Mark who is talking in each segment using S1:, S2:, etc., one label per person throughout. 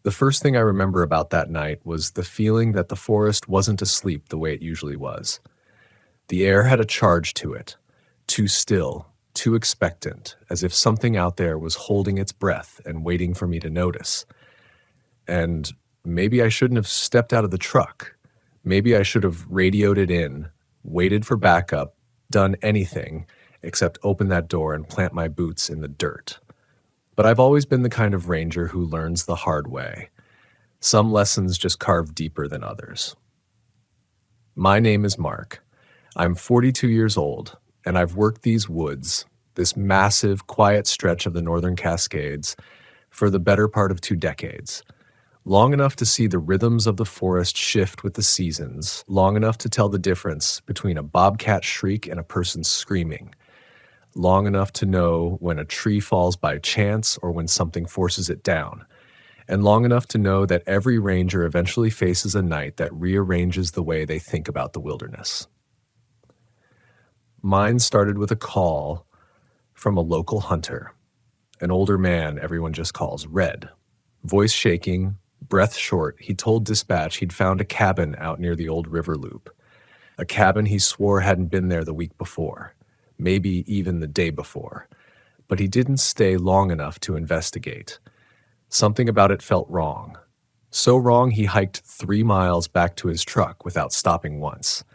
S1: The first thing I remember about that night was the feeling that the forest wasn't asleep the way it usually was. The air had a charge to it, too still, too expectant, as if something out there was holding its breath and waiting for me to notice. And maybe I shouldn't have stepped out of the truck. Maybe I should have radioed it in, waited for backup, done anything except open that door and plant my boots in the dirt. But I've always been the kind of ranger who learns the hard way. Some lessons just carve deeper than others. My name is Mark. I'm 42 years old, and I've worked these woods, this massive, quiet stretch of the Northern Cascades, for the better part of 2 decades. Long enough to see the rhythms of the forest shift with the seasons, long enough to tell the difference between a bobcat shriek and a person screaming, long enough to know when a tree falls by chance or when something forces it down, and long enough to know that every ranger eventually faces a night that rearranges the way they think about the wilderness. Mine started with a call from a local hunter, an older man everyone just calls Red. Voice shaking, breath short, he told dispatch he'd found a cabin out near the old river loop, a cabin he swore hadn't been there the week before, maybe even the day before, but he didn't stay long enough to investigate. Something about it felt wrong. So wrong he hiked 3 miles back to his truck without stopping once.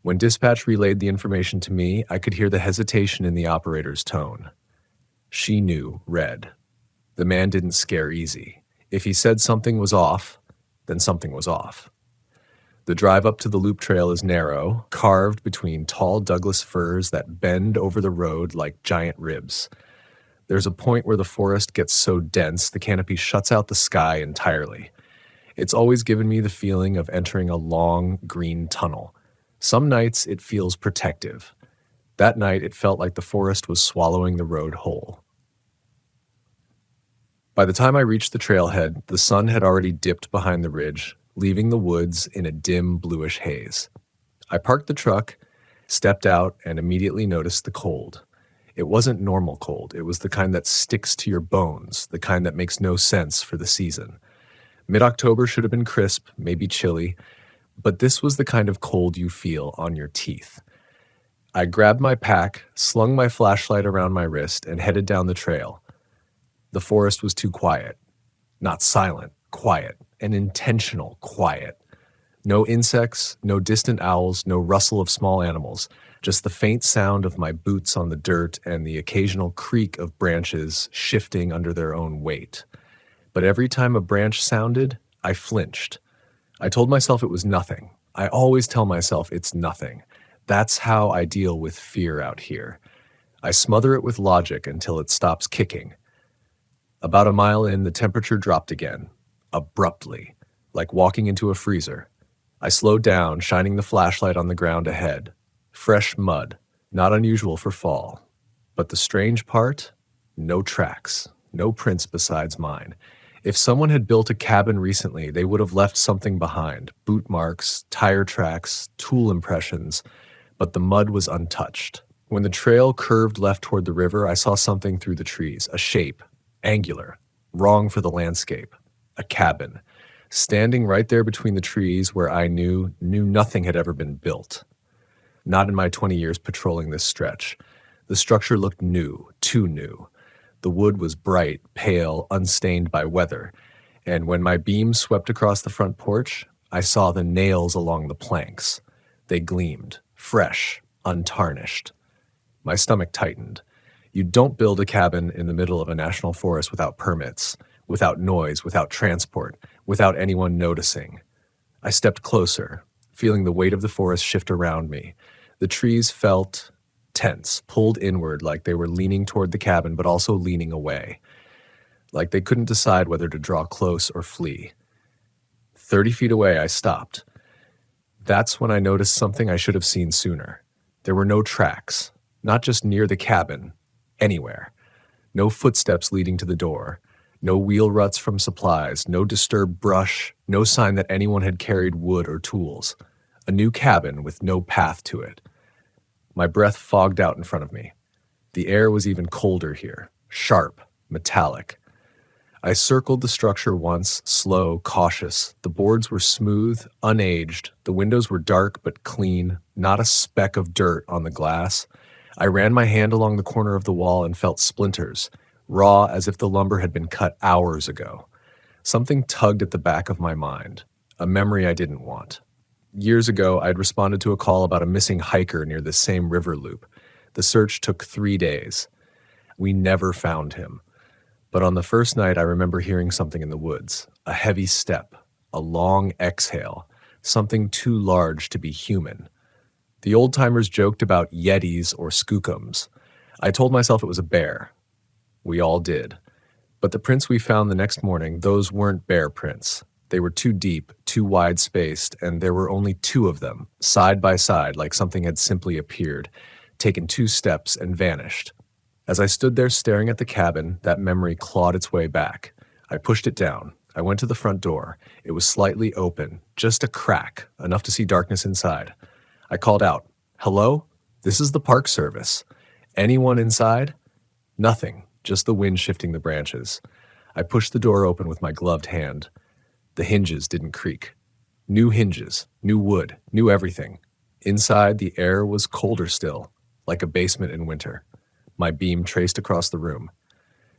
S1: When dispatch relayed the information to me, I could hear the hesitation in the operator's tone. She knew Red. The man didn't scare easy. If he said something was off, then something was off. The drive up to the loop trail is narrow, carved between tall Douglas firs that bend over the road like giant ribs. There's a point where the forest gets so dense the canopy shuts out the sky entirely. It's always given me the feeling of entering a long, green tunnel. Some nights it feels protective. That night it felt like the forest was swallowing the road whole. By the time I reached the trailhead, the sun had already dipped behind the ridge, leaving the woods in a dim bluish haze. I parked the truck, stepped out, and immediately noticed the cold. It wasn't normal cold. It was the kind that sticks to your bones, the kind that makes no sense for the season. Mid-October should have been crisp, maybe chilly, but this was the kind of cold you feel on your teeth. I grabbed my pack, slung my flashlight around my wrist, and headed down the trail. The forest was too quiet. Not silent, quiet, an intentional quiet. No insects, no distant owls, no rustle of small animals, just the faint sound of my boots on the dirt and the occasional creak of branches shifting under their own weight. But every time a branch sounded, I flinched. I told myself it was nothing. I always tell myself it's nothing. That's how I deal with fear out here. I smother it with logic until it stops kicking. About a mile in, the temperature dropped again, abruptly, like walking into a freezer. I slowed down, shining the flashlight on the ground ahead. Fresh mud, not unusual for fall. But the strange part? No tracks, no prints besides mine. If someone had built a cabin recently, they would have left something behind, boot marks, tire tracks, tool impressions, but the mud was untouched. When the trail curved left toward the river, I saw something through the trees, a shape, angular, wrong for the landscape, a cabin, standing right there between the trees where I knew nothing had ever been built. Not in my 20 years patrolling this stretch. The structure looked new, too new. The wood was bright, pale, unstained by weather, and when my beam swept across the front porch, I saw the nails along the planks. They gleamed, fresh, untarnished. My stomach tightened. You don't build a cabin in the middle of a national forest without permits, without noise, without transport, without anyone noticing. I stepped closer, feeling the weight of the forest shift around me. The trees felt tense, pulled inward like they were leaning toward the cabin but also leaning away, like they couldn't decide whether to draw close or flee. 30 feet away, I stopped. That's when I noticed something I should have seen sooner. There were no tracks, not just near the cabin, anywhere. No footsteps leading to the door, no wheel ruts from supplies, no disturbed brush, no sign that anyone had carried wood or tools. A new cabin with no path to it. My breath fogged out in front of me. The air was even colder here, sharp, metallic. I circled the structure once, slow, cautious. The boards were smooth, unaged. The windows were dark but clean, not a speck of dirt on the glass. I ran my hand along the corner of the wall and felt splinters, raw as if the lumber had been cut hours ago. Something tugged at the back of my mind, a memory I didn't want. Years ago, I'd responded to a call about a missing hiker near the same river loop. The search took 3 days. We never found him. But on the first night, I remember hearing something in the woods, a heavy step, a long exhale, something too large to be human. The old-timers joked about yetis or skookums. I told myself it was a bear. We all did. But the prints we found the next morning, those weren't bear prints. They were too deep, too wide-spaced, and there were only 2 of them, side by side, like something had simply appeared, taken 2 steps and vanished. As I stood there staring at the cabin, that memory clawed its way back. I pushed it down. I went to the front door. It was slightly open, just a crack, enough to see darkness inside. I called out, "Hello? This is the Park Service. Anyone inside?" Nothing, just the wind shifting the branches. I pushed the door open with my gloved hand. The hinges didn't creak. New hinges, new wood, new everything. Inside, the air was colder still, like a basement in winter. My beam traced across the room.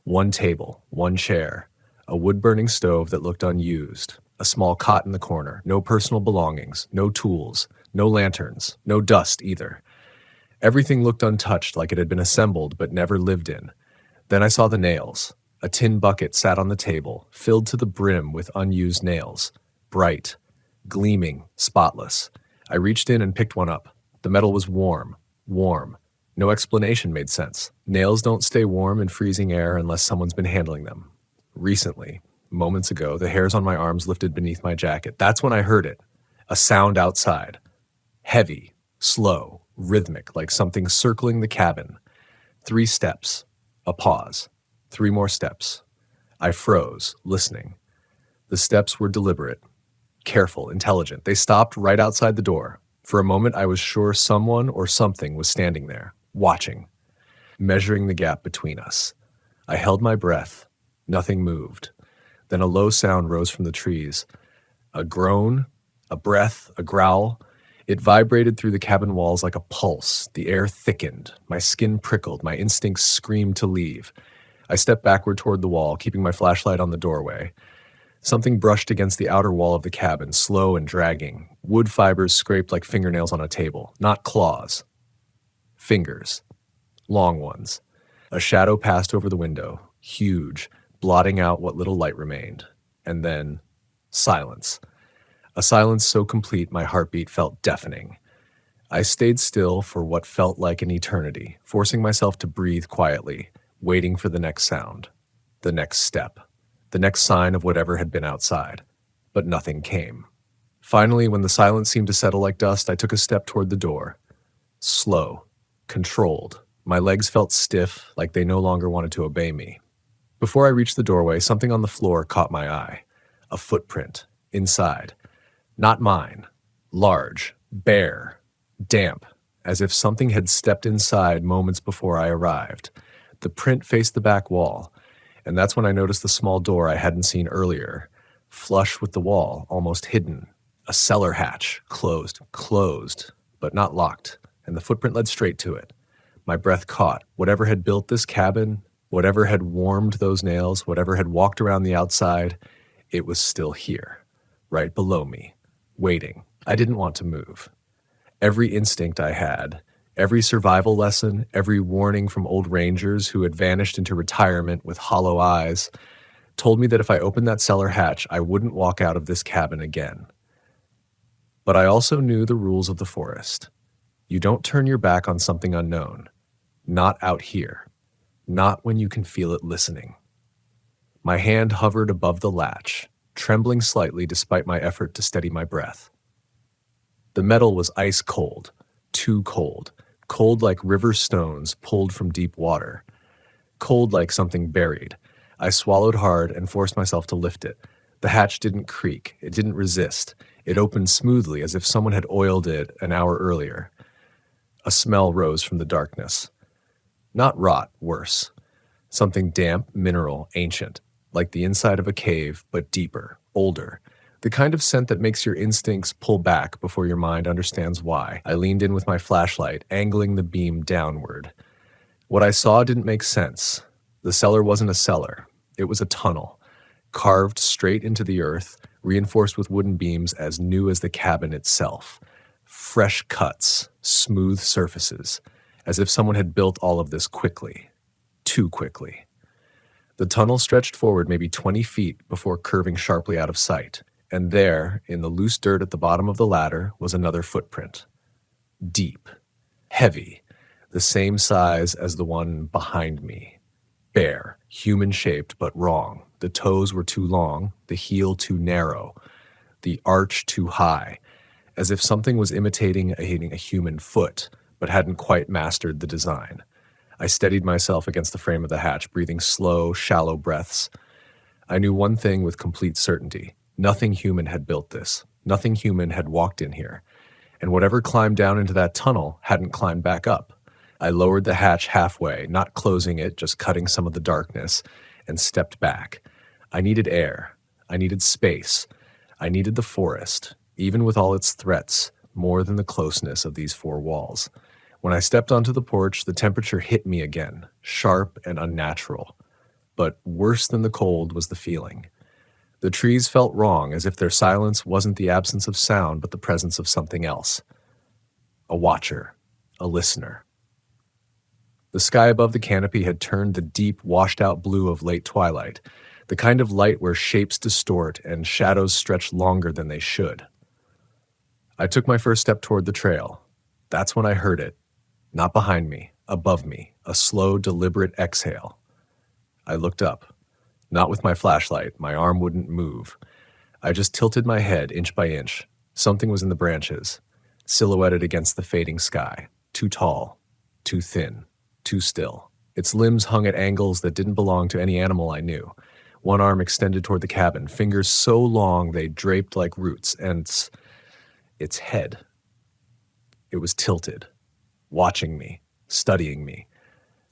S1: 1 table, 1 chair, a wood-burning stove that looked unused, a small cot in the corner, no personal belongings, no tools, no lanterns, no dust either. Everything looked untouched, like it had been assembled but never lived in. Then I saw the nails. A tin bucket sat on the table, filled to the brim with unused nails, bright, gleaming, spotless. I reached in and picked one up. The metal was warm. No explanation made sense. Nails don't stay warm in freezing air unless someone's been handling them. Recently, moments ago, the hairs on my arms lifted beneath my jacket. That's when I heard it. A sound outside. Heavy, slow, rhythmic, like something circling the cabin. 3 steps. A pause. 3 more steps. I froze, listening. The steps were deliberate, careful, intelligent. They stopped right outside the door. For a moment, I was sure someone or something was standing there, watching, measuring the gap between us. I held my breath. Nothing moved. Then a low sound rose from the trees. A groan, a breath, a growl. It vibrated through the cabin walls like a pulse. The air thickened. My skin prickled. My instincts screamed to leave. I stepped backward toward the wall, keeping my flashlight on the doorway. Something brushed against the outer wall of the cabin, slow and dragging. Wood fibers scraped like fingernails on a table, not claws. Fingers. Long ones. A shadow passed over the window, huge, blotting out what little light remained. And then, silence. A silence so complete my heartbeat felt deafening. I stayed still for what felt like an eternity, forcing myself to breathe quietly, waiting for the next sound, the next step, the next sign of whatever had been outside. But nothing came. Finally, when the silence seemed to settle like dust, I took a step toward the door. Slow, controlled. My legs felt stiff, like they no longer wanted to obey me. Before I reached the doorway, something on the floor caught my eye. A footprint, inside. Not mine. Large, bare, damp, as if something had stepped inside moments before I arrived. The print faced the back wall, and that's when I noticed the small door I hadn't seen earlier, flush with the wall, almost hidden. A cellar hatch, closed, but not locked, and the footprint led straight to it. My breath caught. Whatever had built this cabin, whatever had warmed those nails, whatever had walked around the outside, it was still here, right below me, waiting. I didn't want to move. Every instinct I had, every survival lesson, every warning from old rangers who had vanished into retirement with hollow eyes, told me that if I opened that cellar hatch, I wouldn't walk out of this cabin again. But I also knew the rules of the forest. You don't turn your back on something unknown. Not out here. Not when you can feel it listening. My hand hovered above the latch, trembling slightly despite my effort to steady my breath. The metal was ice cold, too cold, cold like river stones pulled from deep water, cold like something buried. I swallowed hard and forced myself to lift it. The hatch didn't creak, it didn't resist. It opened smoothly as if someone had oiled it an hour earlier. A smell rose from the darkness. Not rot, worse. Something damp, mineral, ancient, like the inside of a cave, but deeper, older. The kind of scent that makes your instincts pull back before your mind understands why. I leaned in with my flashlight, angling the beam downward. What I saw didn't make sense. The cellar wasn't a cellar. It was a tunnel, carved straight into the earth, reinforced with wooden beams as new as the cabin itself. Fresh cuts, smooth surfaces, as if someone had built all of this quickly. Too quickly. The tunnel stretched forward maybe 20 feet before curving sharply out of sight, and there, in the loose dirt at the bottom of the ladder, was another footprint. Deep, heavy, the same size as the one behind me. Bare, human-shaped, but wrong. The toes were too long, the heel too narrow, the arch too high, as if something was imitating a human foot, but hadn't quite mastered the design. I steadied myself against the frame of the hatch, breathing slow, shallow breaths. I knew one thing with complete certainty. Nothing human had built this. Nothing human had walked in here. And whatever climbed down into that tunnel hadn't climbed back up. I lowered the hatch halfway, not closing it, just cutting some of the darkness, and stepped back. I needed air. I needed space. I needed the forest, even with all its threats, more than the closeness of these four walls. When I stepped onto the porch, the temperature hit me again, sharp and unnatural. But worse than the cold was the feeling. The trees felt wrong, as if their silence wasn't the absence of sound, but the presence of something else. A watcher, a listener. The sky above the canopy had turned the deep, washed-out blue of late twilight, the kind of light where shapes distort and shadows stretch longer than they should. I took my first step toward the trail. That's when I heard it. Not behind me, above me, a slow, deliberate exhale. I looked up. Not with my flashlight, my arm wouldn't move. I just tilted my head inch by inch. Something was in the branches, silhouetted against the fading sky. Too tall, too thin, too still. Its limbs hung at angles that didn't belong to any animal I knew. One arm extended toward the cabin, fingers so long they draped like roots, and its head. It was tilted, watching me, studying me.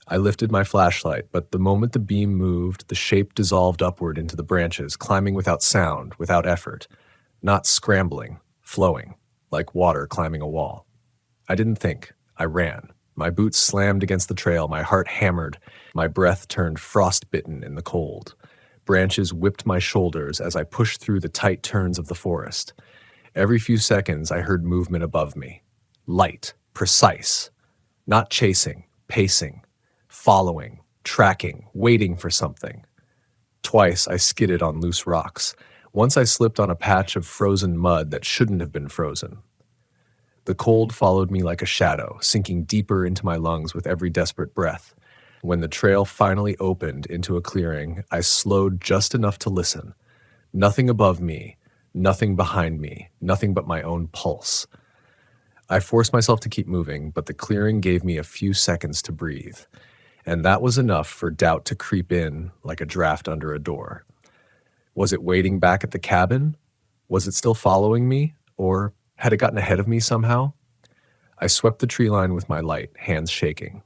S1: I lifted my flashlight, but the moment the beam moved, the shape dissolved upward into the branches, climbing without sound, without effort, not scrambling, flowing, like water climbing a wall. I didn't think. I ran. My boots slammed against the trail, my heart hammered, my breath turned frostbitten in the cold. Branches whipped my shoulders as I pushed through the tight turns of the forest. Every few seconds, I heard movement above me. Light, precise, not chasing, pacing, following, tracking, waiting for something. Twice I skidded on loose rocks. Once I slipped on a patch of frozen mud that shouldn't have been frozen. The cold followed me like a shadow, sinking deeper into my lungs with every desperate breath. When the trail finally opened into a clearing, I slowed just enough to listen. Nothing above me, nothing behind me, nothing but my own pulse. I forced myself to keep moving, but the clearing gave me a few seconds to breathe. And that was enough for doubt to creep in like a draft under a door. Was it waiting back at the cabin? Was it still following me? Or had it gotten ahead of me somehow? I swept the tree line with my light, hands shaking.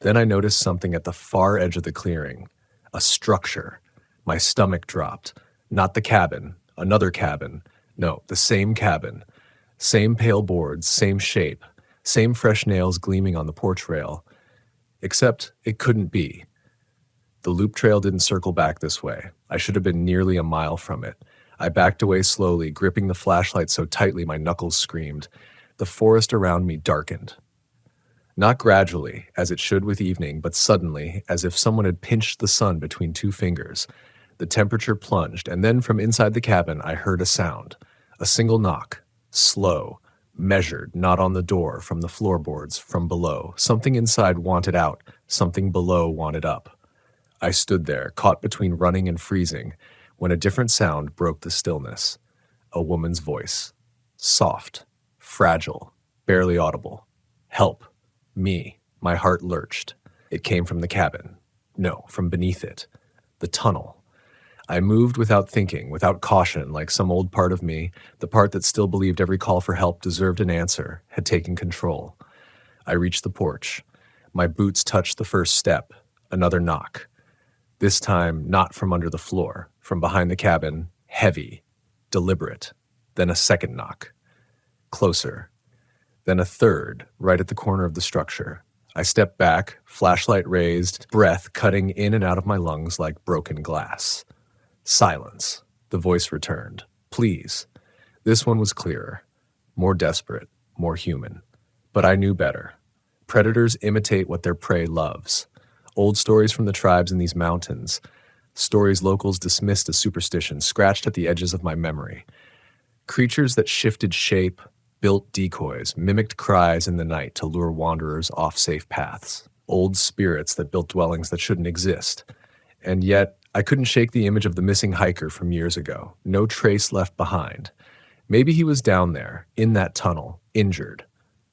S1: Then I noticed something at the far edge of the clearing. A structure. My stomach dropped. Not the cabin. Another cabin. No, the same cabin. Same pale boards, same shape. Same fresh nails gleaming on the porch rail. Except it couldn't be. The loop trail didn't circle back this way. I should have been nearly a mile from it. I backed away slowly, gripping the flashlight so tightly my knuckles screamed. The forest around me darkened. Not gradually, as it should with evening, but suddenly, as if someone had pinched the sun between two fingers. The temperature plunged, and then from inside the cabin I heard a sound. A single knock. Slow. Measured, not on the door, from the floorboards, from below. Something inside wanted out, something below wanted up. I stood there, caught between running and freezing, when a different sound broke the stillness. A woman's voice. Soft, fragile, barely audible. Help. Me. My heart lurched. It came from the cabin. No, from beneath it. The tunnel. I moved without thinking, without caution, like some old part of me, the part that still believed every call for help deserved an answer, had taken control. I reached the porch. My boots touched the first step. Another knock. This time, not from under the floor, from behind the cabin, heavy, deliberate. Then a second knock. Closer. Then a third, right at the corner of the structure. I stepped back, flashlight raised, breath cutting in and out of my lungs like broken glass. Silence. The voice returned. Please. This one was clearer, more desperate, more human. But I knew better. Predators imitate what their prey loves. Old stories from the tribes in these mountains. Stories locals dismissed as superstition, scratched at the edges of my memory. Creatures that shifted shape, built decoys, mimicked cries in the night to lure wanderers off safe paths. Old spirits that built dwellings that shouldn't exist. And yet, I couldn't shake the image of the missing hiker from years ago. No trace left behind. Maybe he was down there, in that tunnel, injured,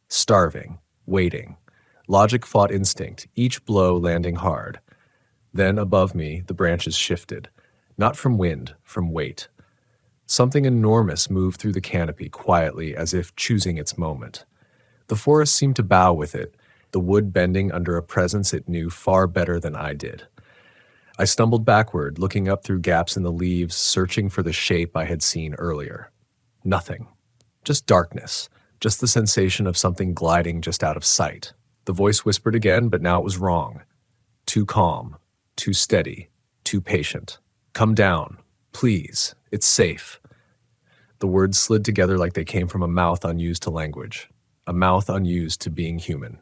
S1: starving, waiting. Logic fought instinct, each blow landing hard. Then, above me, the branches shifted. Not from wind, from weight. Something enormous moved through the canopy quietly as if choosing its moment. The forest seemed to bow with it, the wood bending under a presence it knew far better than I did. I stumbled backward, looking up through gaps in the leaves, searching for the shape I had seen earlier. Nothing. Just darkness. Just the sensation of something gliding just out of sight. The voice whispered again, but now it was wrong. Too calm. Too steady. Too patient. Come down. Please. It's safe. The words slid together like they came from a mouth unused to language. A mouth unused to being human.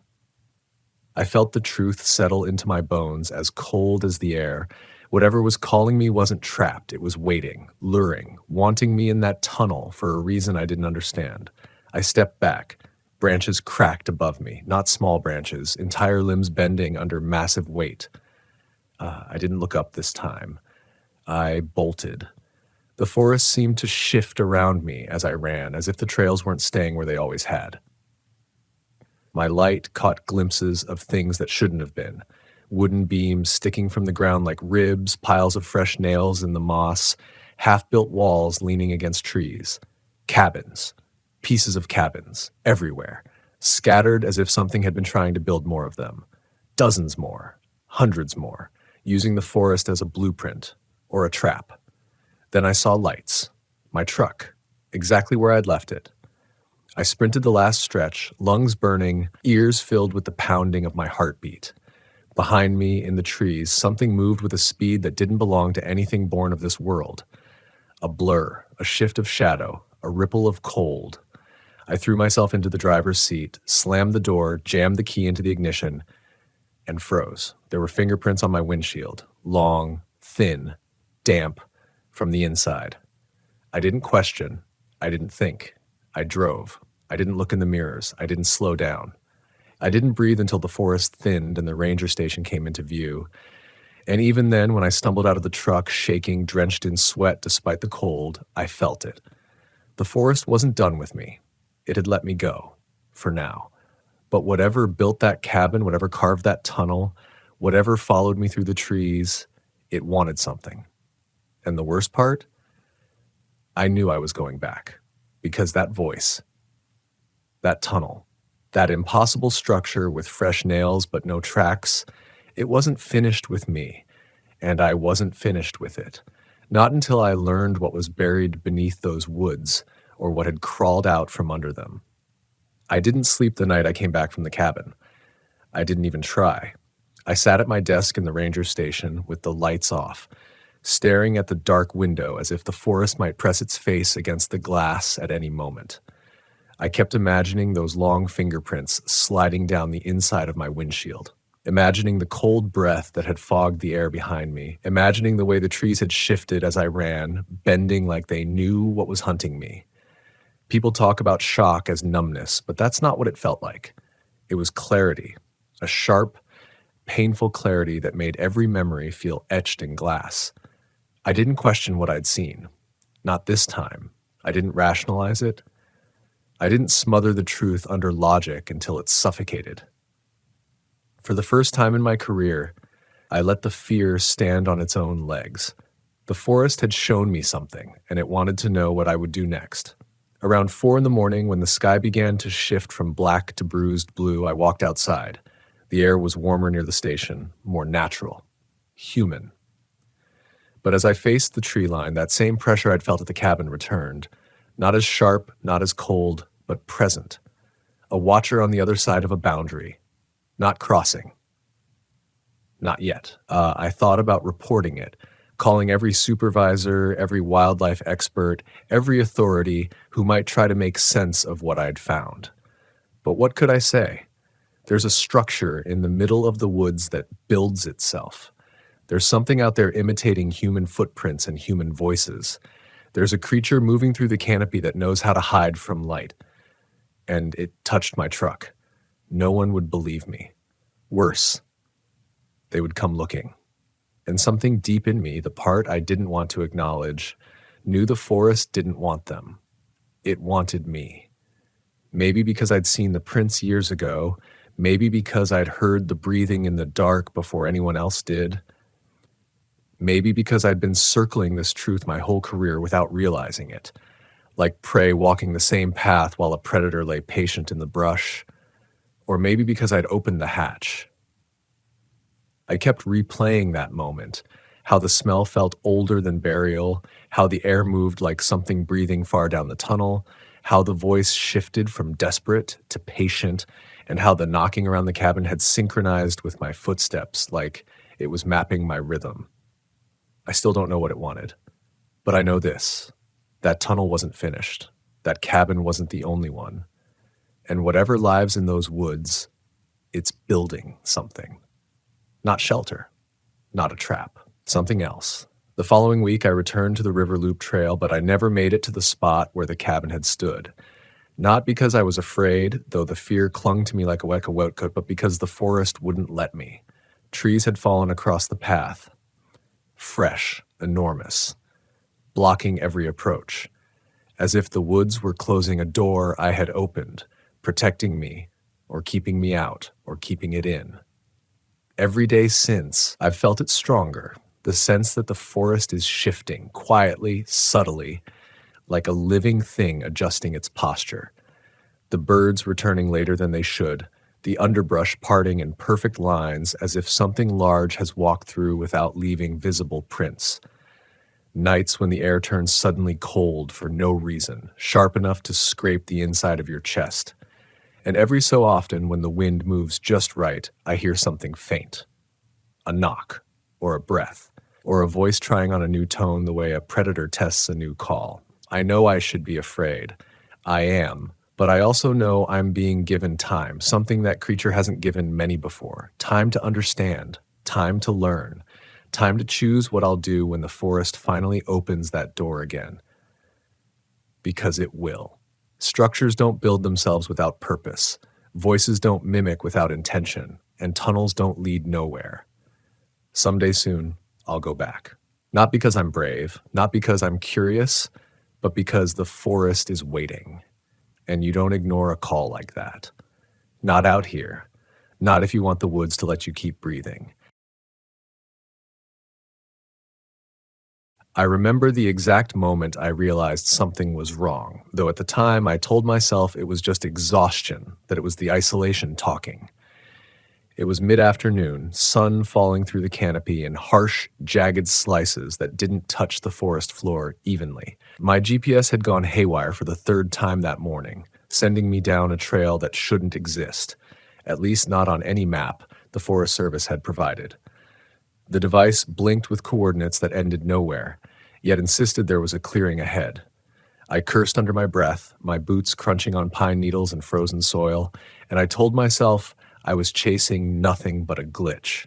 S1: I felt the truth settle into my bones, as cold as the air. Whatever was calling me wasn't trapped. It was waiting, luring, wanting me in that tunnel for a reason I didn't understand. I stepped back. Branches cracked above me, not small branches, entire limbs bending under massive weight. I didn't look up this time. I bolted. The forest seemed to shift around me as I ran, as if the trails weren't staying where they always had. My light caught glimpses of things that shouldn't have been. Wooden beams sticking from the ground like ribs, piles of fresh nails in the moss, half-built walls leaning against trees. Cabins. Pieces of cabins. Everywhere. Scattered as if something had been trying to build more of them. Dozens more. Hundreds more. Using the forest as a blueprint. Or a trap. Then I saw lights. My truck. Exactly where I'd left it. I sprinted the last stretch, lungs burning, ears filled with the pounding of my heartbeat. Behind me, in the trees, something moved with a speed that didn't belong to anything born of this world. A blur, a shift of shadow, a ripple of cold. I threw myself into the driver's seat, slammed the door, jammed the key into the ignition, and froze. There were fingerprints on my windshield, long, thin, damp, from the inside. I didn't question. I didn't think. I drove. I didn't look in the mirrors. I didn't slow down. I didn't breathe until the forest thinned and the ranger station came into view. And even then, when I stumbled out of the truck, shaking, drenched in sweat despite the cold, I felt it. The forest wasn't done with me. It had let me go, for now. But whatever built that cabin, whatever carved that tunnel, whatever followed me through the trees, it wanted something. And the worst part? I knew I was going back. Because that voice, that tunnel, that impossible structure with fresh nails but no tracks, it wasn't finished with me, and I wasn't finished with it. Not until I learned what was buried beneath those woods, or what had crawled out from under them. I didn't sleep the night I came back from the cabin. I didn't even try. I sat at my desk in the ranger station with the lights off, staring at the dark window as if the forest might press its face against the glass at any moment. I kept imagining those long fingerprints sliding down the inside of my windshield, imagining the cold breath that had fogged the air behind me, imagining the way the trees had shifted as I ran, bending like they knew what was hunting me. People talk about shock as numbness, but that's not what it felt like. It was clarity, a sharp, painful clarity that made every memory feel etched in glass. I didn't question what I'd seen. Not this time. I didn't rationalize it. I didn't smother the truth under logic until it suffocated. For the first time in my career, I let the fear stand on its own legs. The forest had shown me something, and it wanted to know what I would do next. Around 4 a.m, when the sky began to shift from black to bruised blue, I walked outside. The air was warmer near the station, more natural, human. But as I faced the tree line, that same pressure I'd felt at the cabin returned. Not as sharp, not as cold, but present. A watcher on the other side of a boundary. Not crossing. Not yet. I thought about reporting it, calling every supervisor, every wildlife expert, every authority who might try to make sense of what I'd found. But what could I say? There's a structure in the middle of the woods that builds itself. There's something out there imitating human footprints and human voices. There's a creature moving through the canopy that knows how to hide from light. And it touched my truck. No one would believe me. Worse, they would come looking. And something deep in me, the part I didn't want to acknowledge, knew the forest didn't want them. It wanted me. Maybe because I'd seen the prints years ago, maybe because I'd heard the breathing in the dark before anyone else did. Maybe because I'd been circling this truth my whole career without realizing it, like prey walking the same path while a predator lay patient in the brush. Or maybe because I'd opened the hatch. I kept replaying that moment, how the smell felt older than burial, how the air moved like something breathing far down the tunnel, how the voice shifted from desperate to patient, and how the knocking around the cabin had synchronized with my footsteps like it was mapping my rhythm. I still don't know what it wanted, but I know this. That tunnel wasn't finished. That cabin wasn't the only one. And whatever lives in those woods, it's building something. Not shelter, not a trap, something else. The following week, I returned to the River Loop Trail, but I never made it to the spot where the cabin had stood. Not because I was afraid, though the fear clung to me like a weka coat, but because the forest wouldn't let me. Trees had fallen across the path. Fresh, enormous, blocking every approach, as if the woods were closing a door I had opened, protecting me, or keeping me out, or keeping it in. Every day since, I've felt it stronger, the sense that the forest is shifting, quietly, subtly, like a living thing adjusting its posture. The birds returning later than they should, the underbrush parting in perfect lines as if something large has walked through without leaving visible prints. Nights when the air turns suddenly cold for no reason, sharp enough to scrape the inside of your chest. And every so often, when the wind moves just right, I hear something faint. A knock, or a breath, or a voice trying on a new tone the way a predator tests a new call. I know I should be afraid. I am. But I also know I'm being given time, something that creature hasn't given many before. Time to understand, time to learn, time to choose what I'll do when the forest finally opens that door again. Because it will. Structures don't build themselves without purpose. Voices don't mimic without intention, and tunnels don't lead nowhere. Someday soon, I'll go back. Not because I'm brave, not because I'm curious, but because the forest is waiting. And you don't ignore a call like that. Not out here. Not if you want the woods to let you keep breathing. I remember the exact moment I realized something was wrong, though at the time I told myself it was just exhaustion, that it was the isolation talking. It was mid-afternoon, sun falling through the canopy in harsh, jagged slices that didn't touch the forest floor evenly. My GPS had gone haywire for the third time that morning, sending me down a trail that shouldn't exist, at least not on any map the Forest Service had provided. The device blinked with coordinates that ended nowhere, yet insisted there was a clearing ahead. I cursed under my breath, my boots crunching on pine needles and frozen soil, and I told myself I was chasing nothing but a glitch.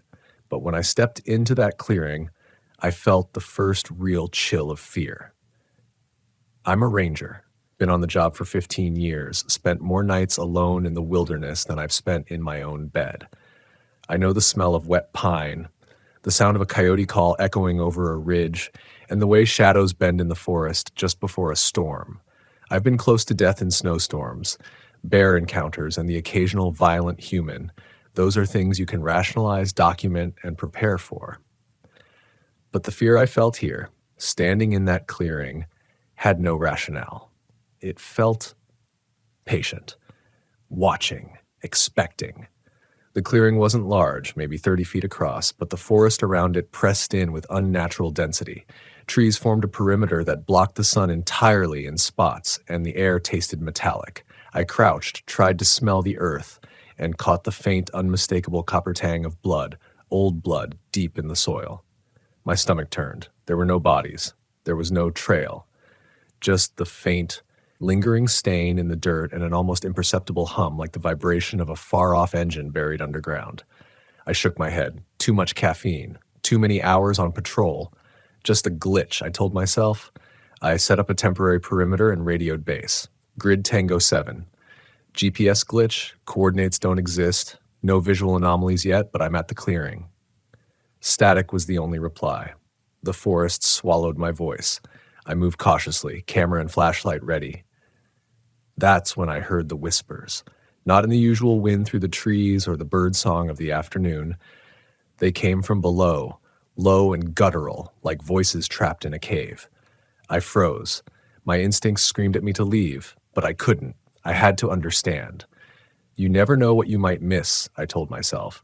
S1: But when I stepped into that clearing, I felt the first real chill of fear. I'm a ranger, been on the job for 15 years, spent more nights alone in the wilderness than I've spent in my own bed. I know the smell of wet pine, the sound of a coyote call echoing over a ridge, and the way shadows bend in the forest just before a storm. I've been close to death in snowstorms, bear encounters, and the occasional violent human. Those are things you can rationalize, document, and prepare for. But the fear I felt here, standing in that clearing, had no rationale. It felt patient, watching, expecting, The clearing wasn't large, maybe 30 feet across, but the forest around it pressed in with unnatural density. Trees formed a perimeter that blocked the sun entirely in spots, and the air tasted metallic. I crouched, tried to smell the earth, and caught the faint, unmistakable copper tang of blood, old blood, deep in the soil. My stomach turned. There were no bodies. There was no trail. Just the faint, lingering stain in the dirt and an almost imperceptible hum like the vibration of a far-off engine buried underground. I shook my head. Too much caffeine. Too many hours on patrol. Just a glitch, I told myself. I set up a temporary perimeter and radioed base. Grid Tango 7. GPS glitch. Coordinates don't exist. No visual anomalies yet, but I'm at the clearing. Static was the only reply. The forest swallowed my voice. I moved cautiously, camera and flashlight ready. That's when I heard the whispers. Not in the usual wind through the trees or the bird song of the afternoon. They came from below, low and guttural, like voices trapped in a cave. I froze. My instincts screamed at me to leave, but I couldn't. I had to understand. You never know what you might miss, I told myself.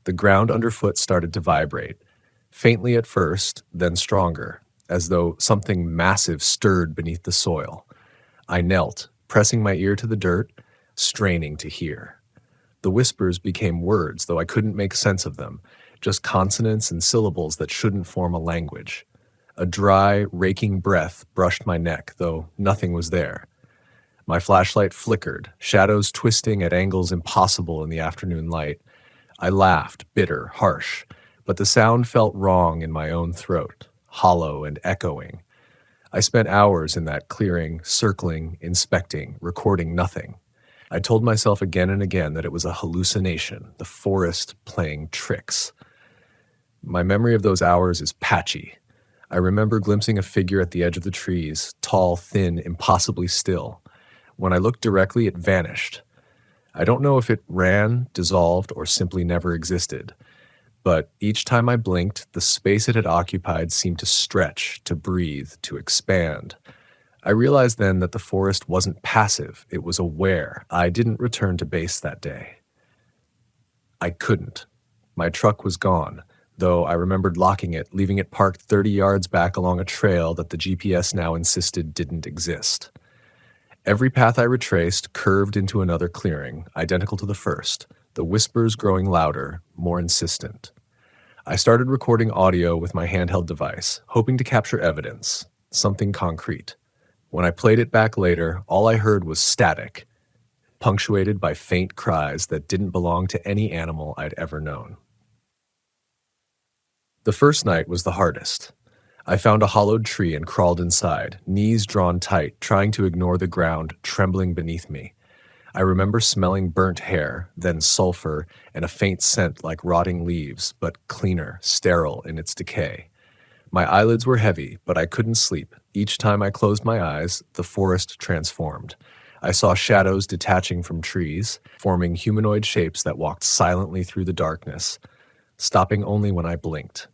S1: The ground underfoot started to vibrate. Faintly at first, then stronger, as though something massive stirred beneath the soil. I knelt, pressing my ear to the dirt, straining to hear. The whispers became words, though I couldn't make sense of them, just consonants and syllables that shouldn't form a language. A dry, raking breath brushed my neck, though nothing was there. My flashlight flickered, shadows twisting at angles impossible in the afternoon light. I laughed, bitter, harsh, but the sound felt wrong in my own throat, hollow and echoing. I spent hours in that clearing, circling, inspecting, recording nothing. I told myself again and again that it was a hallucination, the forest playing tricks. My memory of those hours is patchy. I remember glimpsing a figure at the edge of the trees, tall, thin, impossibly still. When I looked directly, it vanished. I don't know if it ran, dissolved, or simply never existed. But each time I blinked, the space it had occupied seemed to stretch, to breathe, to expand. I realized then that the forest wasn't passive, it was aware. I didn't return to base that day. I couldn't. My truck was gone, though I remembered locking it, leaving it parked 30 yards back along a trail that the GPS now insisted didn't exist. Every path I retraced curved into another clearing, identical to the first, the whispers growing louder, more insistent. I started recording audio with my handheld device, hoping to capture evidence, something concrete. When I played it back later, all I heard was static, punctuated by faint cries that didn't belong to any animal I'd ever known. The first night was the hardest. I found a hollowed tree and crawled inside, knees drawn tight, trying to ignore the ground trembling beneath me. I remember smelling burnt hair, then sulfur, and a faint scent like rotting leaves, but cleaner, sterile in its decay. My eyelids were heavy, but I couldn't sleep. Each time I closed my eyes, the forest transformed. I saw shadows detaching from trees, forming humanoid shapes that walked silently through the darkness, stopping only when I blinked.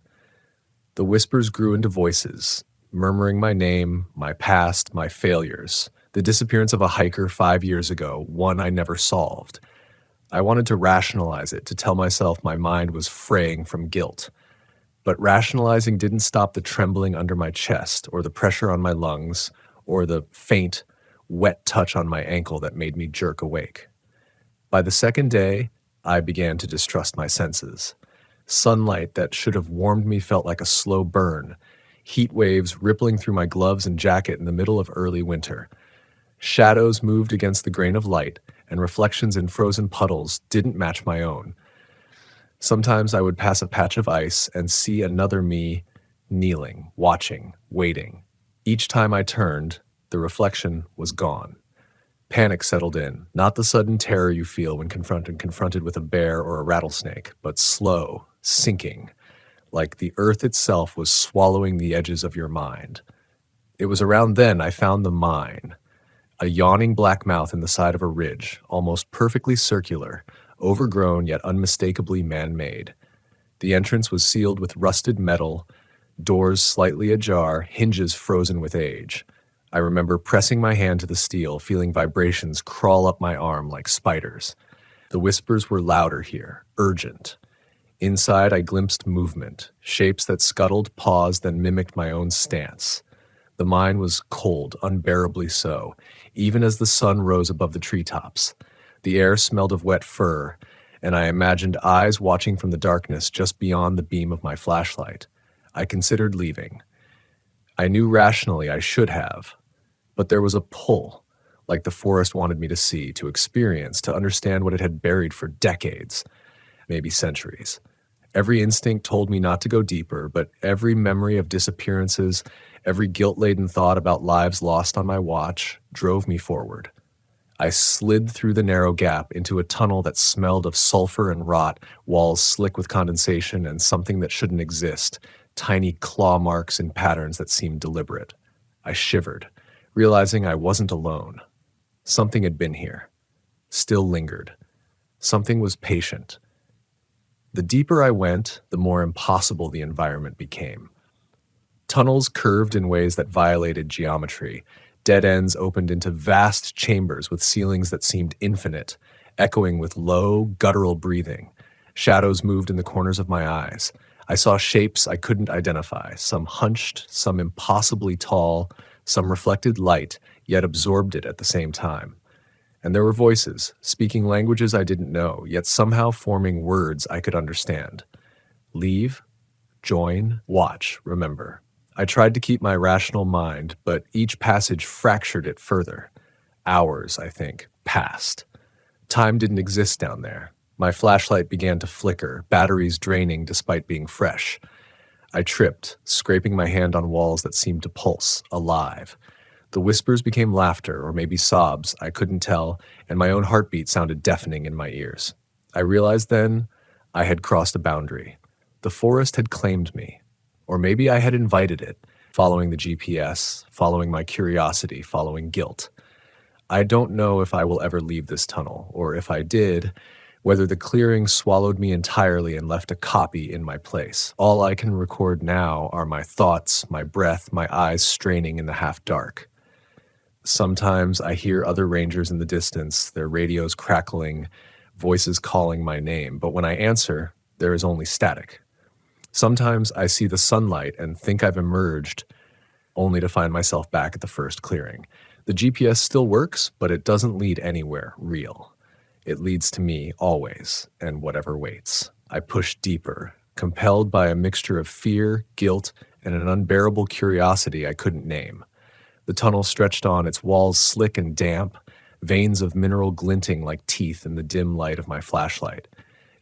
S1: The whispers grew into voices, murmuring my name, my past, my failures. The disappearance of a hiker 5 years ago, one I never solved. I wanted to rationalize it, to tell myself my mind was fraying from guilt. But rationalizing didn't stop the trembling under my chest, or the pressure on my lungs, or the faint, wet touch on my ankle that made me jerk awake. By the second day, I began to distrust my senses. Sunlight that should have warmed me felt like a slow burn, heat waves rippling through my gloves and jacket in the middle of early winter. Shadows moved against the grain of light, and reflections in frozen puddles didn't match my own. Sometimes I would pass a patch of ice and see another me kneeling, watching, waiting. Each time I turned, the reflection was gone. Panic settled in, not the sudden terror you feel when confronted with a bear or a rattlesnake, but slow, sinking, like the earth itself was swallowing the edges of your mind. It was around then I found the mine. A yawning black mouth in the side of a ridge, almost perfectly circular, overgrown yet unmistakably man-made. The entrance was sealed with rusted metal, doors slightly ajar, hinges frozen with age. I remember pressing my hand to the steel, feeling vibrations crawl up my arm like spiders. The whispers were louder here, urgent. Inside, I glimpsed movement, shapes that scuttled, paused, then mimicked my own stance. The mine was cold, unbearably so, even as the sun rose above the treetops. The air smelled of wet fur, and I imagined eyes watching from the darkness just beyond the beam of my flashlight. I considered leaving. I knew rationally I should have, but there was a pull, like the forest wanted me to see, to experience, to understand what it had buried for decades, maybe centuries. Every instinct told me not to go deeper, but every memory of disappearances, every guilt-laden thought about lives lost on my watch, drove me forward. I slid through the narrow gap into a tunnel that smelled of sulfur and rot, walls slick with condensation and something that shouldn't exist, tiny claw marks and patterns that seemed deliberate. I shivered, realizing I wasn't alone. Something had been here, still lingered. Something was patient. The deeper I went, the more impossible the environment became. Tunnels curved in ways that violated geometry. Dead ends opened into vast chambers with ceilings that seemed infinite, echoing with low, guttural breathing. Shadows moved in the corners of my eyes. I saw shapes I couldn't identify, some hunched, some impossibly tall, some reflected light, yet absorbed it at the same time. And there were voices, speaking languages I didn't know, yet somehow forming words I could understand. Leave, join, watch, remember. I tried to keep my rational mind, but each passage fractured it further. Hours, I think, passed. Time didn't exist down there. My flashlight began to flicker, batteries draining despite being fresh. I tripped, scraping my hand on walls that seemed to pulse, alive. The whispers became laughter, or maybe sobs, I couldn't tell, and my own heartbeat sounded deafening in my ears. I realized then I had crossed a boundary. The forest had claimed me. Or maybe I had invited it, following the GPS, following my curiosity, following guilt. I don't know if I will ever leave this tunnel, or if I did, whether the clearing swallowed me entirely and left a copy in my place. All I can record now are my thoughts, my breath, my eyes straining in the half-dark. Sometimes I hear other rangers in the distance, their radios crackling, voices calling my name, but when I answer, there is only static. Sometimes I see the sunlight and think I've emerged, only to find myself back at the first clearing. The GPS still works, but it doesn't lead anywhere real. It leads to me always, and whatever waits. I push deeper, compelled by a mixture of fear, guilt, and an unbearable curiosity I couldn't name. The tunnel stretched on, its walls slick and damp, veins of mineral glinting like teeth in the dim light of my flashlight.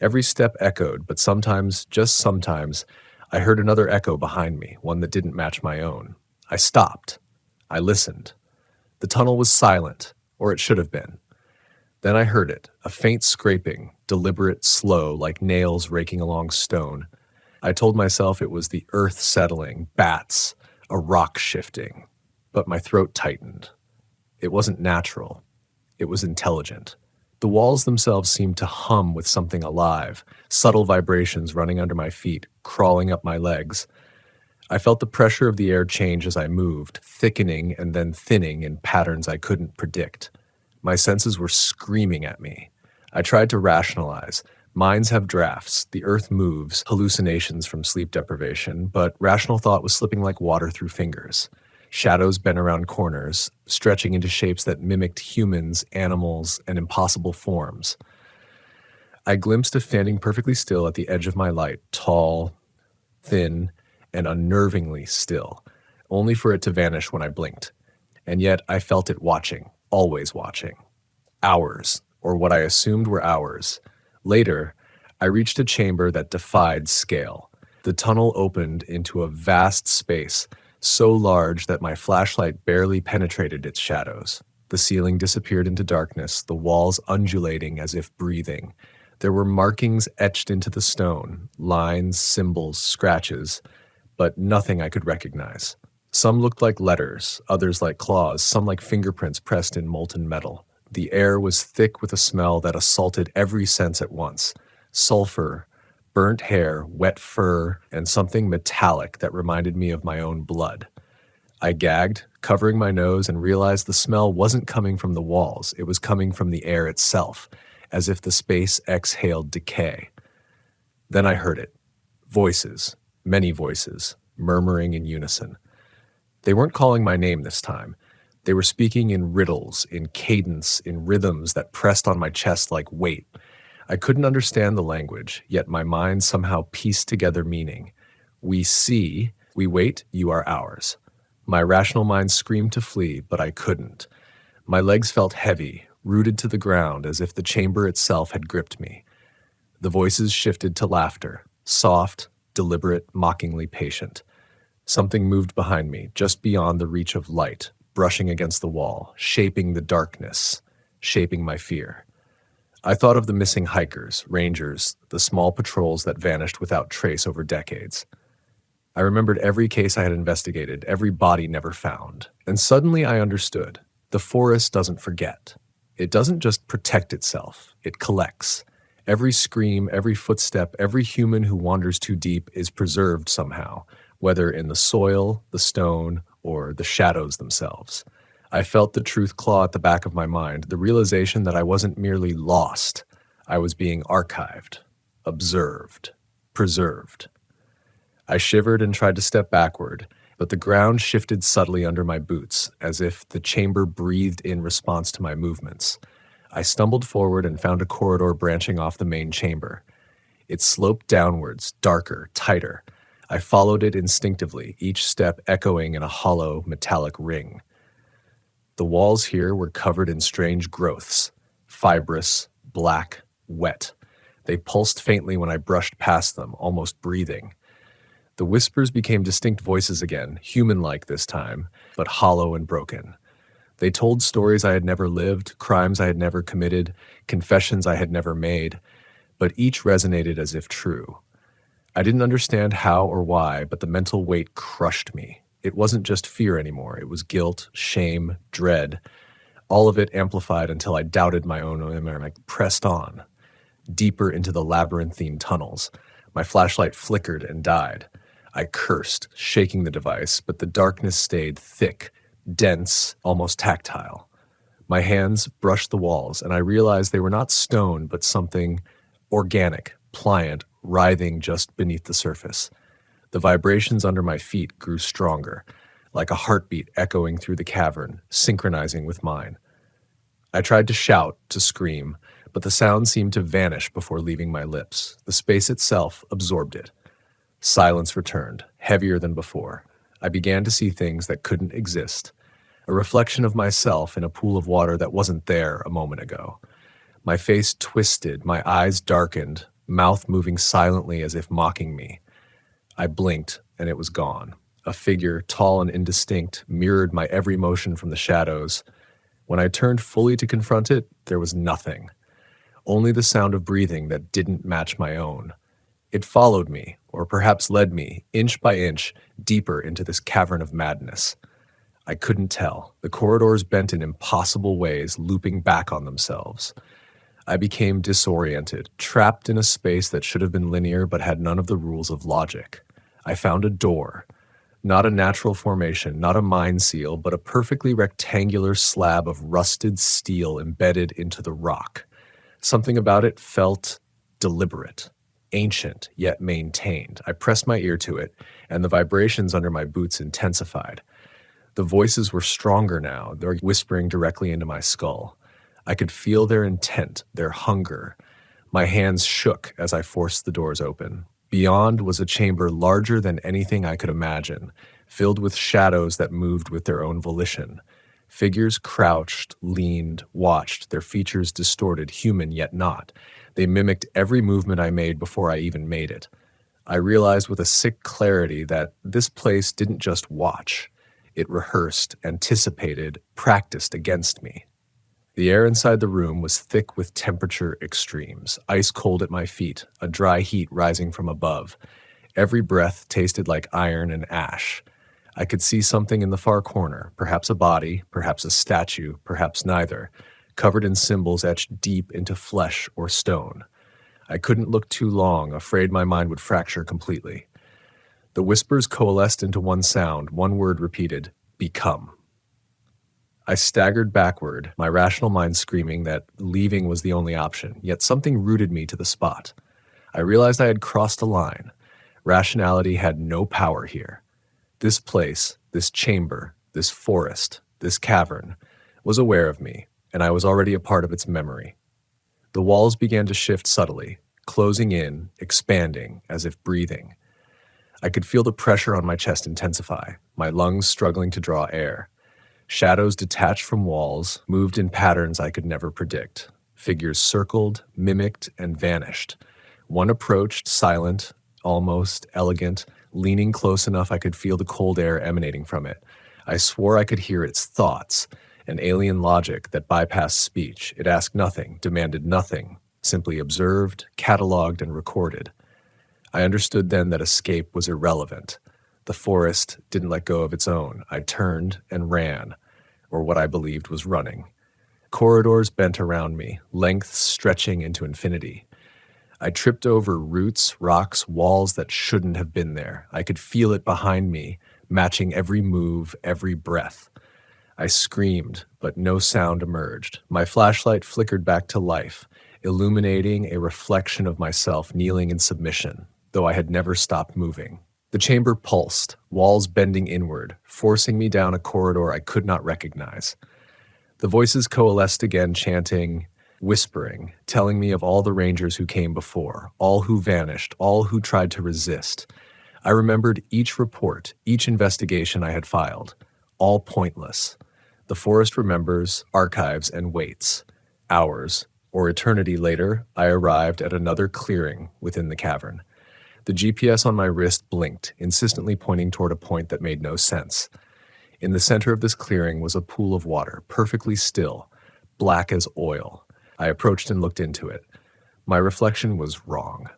S1: Every step echoed, but sometimes, just sometimes, I heard another echo behind me, one that didn't match my own. I stopped. I listened. The tunnel was silent, or it should have been. Then I heard it, a faint scraping, deliberate, slow, like nails raking along stone. I told myself it was the earth settling, bats, a rock shifting. But my throat tightened. It wasn't natural. It was intelligent. The walls themselves seemed to hum with something alive, subtle vibrations running under my feet, crawling up my legs. I felt the pressure of the air change as I moved, thickening and then thinning in patterns I couldn't predict. My senses were screaming at me. I tried to rationalize. Minds have drafts. The earth moves, hallucinations from sleep deprivation, but rational thought was slipping like water through fingers. Shadows bent around corners, stretching into shapes that mimicked humans, animals, and impossible forms. I glimpsed a standing perfectly still at the edge of my light, tall, thin, and unnervingly still, only for it to vanish when I blinked. And yet I felt it watching, always watching. Hours, or what I assumed were hours. Later, I reached a chamber that defied scale. The tunnel opened into a vast space, so large that my flashlight barely penetrated its shadows. The ceiling disappeared into darkness, the walls undulating as if breathing. There were markings etched into the stone, lines, symbols, scratches, but nothing I could recognize. Some looked like letters, others like claws, some like fingerprints pressed in molten metal. The air was thick with a smell that assaulted every sense at once. Sulfur, burnt hair, wet fur, and something metallic that reminded me of my own blood. I gagged, covering my nose, and realized the smell wasn't coming from the walls. It was coming from the air itself. as if the space exhaled decay. Then I heard it. Voices, many voices, murmuring in unison. They weren't calling my name this time. They were speaking in riddles, in cadence, in rhythms that pressed on my chest like weight. I couldn't understand the language, yet my mind somehow pieced together meaning. We see, we wait, you are ours. My rational mind screamed to flee, but I couldn't. My legs felt heavy, rooted to the ground as if the chamber itself had gripped me. The voices shifted to laughter, soft, deliberate, mockingly patient. Something moved behind me, just beyond the reach of light, brushing against the wall, shaping the darkness, shaping my fear. I thought of the missing hikers, rangers, the small patrols that vanished without trace over decades. I remembered every case I had investigated, every body never found. And suddenly I understood. The forest doesn't forget. It doesn't just protect itself, it collects. Every scream, every footstep, every human who wanders too deep is preserved somehow, whether in the soil, the stone, or the shadows themselves. I felt the truth claw at the back of my mind, the realization that I wasn't merely lost. I was being archived, observed, preserved. I shivered and tried to step backward, but the ground shifted subtly under my boots, as if the chamber breathed in response to my movements. I stumbled forward and found a corridor branching off the main chamber. It sloped downwards, darker, tighter. I followed it instinctively, each step echoing in a hollow, metallic ring. The walls here were covered in strange growths, fibrous, black, wet. They pulsed faintly when I brushed past them, almost breathing. The whispers became distinct voices again, human-like this time, but hollow and broken. They told stories I had never lived, crimes I had never committed, confessions I had never made, but each resonated as if true. I didn't understand how or why, but the mental weight crushed me. It wasn't just fear anymore. It was guilt, shame, dread. All of it amplified until I doubted my own and I pressed on, deeper into the labyrinthine tunnels. My flashlight flickered and died. I cursed, shaking the device, but the darkness stayed thick, dense, almost tactile. My hands brushed the walls, and I realized they were not stone, but something organic, pliant, writhing just beneath the surface. The vibrations under my feet grew stronger, like a heartbeat echoing through the cavern, synchronizing with mine. I tried to shout, to scream, but the sound seemed to vanish before leaving my lips. The space itself absorbed it. Silence returned, heavier than before. I began to see things that couldn't exist. A reflection of myself in a pool of water that wasn't there a moment ago. My face twisted, my eyes darkened, mouth moving silently as if mocking me. I blinked, and it was gone. A figure, tall and indistinct, mirrored my every motion from the shadows. When I turned fully to confront it, there was nothing. Only the sound of breathing that didn't match my own. It followed me, or perhaps led me, inch by inch, deeper into this cavern of madness. I couldn't tell. The corridors bent in impossible ways, looping back on themselves. I became disoriented, trapped in a space that should have been linear but had none of the rules of logic. I found a door. Not a natural formation, not a mine seal, but a perfectly rectangular slab of rusted steel embedded into the rock. Something about it felt deliberate, ancient, yet maintained. I pressed my ear to it, and the vibrations under my boots intensified. The voices were stronger now, they were whispering directly into my skull. I could feel their intent, their hunger. My hands shook as I forced the doors open. Beyond was a chamber larger than anything I could imagine, filled with shadows that moved with their own volition. Figures crouched, leaned, watched, their features distorted, human yet not. They mimicked every movement I made before I even made it. I realized with a sick clarity that this place didn't just watch. It rehearsed, anticipated, practiced against me. The air inside the room was thick with temperature extremes, ice cold at my feet, a dry heat rising from above. Every breath tasted like iron and ash. I could see something in the far corner, perhaps a body, perhaps a statue, perhaps neither, covered in symbols etched deep into flesh or stone. I couldn't look too long, afraid my mind would fracture completely. The whispers coalesced into one sound, one word repeated, "Become." I staggered backward, my rational mind screaming that leaving was the only option, yet something rooted me to the spot. I realized I had crossed a line. Rationality had no power here. This place, this chamber, this forest, this cavern, was aware of me, and I was already a part of its memory. The walls began to shift subtly, closing in, expanding, as if breathing. I could feel the pressure on my chest intensify, my lungs struggling to draw air. Shadows detached from walls, moved in patterns I could never predict. Figures circled, mimicked, and vanished. One approached, silent, almost elegant, leaning close enough I could feel the cold air emanating from it. I swore I could hear its thoughts, an alien logic that bypassed speech. It asked nothing, demanded nothing, simply observed, cataloged, and recorded. I understood then that escape was irrelevant. The forest didn't let go of its own. I turned and ran, or what I believed was running. Corridors bent around me, lengths stretching into infinity. I tripped over roots, rocks, walls that shouldn't have been there. I could feel it behind me, matching every move, every breath. I screamed, but no sound emerged. My flashlight flickered back to life, illuminating a reflection of myself kneeling in submission, though I had never stopped moving. The chamber pulsed, walls bending inward, forcing me down a corridor I could not recognize. The voices coalesced again, chanting, whispering, telling me of all the rangers who came before, all who vanished, all who tried to resist. I remembered each report, each investigation I had filed, all pointless. The forest remembers, archives, and waits. Hours, or eternity later, I arrived at another clearing within the cavern. The GPS on my wrist blinked, insistently pointing toward a point that made no sense. In the center of this clearing was a pool of water, perfectly still, black as oil. I approached and looked into it. My reflection was wrong.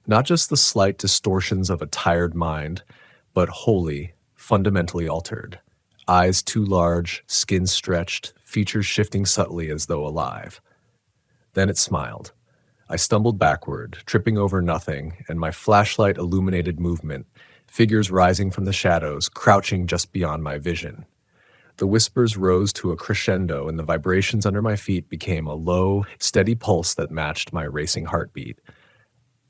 S1: Not just the slight distortions of a tired mind, but wholly, fundamentally altered. Eyes too large, skin stretched, features shifting subtly as though alive. Then it smiled. I stumbled backward, tripping over nothing, and my flashlight illuminated movement, figures rising from the shadows, crouching just beyond my vision. The whispers rose to a crescendo, and the vibrations under my feet became a low, steady pulse that matched my racing heartbeat.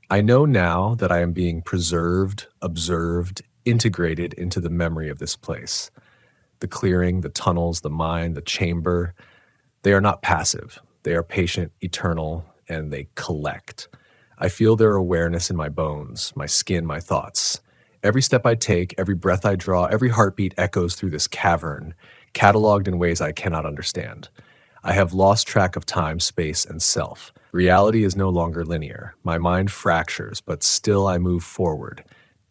S1: I know now that I am being preserved, observed, integrated into the memory of this place. The clearing, the tunnels, the mine, the chamber, they are not passive. They are patient, eternal, and they collect. I feel their awareness in my bones, my skin, my thoughts. Every step I take, every breath I draw, every heartbeat echoes through this cavern, cataloged in ways I cannot understand. I have lost track of time, space, and self. Reality is no longer linear. My mind fractures, but still I move forward,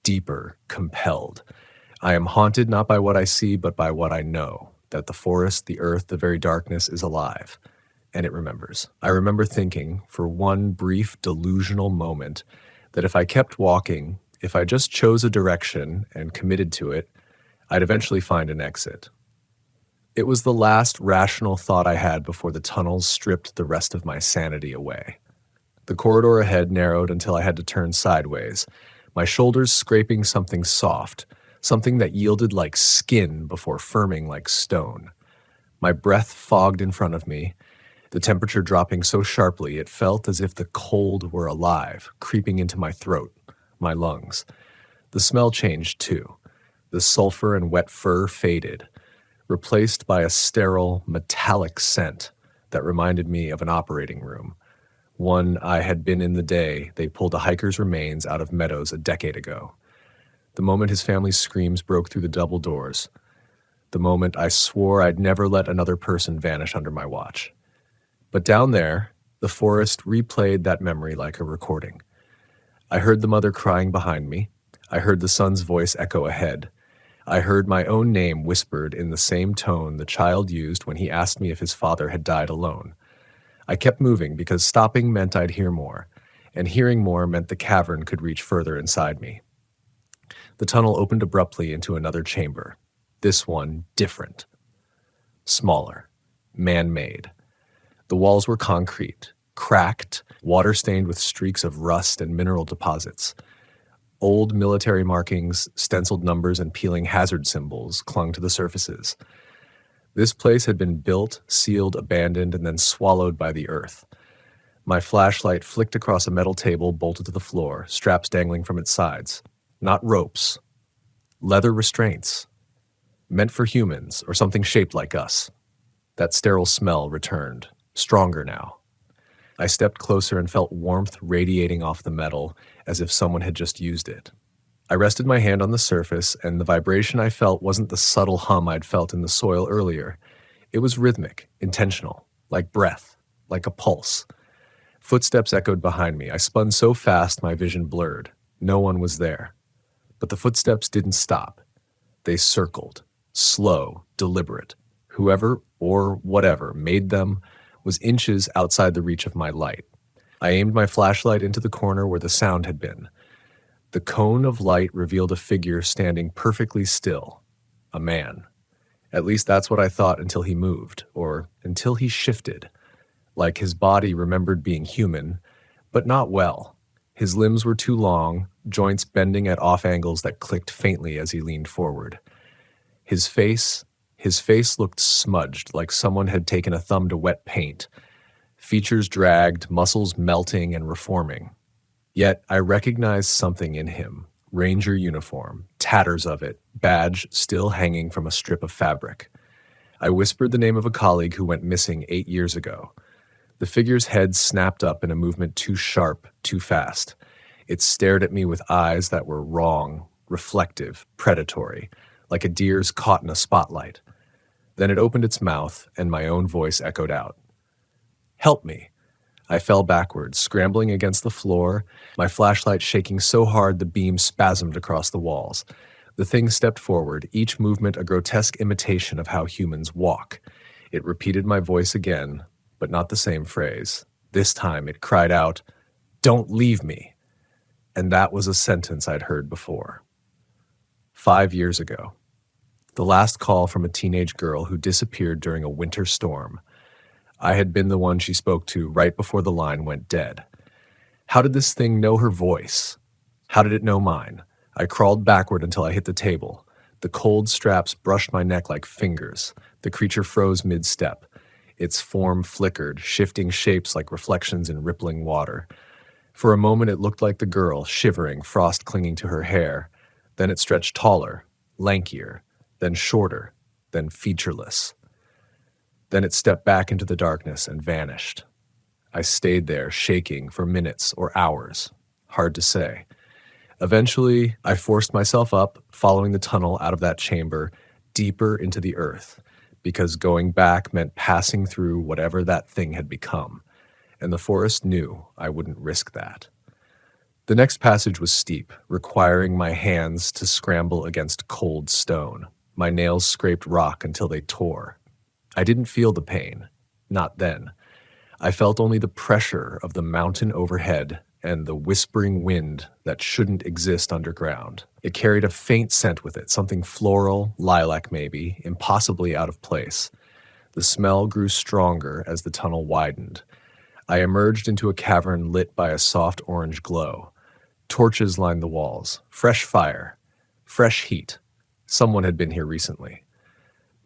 S1: deeper, compelled. I am haunted not by what I see, but by what I know, that the forest, the earth, the very darkness is alive. And it remembers. I remember thinking, for one brief delusional moment, that if I kept walking, if I just chose a direction and committed to it, I'd eventually find an exit. It was the last rational thought I had before the tunnels stripped the rest of my sanity away. The corridor ahead narrowed until I had to turn sideways, my shoulders scraping something soft, something that yielded like skin before firming like stone. My breath fogged in front of me, the temperature dropping so sharply it felt as if the cold were alive, creeping into my throat, my lungs. The smell changed too. The sulfur and wet fur faded, replaced by a sterile, metallic scent that reminded me of an operating room, one I had been in the day they pulled a hiker's remains out of meadows a decade ago. The moment his family's screams broke through the double doors. The moment I swore I'd never let another person vanish under my watch. But down there, the forest replayed that memory like a recording. I heard the mother crying behind me. I heard the son's voice echo ahead. I heard my own name whispered in the same tone the child used when he asked me if his father had died alone. I kept moving because stopping meant I'd hear more, and hearing more meant the cavern could reach further inside me. The tunnel opened abruptly into another chamber. This one different. Smaller. Man-made. The walls were concrete, cracked, water-stained with streaks of rust and mineral deposits. Old military markings, stenciled numbers, and peeling hazard symbols clung to the surfaces. This place had been built, sealed, abandoned, and then swallowed by the earth. My flashlight flicked across a metal table bolted to the floor, straps dangling from its sides. Not ropes. Leather restraints. Meant for humans, or something shaped like us. That sterile smell returned, stronger now. I stepped closer and felt warmth radiating off the metal, as if someone had just used it. I rested my hand on the surface, and the vibration I felt wasn't the subtle hum I'd felt in the soil earlier. It was rhythmic, intentional, like breath, like a pulse. Footsteps echoed behind me. I spun so fast my vision blurred. No one was there. But the footsteps didn't stop. They circled, slow, deliberate. Whoever or whatever made them was inches outside the reach of my light. I aimed my flashlight into the corner where the sound had been. The cone of light revealed a figure standing perfectly still. A man. At least that's what I thought until he moved, or until he shifted. Like his body remembered being human, but not well. His limbs were too long, joints bending at off angles that clicked faintly as he leaned forward. His face looked smudged, like someone had taken a thumb to wet paint. Features dragged, muscles melting and reforming. Yet I recognized something in him. Ranger uniform, tatters of it, badge still hanging from a strip of fabric. I whispered the name of a colleague who went missing 8 years ago. The figure's head snapped up in a movement too sharp, too fast. It stared at me with eyes that were wrong, reflective, predatory, like a deer's caught in a spotlight. Then it opened its mouth, and my own voice echoed out. "Help me." I fell backwards, scrambling against the floor, my flashlight shaking so hard the beam spasmed across the walls. The thing stepped forward, each movement a grotesque imitation of how humans walk. It repeated my voice again, but not the same phrase. This time it cried out, "Don't leave me." And that was a sentence I'd heard before. 5 years ago. The last call from a teenage girl who disappeared during a winter storm. I had been the one she spoke to right before the line went dead. How did this thing know her voice? How did it know mine? I crawled backward until I hit the table. The cold straps brushed my neck like fingers. The creature froze mid-step. Its form flickered, shifting shapes like reflections in rippling water. For a moment it looked like the girl, shivering, frost clinging to her hair. Then it stretched taller, lankier, then shorter, then featureless. Then it stepped back into the darkness and vanished. I stayed there, shaking, for minutes or hours. Hard to say. Eventually, I forced myself up, following the tunnel out of that chamber, deeper into the earth, because going back meant passing through whatever that thing had become, and the forest knew I wouldn't risk that. The next passage was steep, requiring my hands to scramble against cold stone. My nails scraped rock until they tore. I didn't feel the pain. Not then. I felt only the pressure of the mountain overhead and the whispering wind that shouldn't exist underground. It carried a faint scent with it, something floral, lilac maybe, impossibly out of place. The smell grew stronger as the tunnel widened. I emerged into a cavern lit by a soft orange glow. Torches lined the walls. Fresh fire. Fresh heat. Someone had been here recently.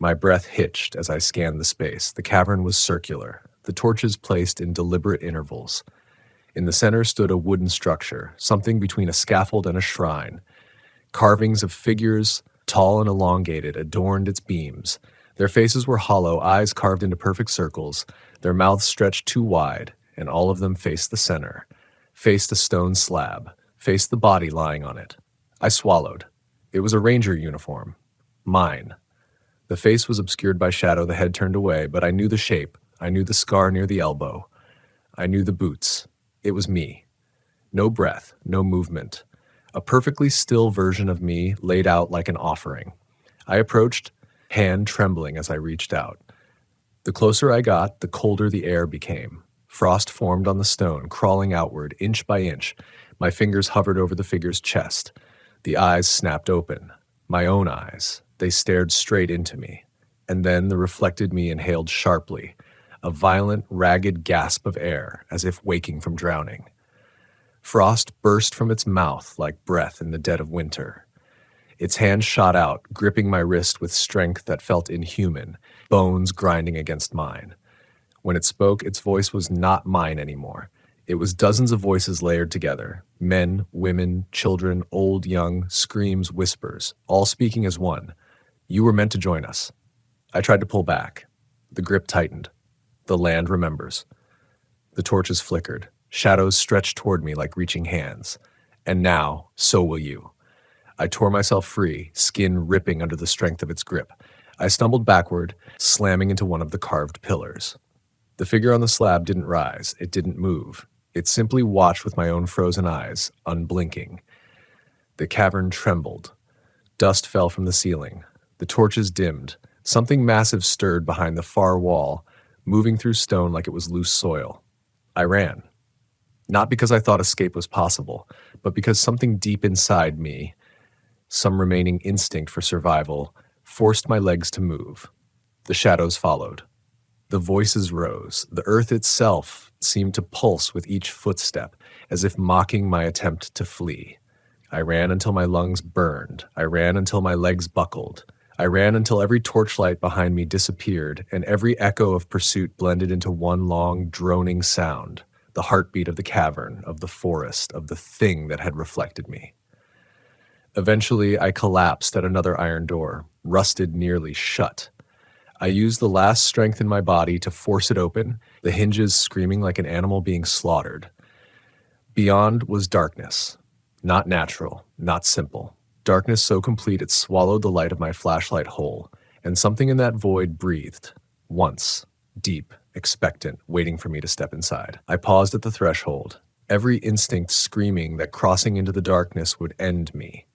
S1: My breath hitched as I scanned the space. The cavern was circular, the torches placed in deliberate intervals. In the center stood a wooden structure, something between a scaffold and a shrine. Carvings of figures, tall and elongated, adorned its beams. Their faces were hollow, eyes carved into perfect circles, their mouths stretched too wide, and all of them faced the center, faced a stone slab, faced the body lying on it. I swallowed. It was a ranger uniform. Mine. The face was obscured by shadow, the head turned away, but I knew the shape. I knew the scar near the elbow. I knew the boots. It was me. No breath, no movement. A perfectly still version of me laid out like an offering. I approached, hand trembling as I reached out. The closer I got, the colder the air became. Frost formed on the stone, crawling outward, inch by inch. My fingers hovered over the figure's chest. The eyes snapped open. My own eyes. They stared straight into me. And then the reflected me inhaled sharply, a violent, ragged gasp of air, as if waking from drowning. Frost burst from its mouth like breath in the dead of winter. Its hand shot out, gripping my wrist with strength that felt inhuman, bones grinding against mine. When it spoke, its voice was not mine anymore. It was dozens of voices layered together. Men, women, children, old, young, screams, whispers, all speaking as one. You were meant to join us. I tried to pull back. The grip tightened. The land remembers. The torches flickered. Shadows stretched toward me like reaching hands. And now, so will you. I tore myself free, skin ripping under the strength of its grip. I stumbled backward, slamming into one of the carved pillars. The figure on the slab didn't rise. It didn't move. It simply watched with my own frozen eyes, unblinking. The cavern trembled. Dust fell from the ceiling. The torches dimmed. Something massive stirred behind the far wall, moving through stone like it was loose soil. I ran. Not because I thought escape was possible, but because something deep inside me, some remaining instinct for survival, forced my legs to move. The shadows followed. The voices rose. The earth itself seemed to pulse with each footstep, as if mocking my attempt to flee. I ran until my lungs burned. I ran until my legs buckled. I ran until every torchlight behind me disappeared, and every echo of pursuit blended into one long, droning sound, the heartbeat of the cavern, of the forest, of the thing that had reflected me. Eventually, I collapsed at another iron door, rusted nearly shut. I used the last strength in my body to force it open, the hinges screaming like an animal being slaughtered. Beyond was darkness. Not natural, not simple. Darkness so complete it swallowed the light of my flashlight whole, and something in that void breathed. Once. Deep, expectant, waiting for me to step inside. I paused at the threshold, every instinct screaming that crossing into the darkness would end me.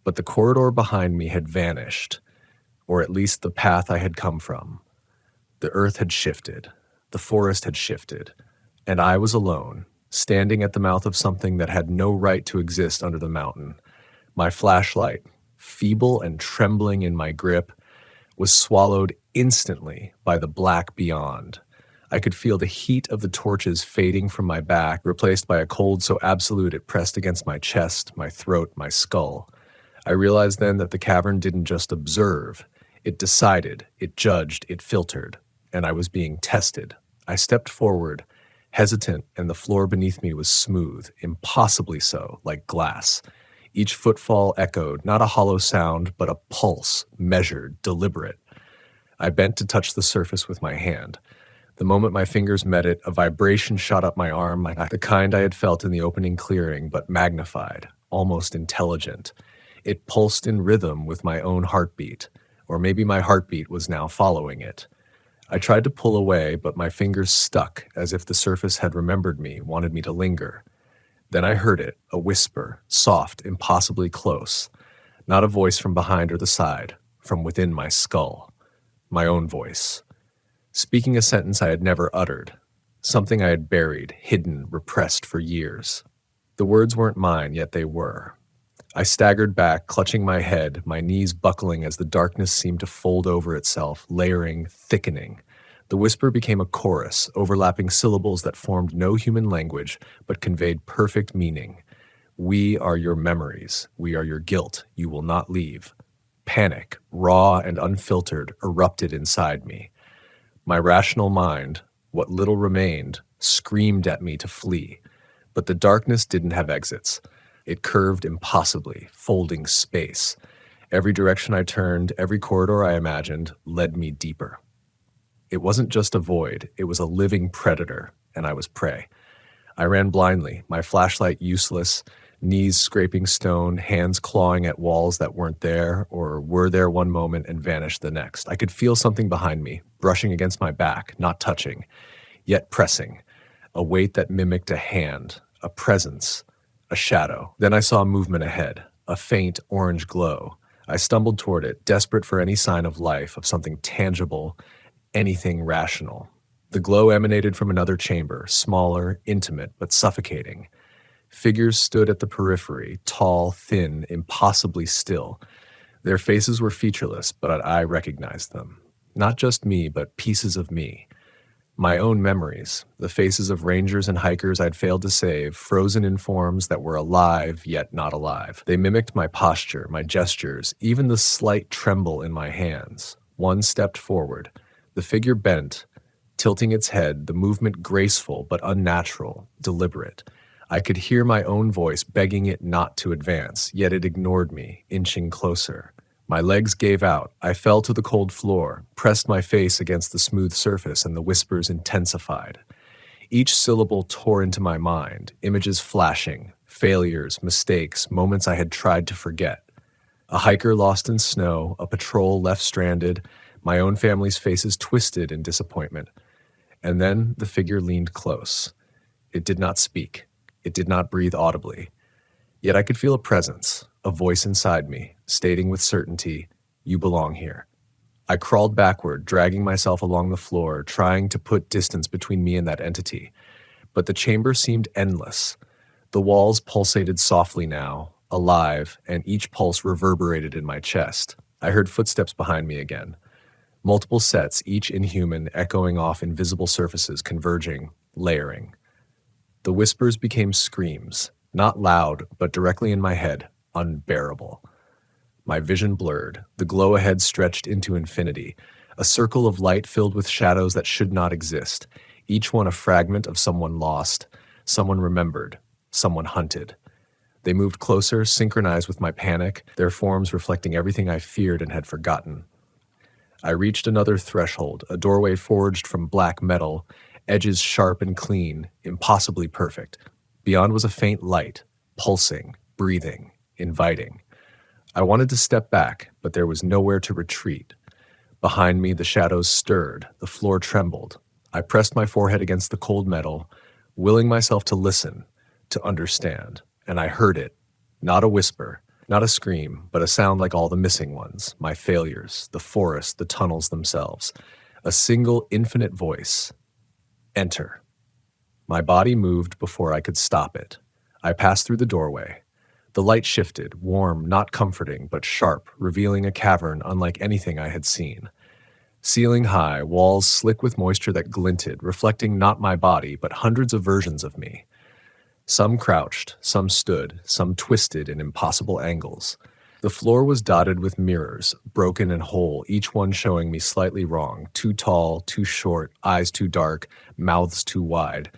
S1: But the corridor behind me had vanished, or at least the path I had come from. The earth had shifted, the forest had shifted, and I was alone, standing at the mouth of something that had no right to exist under the mountain. My flashlight, feeble and trembling in my grip, was swallowed instantly by the black beyond. I could feel the heat of the torches fading from my back, replaced by a cold so absolute it pressed against my chest, my throat, my skull. I realized then that the cavern didn't just observe. It decided, it judged, it filtered, and I was being tested. I stepped forward, hesitant, and the floor beneath me was smooth, impossibly so, like glass. Each footfall echoed, not a hollow sound, but a pulse, measured, deliberate. I bent to touch the surface with my hand. The moment my fingers met it, a vibration shot up my arm, like the kind I had felt in the opening clearing, but magnified, almost intelligent. It pulsed in rhythm with my own heartbeat, or maybe my heartbeat was now following it. I tried to pull away, but my fingers stuck, as if the surface had remembered me, wanted me to linger. Then I heard it, a whisper, soft, impossibly close. Not a voice from behind or the side, from within my skull. My own voice. Speaking a sentence I had never uttered. Something I had buried, hidden, repressed for years. The words weren't mine, yet they were. I staggered back, clutching my head, my knees buckling as the darkness seemed to fold over itself, layering, thickening. The whisper became a chorus, overlapping syllables that formed no human language, but conveyed perfect meaning. We are your memories. We are your guilt. You will not leave. Panic, raw and unfiltered, erupted inside me. My rational mind, what little remained, screamed at me to flee. But the darkness didn't have exits. It curved impossibly, folding space. Every direction I turned, every corridor I imagined, led me deeper. It wasn't just a void, it was a living predator, and I was prey. I ran blindly, my flashlight useless, knees scraping stone, hands clawing at walls that weren't there, or were there one moment and vanished the next. I could feel something behind me, brushing against my back, not touching, yet pressing. A weight that mimicked a hand, a presence, a shadow. Then I saw movement ahead, a faint orange glow. I stumbled toward it, desperate for any sign of life, of something tangible, anything rational. The glow emanated from another chamber, smaller, intimate, but suffocating. Figures stood at the periphery, tall, thin, impossibly still. Their faces were featureless, but I recognized them. Not just me, but pieces of me. My own memories, the faces of rangers and hikers I'd failed to save, frozen in forms that were alive yet not alive. They mimicked my posture, my gestures, even the slight tremble in my hands. One stepped forward. The figure bent, tilting its head, the movement graceful but unnatural, deliberate. I could hear my own voice begging it not to advance, yet it ignored me, inching closer. My legs gave out. I fell to the cold floor, pressed my face against the smooth surface, and the whispers intensified. Each syllable tore into my mind, images flashing, failures, mistakes, moments I had tried to forget. A hiker lost in snow, a patrol left stranded, my own family's faces twisted in disappointment. And then the figure leaned close. It did not speak. It did not breathe audibly. Yet I could feel a presence, a voice inside me, stating with certainty, "You belong here." I crawled backward, dragging myself along the floor, trying to put distance between me and that entity. But the chamber seemed endless. The walls pulsated softly now, alive, and each pulse reverberated in my chest. I heard footsteps behind me again. Multiple sets, each inhuman, echoing off invisible surfaces, converging, layering. The whispers became screams, not loud, but directly in my head, unbearable. My vision blurred, the glow ahead stretched into infinity, a circle of light filled with shadows that should not exist, each one a fragment of someone lost, someone remembered, someone hunted. They moved closer, synchronized with my panic, their forms reflecting everything I feared and had forgotten. I reached another threshold, a doorway forged from black metal, edges sharp and clean, impossibly perfect. Beyond was a faint light, pulsing, breathing, inviting. I wanted to step back, but there was nowhere to retreat. Behind me, the shadows stirred, the floor trembled. I pressed my forehead against the cold metal, willing myself to listen, to understand. And I heard it, not a whisper, not a scream, but a sound like all the missing ones, my failures, the forest, the tunnels themselves. A single infinite voice. Enter. My body moved before I could stop it. I passed through the doorway. The light shifted, warm, not comforting, but sharp, revealing a cavern unlike anything I had seen. Ceiling high, walls slick with moisture that glinted, reflecting not my body, but hundreds of versions of me. Some crouched, some stood, some twisted in impossible angles. The floor was dotted with mirrors, broken and whole, each one showing me slightly wrong, too tall, too short, eyes too dark, mouths too wide.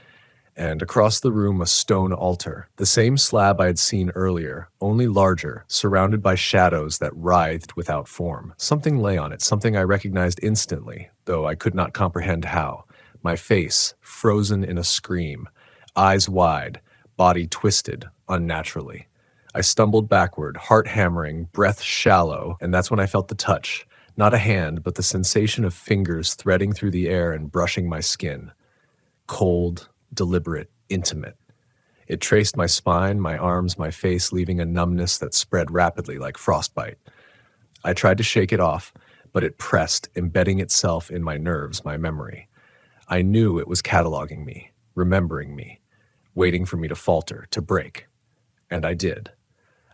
S1: And across the room a stone altar, the same slab I had seen earlier, only larger, surrounded by shadows that writhed without form. Something lay on it, something I recognized instantly, though I could not comprehend how. My face, frozen in a scream, eyes wide, body twisted, unnaturally. I stumbled backward, heart hammering, breath shallow, and that's when I felt the touch. Not a hand, but the sensation of fingers threading through the air and brushing my skin. Cold, deliberate, intimate. It traced my spine, my arms, my face, leaving a numbness that spread rapidly like frostbite. I tried to shake it off, but it pressed, embedding itself in my nerves, my memory. I knew it was cataloging me, remembering me, waiting for me to falter, to break. And I did.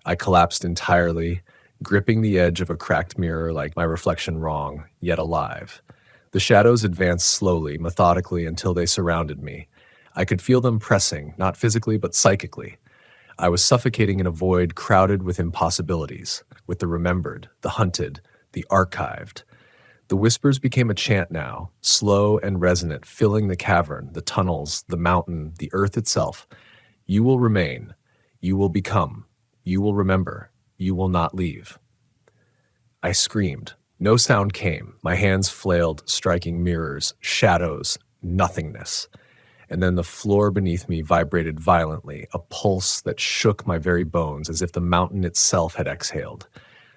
S1: I collapsed entirely, gripping the edge of a cracked mirror like my reflection wrong, yet alive. The shadows advanced slowly, methodically, until they surrounded me. I could feel them pressing, not physically but psychically. I was suffocating in a void crowded with impossibilities, with the remembered, the hunted, the archived. The whispers became a chant now, slow and resonant, filling the cavern, the tunnels, the mountain, the earth itself. You will remain. You will become. You will remember. You will not leave. I screamed. No sound came. My hands flailed, striking mirrors, shadows, nothingness. And then the floor beneath me vibrated violently, a pulse that shook my very bones as if the mountain itself had exhaled.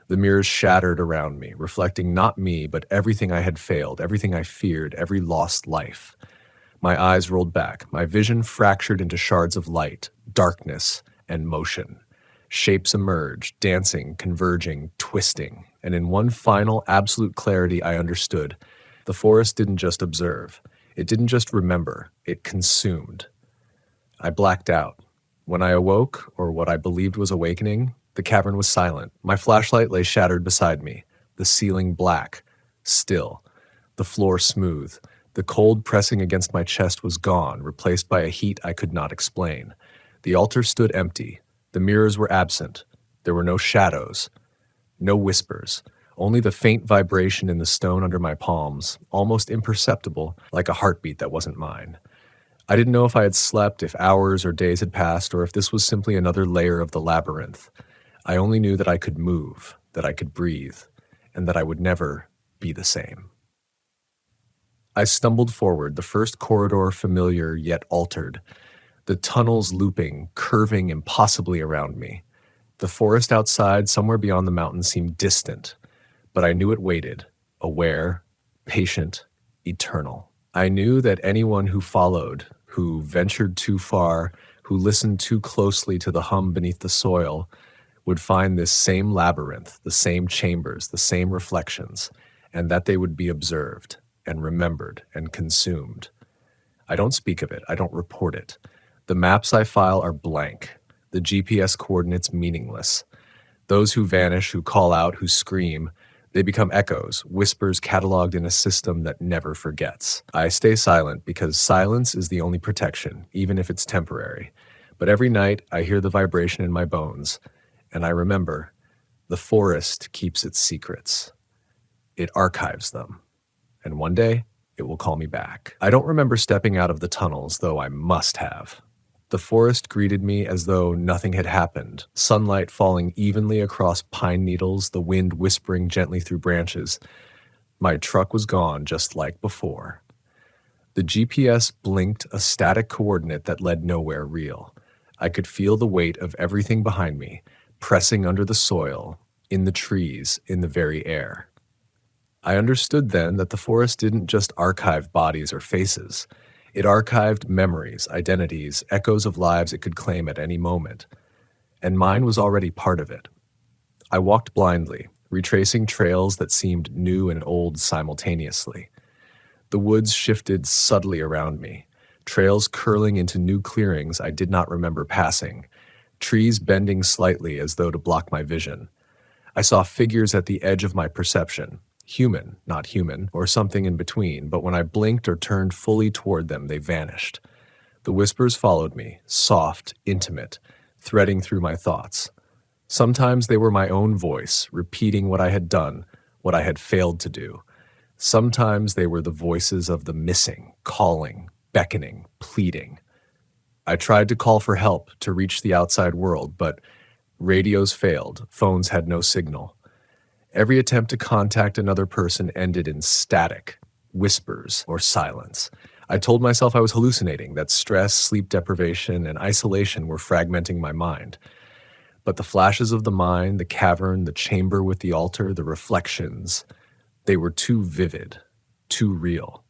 S1: The mirrors shattered around me, reflecting not me, but everything I had failed, everything I feared, every lost life. My eyes rolled back, my vision fractured into shards of light, darkness, and motion. Shapes emerged, dancing, converging, twisting, and in one final, absolute clarity I understood. The forest didn't just observe. It didn't just remember, it consumed. I blacked out. When I awoke, or what I believed was awakening, the cavern was silent. My flashlight lay shattered beside me, the ceiling black, still, the floor smooth, The cold pressing against my chest was gone, replaced by a heat I could not explain. The altar stood empty. The mirrors were absent. There were no shadows, no whispers, only the faint vibration in the stone under my palms, almost imperceptible, like a heartbeat that wasn't mine. I didn't know if I had slept, if hours or days had passed, or if this was simply another layer of the labyrinth. I only knew that I could move, that I could breathe, and that I would never be the same. I stumbled forward, the first corridor familiar yet altered, the tunnels looping, curving impossibly around me. The forest outside, somewhere beyond the mountains, seemed distant, but I knew it waited, aware, patient, eternal. I knew that anyone who followed, who ventured too far, who listened too closely to the hum beneath the soil, would find this same labyrinth, the same chambers, the same reflections, and that they would be observed and remembered and consumed. I don't speak of it. I don't report it. The maps I file are blank, the GPS coordinates meaningless. Those who vanish, who call out, who scream, they become echoes, whispers cataloged in a system that never forgets. I stay silent because silence is the only protection, even if it's temporary. But every night I hear the vibration in my bones, and I remember the forest keeps its secrets. It archives them. And one day, it will call me back. I don't remember stepping out of the tunnels, though I must have. The forest greeted me as though nothing had happened, sunlight falling evenly across pine needles, the wind whispering gently through branches. My truck was gone, just like before. The GPS blinked a static coordinate that led nowhere real. I could feel the weight of everything behind me, pressing under the soil, in the trees, in the very air. I understood then that the forest didn't just archive bodies or faces. It archived memories, identities, echoes of lives it could claim at any moment. And mine was already part of it. I walked blindly, retracing trails that seemed new and old simultaneously. The woods shifted subtly around me, trails curling into new clearings I did not remember passing, trees bending slightly as though to block my vision. I saw figures at the edge of my perception, human, not human, or something in between, but when I blinked or turned fully toward them, they vanished. The whispers followed me, soft, intimate, threading through my thoughts. Sometimes they were my own voice, repeating what I had done, what I had failed to do. Sometimes they were the voices of the missing, calling, beckoning, pleading. I tried to call for help, to reach the outside world, but radios failed, phones had no signal. Every attempt to contact another person ended in static, whispers, or silence. I told myself I was hallucinating, that stress, sleep deprivation, and isolation were fragmenting my mind. But the flashes of the mind, the cavern, the chamber with the altar, the reflections, they were too vivid, too real.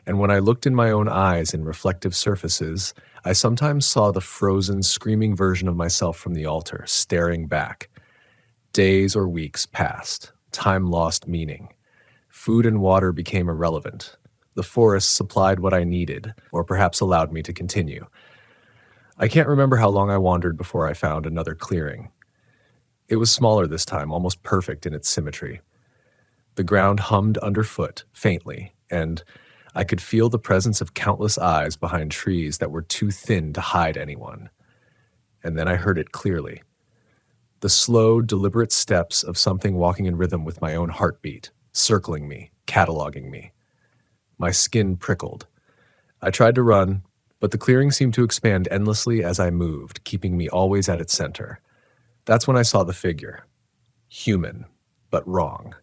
S1: And when I looked in my own eyes in reflective surfaces, I sometimes saw the frozen, screaming version of myself from the altar, staring back. Days or weeks passed. Time lost meaning. Food and water became irrelevant. The forest supplied what I needed, or perhaps allowed me to continue. I can't remember how long I wandered before I found another clearing. It was smaller this time, almost perfect in its symmetry. The ground hummed underfoot, faintly, and I could feel the presence of countless eyes behind trees that were too thin to hide anyone. And then I heard it clearly. The slow, deliberate steps of something walking in rhythm with my own heartbeat, circling me, cataloging me. My skin prickled. I tried to run, but the clearing seemed to expand endlessly as I moved, keeping me always at its center. That's when I saw the figure. Human, but wrong.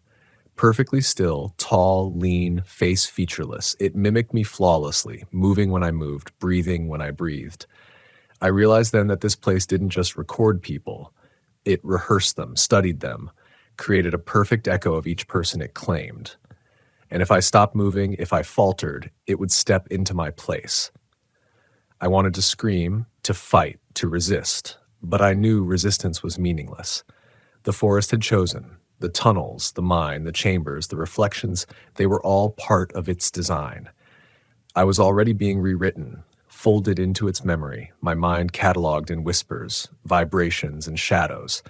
S1: Perfectly still, tall, lean, face featureless. It mimicked me flawlessly, moving when I moved, breathing when I breathed. I realized then that this place didn't just record people. It rehearsed them, studied them, created a perfect echo of each person it claimed. And if I stopped moving, if I faltered, it would step into my place. I wanted to scream, to fight, to resist, but I knew resistance was meaningless. The forest had chosen. The tunnels, the mine, the chambers, the reflections, they were all part of its design. I was already being rewritten, folded into its memory, my mind cataloged in whispers, vibrations, and shadows,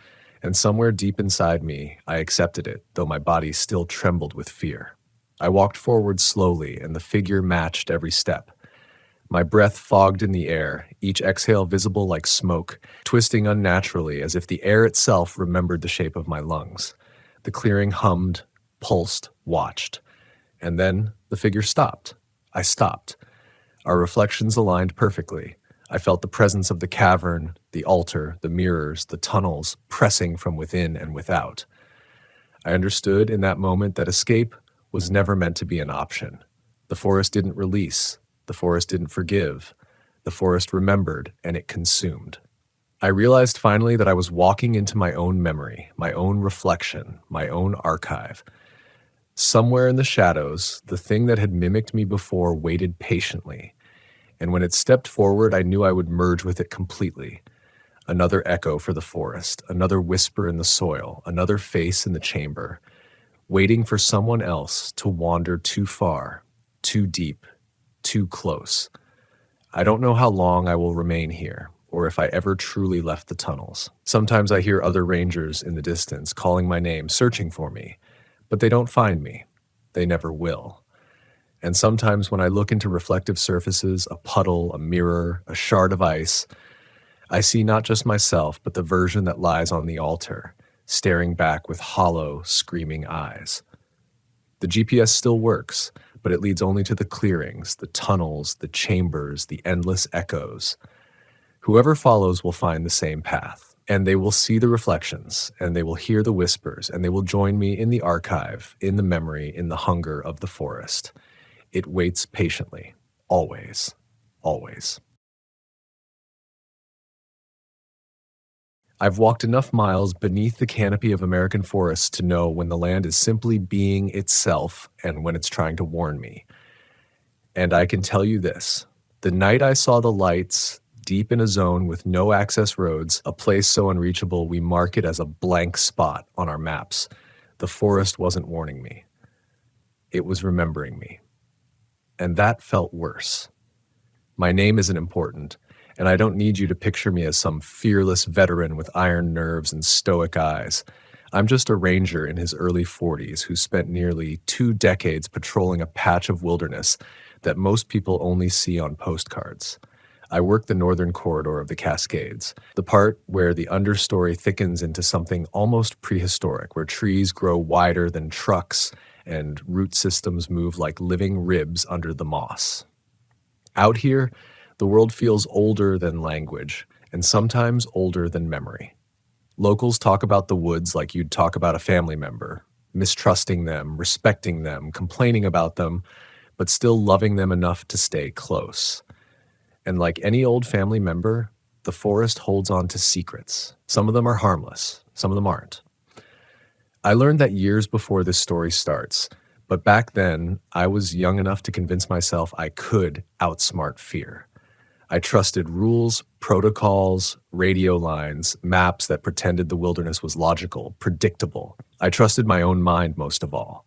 S1: and somewhere deep inside me, I accepted it, though my body still trembled with fear. I walked forward slowly, and the figure matched every step. My breath fogged in the air, each exhale visible like smoke, twisting unnaturally as if the air itself remembered the shape of my lungs. The clearing hummed, pulsed, watched. And then the figure stopped. I stopped. Our reflections aligned perfectly. I felt the presence of the cavern, the altar, the mirrors, the tunnels pressing from within and without. I understood in that moment that escape was never meant to be an option. The forest didn't release. The forest didn't forgive. The forest remembered, and it consumed. I realized finally that I was walking into my own memory, my own reflection, my own archive. Somewhere in the shadows, the thing that had mimicked me before waited patiently, and when it stepped forward, I knew I would merge with it completely. Another echo for the forest, another whisper in the soil, another face in the chamber, waiting for someone else to wander too far, too deep, too close. I don't know how long I will remain here, or if I ever truly left the tunnels. Sometimes I hear other rangers in the distance calling my name, searching for me, but they don't find me. They never will. And sometimes when I look into reflective surfaces, a puddle, a mirror, a shard of ice, I see not just myself, but the version that lies on the altar, staring back with hollow, screaming eyes. The GPS still works, but it leads only to the clearings, the tunnels, the chambers, the endless echoes. Whoever follows will find the same path, and they will see the reflections, and they will hear the whispers, and they will join me in the archive, in the memory, in the hunger of the forest. It waits patiently, always, always. I've walked enough miles beneath the canopy of American forests to know when the land is simply being itself and when it's trying to warn me. And I can tell you this, the night I saw the lights, deep in a zone with no access roads, a place so unreachable we mark it as a blank spot on our maps, the forest wasn't warning me. It was remembering me. And that felt worse. My name isn't important, and I don't need you to picture me as some fearless veteran with iron nerves and stoic eyes. I'm just a ranger in his early 40s who spent nearly 2 decades patrolling a patch of wilderness that most people only see on postcards. I work the northern corridor of the Cascades, the part where the understory thickens into something almost prehistoric, where trees grow wider than trucks and root systems move like living ribs under the moss. Out here, the world feels older than language, and sometimes older than memory. Locals talk about the woods like you'd talk about a family member, mistrusting them, respecting them, complaining about them, but still loving them enough to stay close. And like any old family member, the forest holds on to secrets. Some of them are harmless, some of them aren't. I learned that years before this story starts, but back then, I was young enough to convince myself I could outsmart fear. I trusted rules, protocols, radio lines, maps that pretended the wilderness was logical, predictable. I trusted my own mind most of all.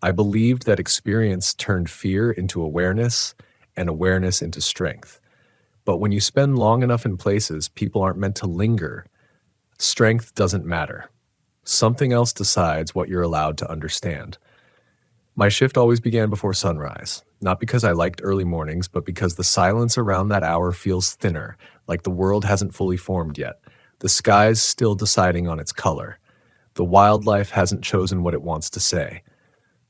S1: I believed that experience turned fear into awareness and awareness into strength. But when you spend long enough in places people aren't meant to linger, strength doesn't matter. Something else decides what you're allowed to understand. My shift always began before sunrise, not because I liked early mornings, but because the silence around that hour feels thinner, like the world hasn't fully formed yet. The sky's still deciding on its color. The wildlife hasn't chosen what it wants to say.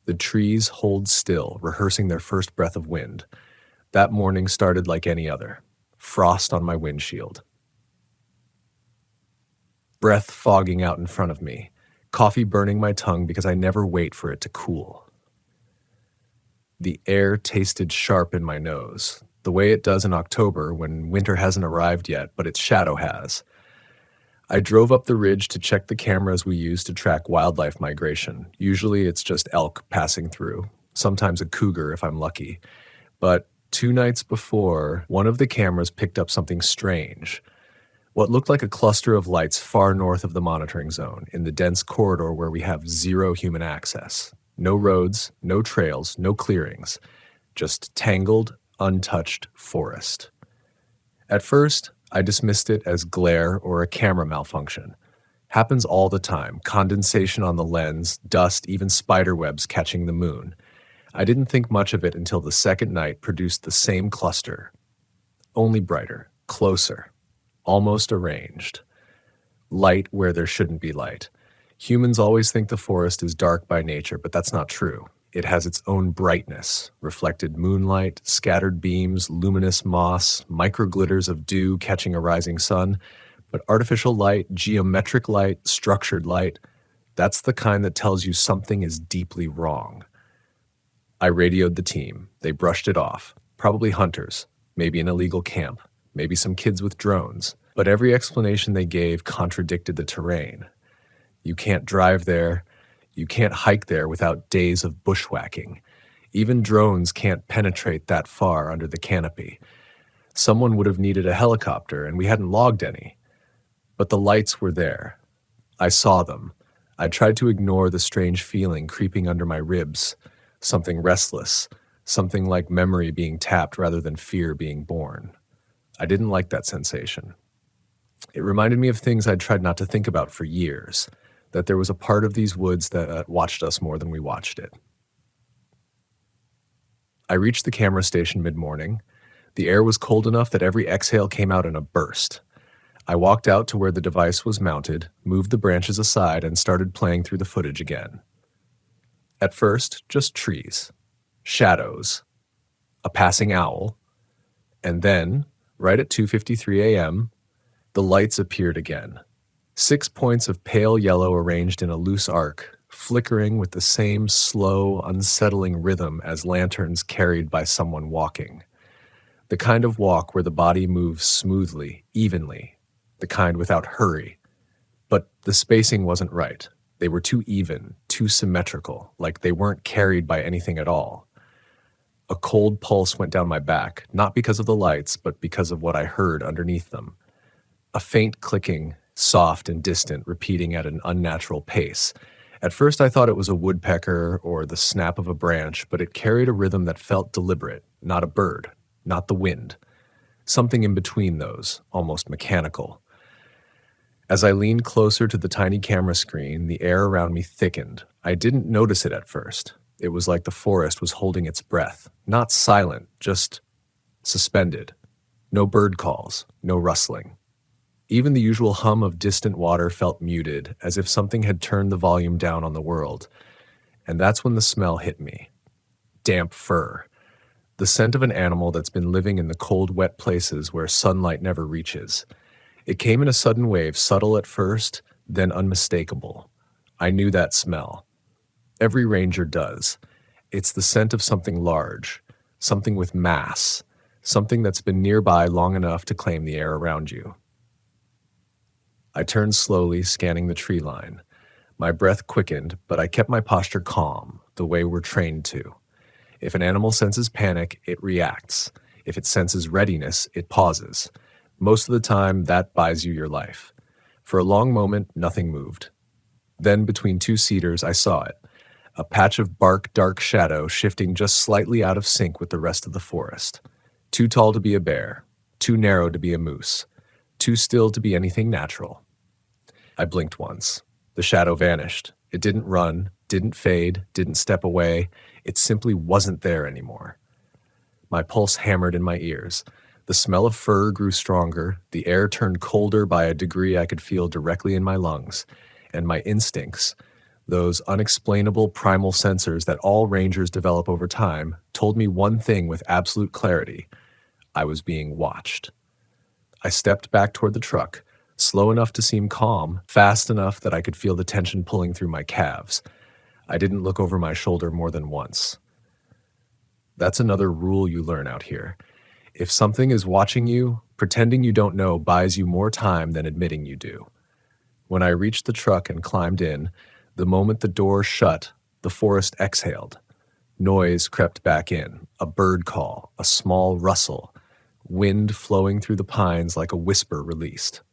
S1: The trees hold still, rehearsing their first breath of wind. That morning started like any other. Frost on my windshield. Breath fogging out in front of me. Coffee burning my tongue because I never wait for it to cool. The air tasted sharp in my nose, the way it does in October when winter hasn't arrived yet, but its shadow has. I drove up the ridge to check the cameras we use to track wildlife migration. Usually it's just elk passing through, sometimes a cougar if I'm lucky. But 2 nights before, one of the cameras picked up something strange. What looked like a cluster of lights far north of the monitoring zone, in the dense corridor where we have zero human access. No roads, no trails, no clearings, just tangled, untouched forest. At first, I dismissed it as glare or a camera malfunction. Happens all the time, condensation on the lens, dust, even spider webs catching the moon. I didn't think much of it until the second night produced the same cluster, only brighter, closer, almost arranged. Light where there shouldn't be light. Humans always think the forest is dark by nature, but that's not true. It has its own brightness, reflected moonlight, scattered beams, luminous moss, microglitters of dew catching a rising sun. But artificial light, geometric light, structured light, that's the kind that tells you something is deeply wrong. I radioed the team. They brushed it off. Probably hunters, maybe an illegal camp, maybe some kids with drones. But every explanation they gave contradicted the terrain. You can't drive there. You can't hike there without days of bushwhacking. Even drones can't penetrate that far under the canopy. Someone would have needed a helicopter, and we hadn't logged any. But the lights were there. I saw them. I tried to ignore the strange feeling creeping under my ribs, something restless, something like memory being tapped rather than fear being born. I didn't like that sensation. It reminded me of things I'd tried not to think about for years, that there was a part of these woods that watched us more than we watched it. I reached the camera station mid-morning. The air was cold enough that every exhale came out in a burst. I walked out to where the device was mounted, moved the branches aside, and started playing through the footage again. At first, just trees, shadows, a passing owl, and then, right at 2:53 a.m., the lights appeared again. 6 points of pale yellow arranged in a loose arc, flickering with the same slow, unsettling rhythm as lanterns carried by someone walking. The kind of walk where the body moves smoothly, evenly, the kind without hurry. But the spacing wasn't right. They were too even, too symmetrical, like they weren't carried by anything at all. A cold pulse went down my back, not because of the lights, but because of what I heard underneath them. A faint clicking, soft and distant, repeating at an unnatural pace. At first I thought it was a woodpecker or the snap of a branch, but it carried a rhythm that felt deliberate, not a bird, not the wind. Something in between those, almost mechanical. As I leaned closer to the tiny camera screen, the air around me thickened. I didn't notice it at first. It was like the forest was holding its breath, not silent, just suspended. No bird calls, no rustling. Even the usual hum of distant water felt muted, as if something had turned the volume down on the world. And that's when the smell hit me. Damp fur. The scent of an animal that's been living in the cold, wet places where sunlight never reaches. It came in a sudden wave, subtle at first, then unmistakable. I knew that smell. Every ranger does. It's the scent of something large, something with mass, something that's been nearby long enough to claim the air around you. I turned slowly, scanning the tree line. My breath quickened, but I kept my posture calm, the way we're trained to. If an animal senses panic, it reacts. If it senses readiness, it pauses. Most of the time, that buys you your life. For a long moment, nothing moved. Then, between two cedars, I saw it. A patch of bark dark shadow shifting just slightly out of sync with the rest of the forest. Too tall to be a bear. Too narrow to be a moose. Too still to be anything natural. I blinked once. The shadow vanished. It didn't run, didn't fade, didn't step away. It simply wasn't there anymore. My pulse hammered in my ears. The smell of fur grew stronger, the air turned colder by a degree I could feel directly in my lungs, and my instincts, those unexplainable primal sensors that all rangers develop over time, told me one thing with absolute clarity. I was being watched. I stepped back toward the truck, slow enough to seem calm, fast enough that I could feel the tension pulling through my calves. I didn't look over my shoulder more than once. That's another rule you learn out here. If something is watching you, pretending you don't know buys you more time than admitting you do. When I reached the truck and climbed in, the moment the door shut, the forest exhaled. Noise crept back in, a bird call, a small rustle, wind flowing through the pines like a whisper released.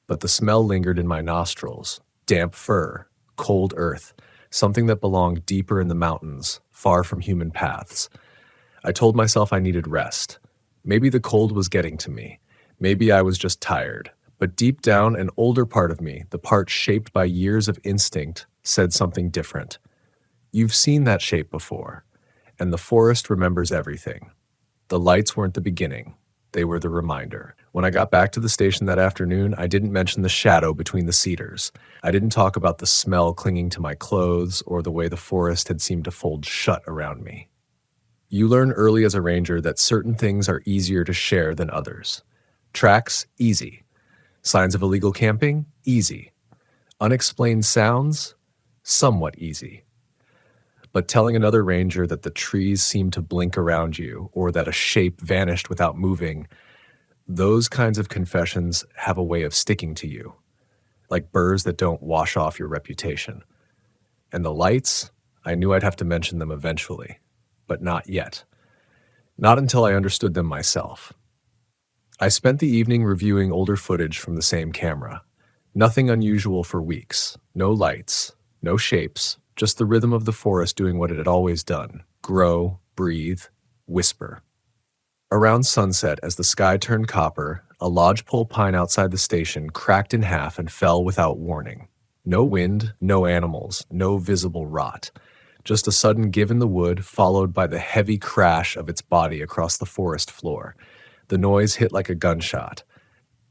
S1: But the smell lingered in my nostrils, damp fur, cold earth, something that belonged deeper in the mountains, far from human paths. I told myself I needed rest. Maybe the cold was getting to me. Maybe I was just tired. But deep down, an older part of me, the part shaped by years of instinct, said something different. You've seen that shape before, and the forest remembers everything. The lights weren't the beginning, they were the reminder. When I got back to the station that afternoon, I didn't mention the shadow between the cedars. I didn't talk about the smell clinging to my clothes or the way the forest had seemed to fold shut around me. You learn early as a ranger that certain things are easier to share than others. Tracks, easy. Signs of illegal camping, easy. Unexplained sounds, somewhat easy. But telling another ranger that the trees seemed to blink around you or that a shape vanished without moving, those kinds of confessions have a way of sticking to you, like burrs that don't wash off your reputation. And the lights, I knew I'd have to mention them eventually, but not yet. Not until I understood them myself. I spent the evening reviewing older footage from the same camera. Nothing unusual for weeks. No lights, no shapes, just the rhythm of the forest doing what it had always done. Grow, breathe, whisper. Around sunset, as the sky turned copper, a lodgepole pine outside the station cracked in half and fell without warning. No wind, no animals, no visible rot. Just a sudden give in the wood, followed by the heavy crash of its body across the forest floor. The noise hit like a gunshot.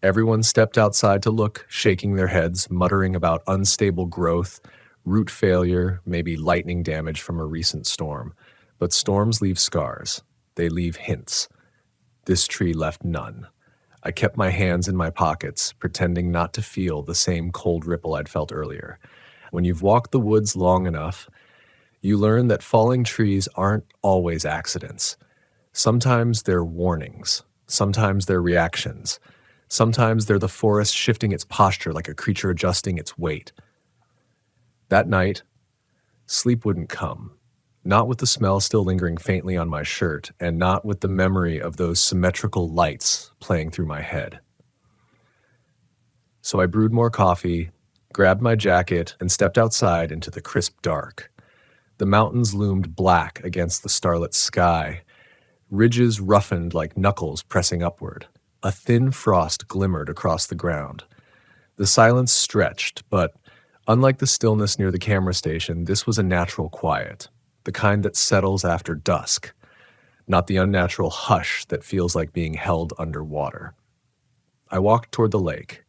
S1: Everyone stepped outside to look, shaking their heads, muttering about unstable growth, root failure, maybe lightning damage from a recent storm. But storms leave scars. They leave hints. This tree left none. I kept my hands in my pockets, pretending not to feel the same cold ripple I'd felt earlier. When you've walked the woods long enough, you learn that falling trees aren't always accidents. Sometimes they're warnings. Sometimes they're reactions. Sometimes they're the forest shifting its posture like a creature adjusting its weight. That night, sleep wouldn't come. Not with the smell still lingering faintly on my shirt, and not with the memory of those symmetrical lights playing through my head. So I brewed more coffee, grabbed my jacket, and stepped outside into the crisp dark. The mountains loomed black against the starlit sky, ridges roughened like knuckles pressing upward. A thin frost glimmered across the ground. The silence stretched, but unlike the stillness near the camera station, this was a natural quiet, the kind that settles after dusk, not the unnatural hush that feels like being held underwater. I walked toward the lake.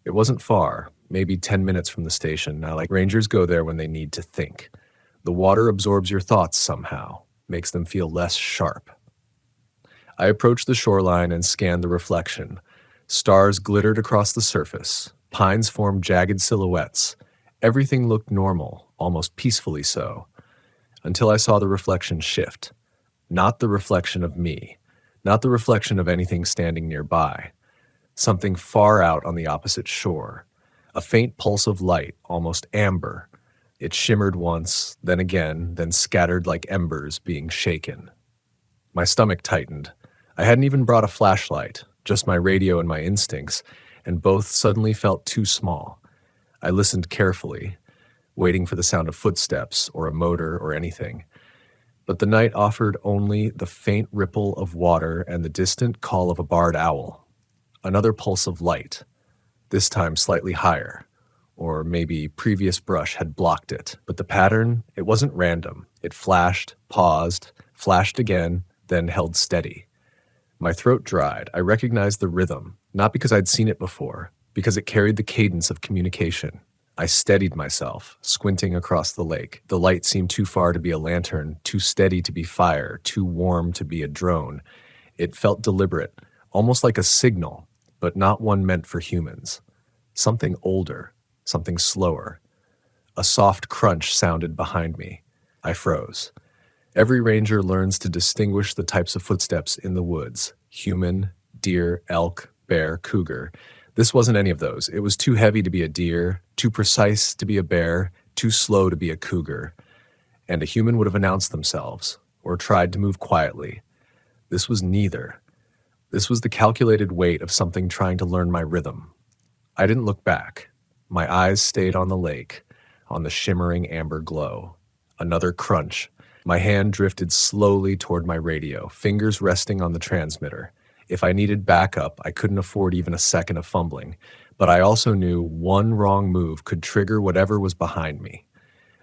S1: It wasn't far, maybe 10 minutes from the station. I like rangers go there when they need to think. The water absorbs your thoughts somehow, makes them feel less sharp. I approached the shoreline and scanned the reflection. Stars glittered across the surface. Pines formed jagged silhouettes. Everything looked normal, almost peacefully so, until I saw the reflection shift. Not the reflection of me, not the reflection of anything standing nearby. Something far out on the opposite shore. A faint pulse of light, almost amber. It shimmered once, then again, then scattered like embers being shaken. My stomach tightened. I hadn't even brought a flashlight, just my radio and my instincts, and both suddenly felt too small. I listened carefully, waiting for the sound of footsteps or a motor or anything. But the night offered only the faint ripple of water and the distant call of a barred owl. Another pulse of light, this time slightly higher, or maybe previous brush had blocked it. But the pattern, it wasn't random. It flashed, paused, flashed again, then held steady. My throat dried. I recognized the rhythm, not because I'd seen it before, because it carried the cadence of communication. I steadied myself, squinting across the lake. The light seemed too far to be a lantern, too steady to be fire, too warm to be a drone. It felt deliberate, almost like a signal, but not one meant for humans. Something older, something slower. A soft crunch sounded behind me. I froze. Every ranger learns to distinguish the types of footsteps in the woods: human, deer, elk, bear, cougar. This wasn't any of those. It was too heavy to be a deer, too precise to be a bear, too slow to be a cougar. And a human would have announced themselves, or tried to move quietly. This was neither. This was the calculated weight of something trying to learn my rhythm. I didn't look back. My eyes stayed on the lake, on the shimmering amber glow. Another crunch. My hand drifted slowly toward my radio, fingers resting on the transmitter. If I needed backup, I couldn't afford even a second of fumbling, but I also knew one wrong move could trigger whatever was behind me.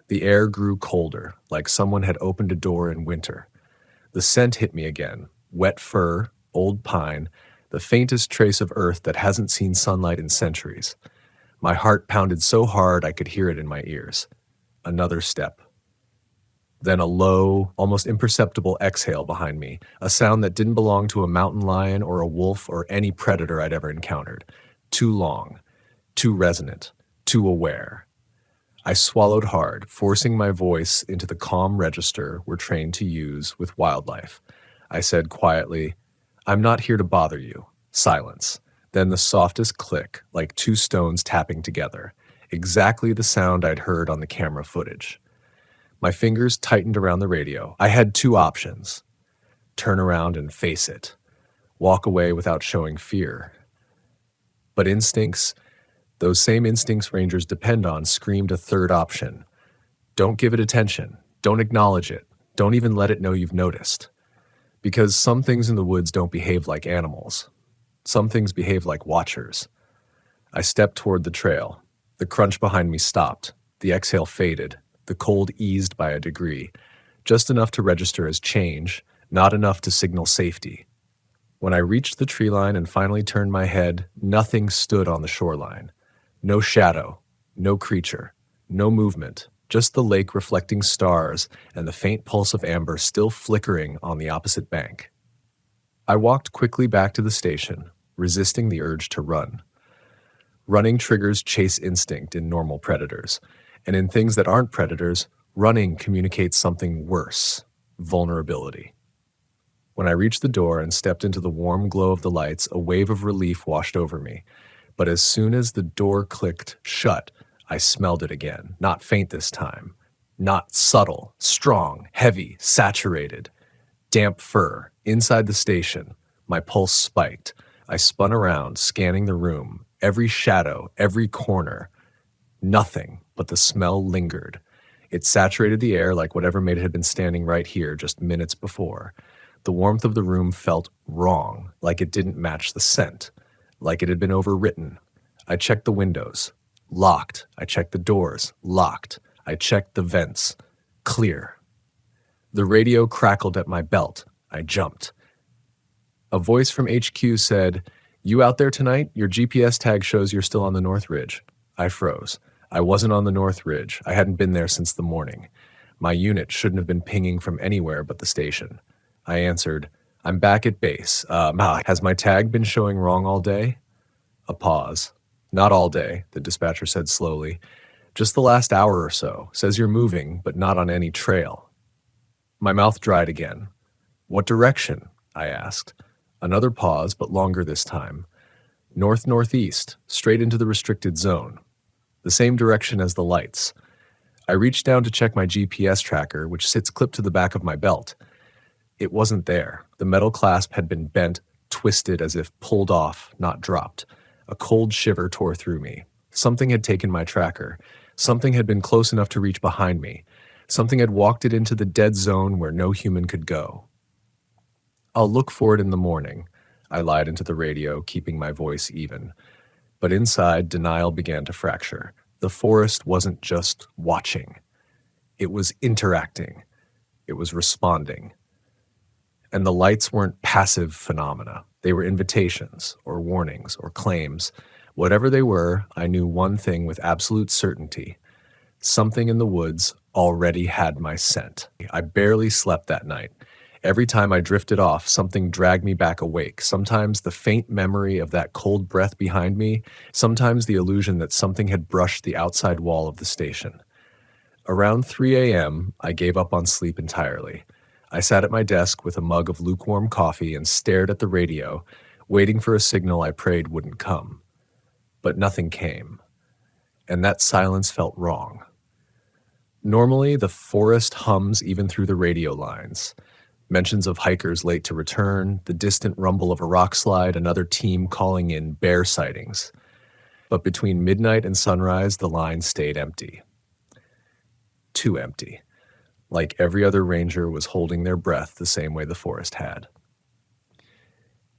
S1: The air grew colder, like someone had opened a door in winter. The scent hit me again, wet fur, old pine, the faintest trace of earth that hasn't seen sunlight in centuries. My heart pounded so hard I could hear it in my ears. Another step. Then a low, almost imperceptible exhale behind me, a sound that didn't belong to a mountain lion or a wolf or any predator I'd ever encountered. Too long, too resonant, too aware. I swallowed hard, forcing my voice into the calm register we're trained to use with wildlife. I said quietly, "I'm not here to bother you." Silence. Then the softest click, like two stones tapping together. Exactly the sound I'd heard on the camera footage. My fingers tightened around the radio. I had two options. Turn around and face it. Walk away without showing fear. But instincts, those same instincts rangers depend on, screamed a third option. Don't give it attention. Don't acknowledge it. Don't even let it know you've noticed. Because some things in the woods don't behave like animals. Some things behave like watchers. I stepped toward the trail. The crunch behind me stopped. The exhale faded. The cold eased by a degree, just enough to register as change, not enough to signal safety. When I reached the tree line and finally turned my head, nothing stood on the shoreline. No shadow, no creature, no movement, just the lake reflecting stars and the faint pulse of amber still flickering on the opposite bank. I walked quickly back to the station, resisting the urge to run. Running triggers chase instinct in normal predators. And in things that aren't predators, running communicates something worse: vulnerability. When I reached the door and stepped into the warm glow of the lights, a wave of relief washed over me. But as soon as the door clicked shut, I smelled it again, not faint this time. Not subtle, strong, heavy, saturated. Damp fur, inside the station. My pulse spiked. I spun around, scanning the room, every shadow, every corner. Nothing, but the smell lingered. It saturated the air like whatever made it had been standing right here just minutes before. The warmth of the room felt wrong, like it didn't match the scent, like it had been overwritten. I checked the windows. Locked. I checked the doors. Locked. I checked the vents. Clear. The radio crackled at my belt. I jumped. A voice from HQ said, "You out there tonight? Your GPS tag shows you're still on the North Ridge." I froze. I wasn't on the North Ridge. I hadn't been there since the morning. My unit shouldn't have been pinging from anywhere but the station. I answered, "I'm back at base. Has my tag been showing wrong all day?" A pause. "Not all day," the dispatcher said slowly. "Just the last hour or so. Says you're moving, but not on any trail." My mouth dried again. "What direction?" I asked. Another pause, but longer this time. "North-northeast, straight into the restricted zone. The same direction as the lights." I reached down to check my GPS tracker, which sits clipped to the back of my belt. It wasn't there. The metal clasp had been bent, twisted as if pulled off, not dropped. A cold shiver tore through me. Something had taken my tracker. Something had been close enough to reach behind me. Something had walked it into the dead zone where no human could go. "I'll look for it in the morning," I lied into the radio, keeping my voice even. But inside, denial began to fracture. The forest wasn't just watching. It was interacting. It was responding. And the lights weren't passive phenomena. They were invitations, or warnings, or claims. Whatever they were, I knew one thing with absolute certainty. Something in the woods already had my scent. I barely slept that night. Every time I drifted off, something dragged me back awake. Sometimes the faint memory of that cold breath behind me, sometimes the illusion that something had brushed the outside wall of the station. Around 3 a.m., I gave up on sleep entirely. I sat at my desk with a mug of lukewarm coffee and stared at the radio, waiting for a signal I prayed wouldn't come. But nothing came. And that silence felt wrong. Normally, the forest hums even through the radio lines. Mentions of hikers late to return, the distant rumble of a rock slide, another team calling in bear sightings. But between midnight and sunrise, the line stayed empty. Too empty. Like every other ranger was holding their breath the same way the forest had.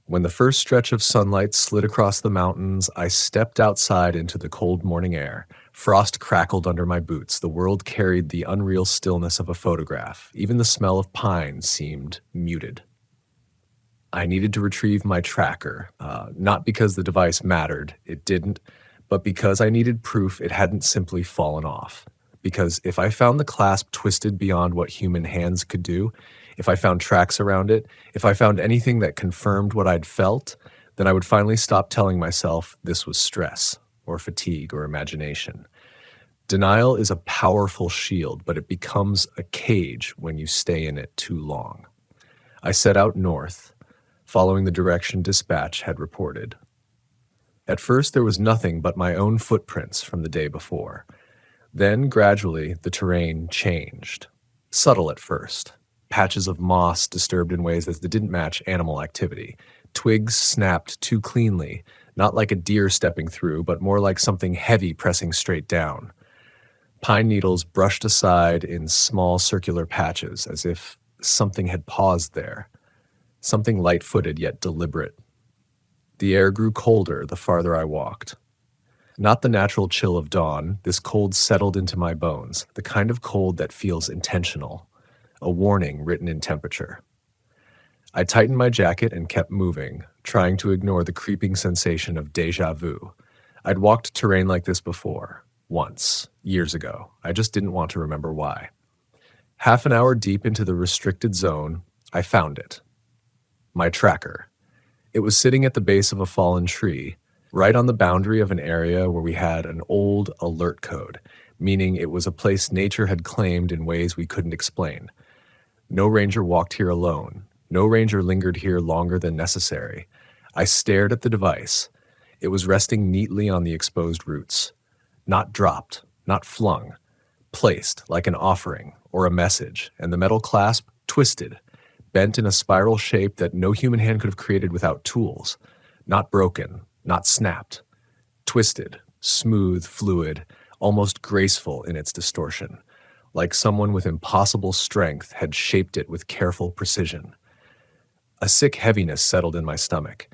S1: When the first stretch of sunlight slid across the mountains, I stepped outside into the cold morning air. Frost crackled under my boots. The world carried the unreal stillness of a photograph. Even the smell of pine seemed muted. I needed to retrieve my tracker, not because the device mattered, it didn't, but because I needed proof it hadn't simply fallen off. Because if I found the clasp twisted beyond what human hands could do, if I found tracks around it, if I found anything that confirmed what I'd felt, then I would finally stop telling myself this was stress, or fatigue, or imagination. Denial is a powerful shield, but it becomes a cage when you stay in it too long. I set out north, following the direction dispatch had reported. At first, there was nothing but my own footprints from the day before. Then, gradually, the terrain changed. Subtle at first. Patches of moss disturbed in ways that didn't match animal activity. Twigs snapped too cleanly, not like a deer stepping through, but more like something heavy pressing straight down. Pine needles brushed aside in small circular patches, as if something had paused there. Something light-footed yet deliberate. The air grew colder the farther I walked. Not the natural chill of dawn, this cold settled into my bones, the kind of cold that feels intentional, a warning written in temperature. I tightened my jacket and kept moving, trying to ignore the creeping sensation of déjà vu. I'd walked terrain like this before, once, years ago. I just didn't want to remember why. Half an hour deep into the restricted zone, I found it. My tracker. It was sitting at the base of a fallen tree, right on the boundary of an area where we had an old alert code, meaning it was a place nature had claimed in ways we couldn't explain. No ranger walked here alone. No ranger lingered here longer than necessary. I stared at the device. It was resting neatly on the exposed roots. Not dropped, not flung. Placed like an offering or a message, and the metal clasp twisted, bent in a spiral shape that no human hand could have created without tools. Not broken, not snapped. Twisted, smooth, fluid, almost graceful in its distortion, like someone with impossible strength had shaped it with careful precision. A sick heaviness settled in my stomach.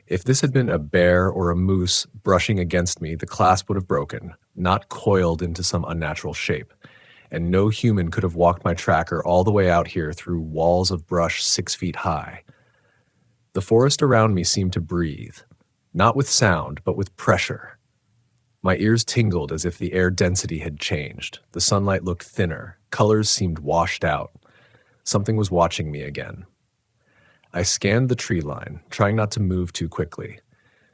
S1: If this had been a bear or a moose brushing against me, the clasp would have broken, not coiled into some unnatural shape. And no human could have walked my tracker all the way out here through walls of brush 6 feet high. The forest around me seemed to breathe, not with sound, but with pressure. My ears tingled as if the air density had changed. The sunlight looked thinner. Colors seemed washed out. Something was watching me again. I scanned the tree line, trying not to move too quickly.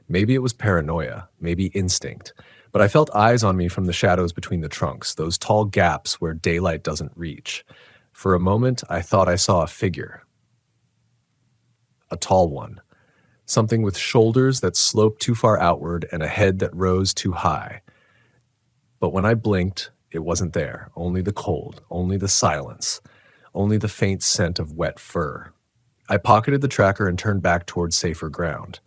S1: Maybe it was paranoia, maybe instinct, but I felt eyes on me from the shadows between the trunks, those tall gaps where daylight doesn't reach. For a moment, I thought I saw a figure. A tall one. Something with shoulders that sloped too far outward and a head that rose too high. But when I blinked, it wasn't there. Only the cold, only the silence, only the faint scent of wet fur. I pocketed the tracker and turned back towards safer ground.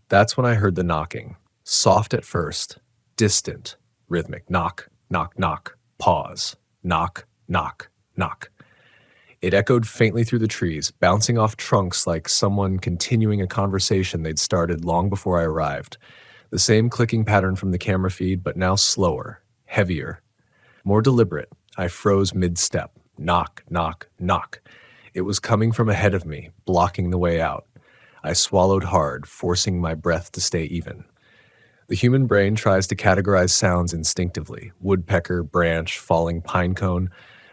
S1: That's when I heard the knocking. Soft at first, distant, rhythmic. Knock, knock, knock, pause. Knock, knock, knock. It echoed faintly through the trees, bouncing off trunks like someone continuing a conversation they'd started long before I arrived. The same clicking pattern from the camera feed, but now slower, heavier, more deliberate. I froze mid-step. Knock, knock, knock. It was coming from ahead of me, blocking the way out. I swallowed hard, forcing my breath to stay even. The human brain tries to categorize sounds instinctively, woodpecker, branch, falling pine cone,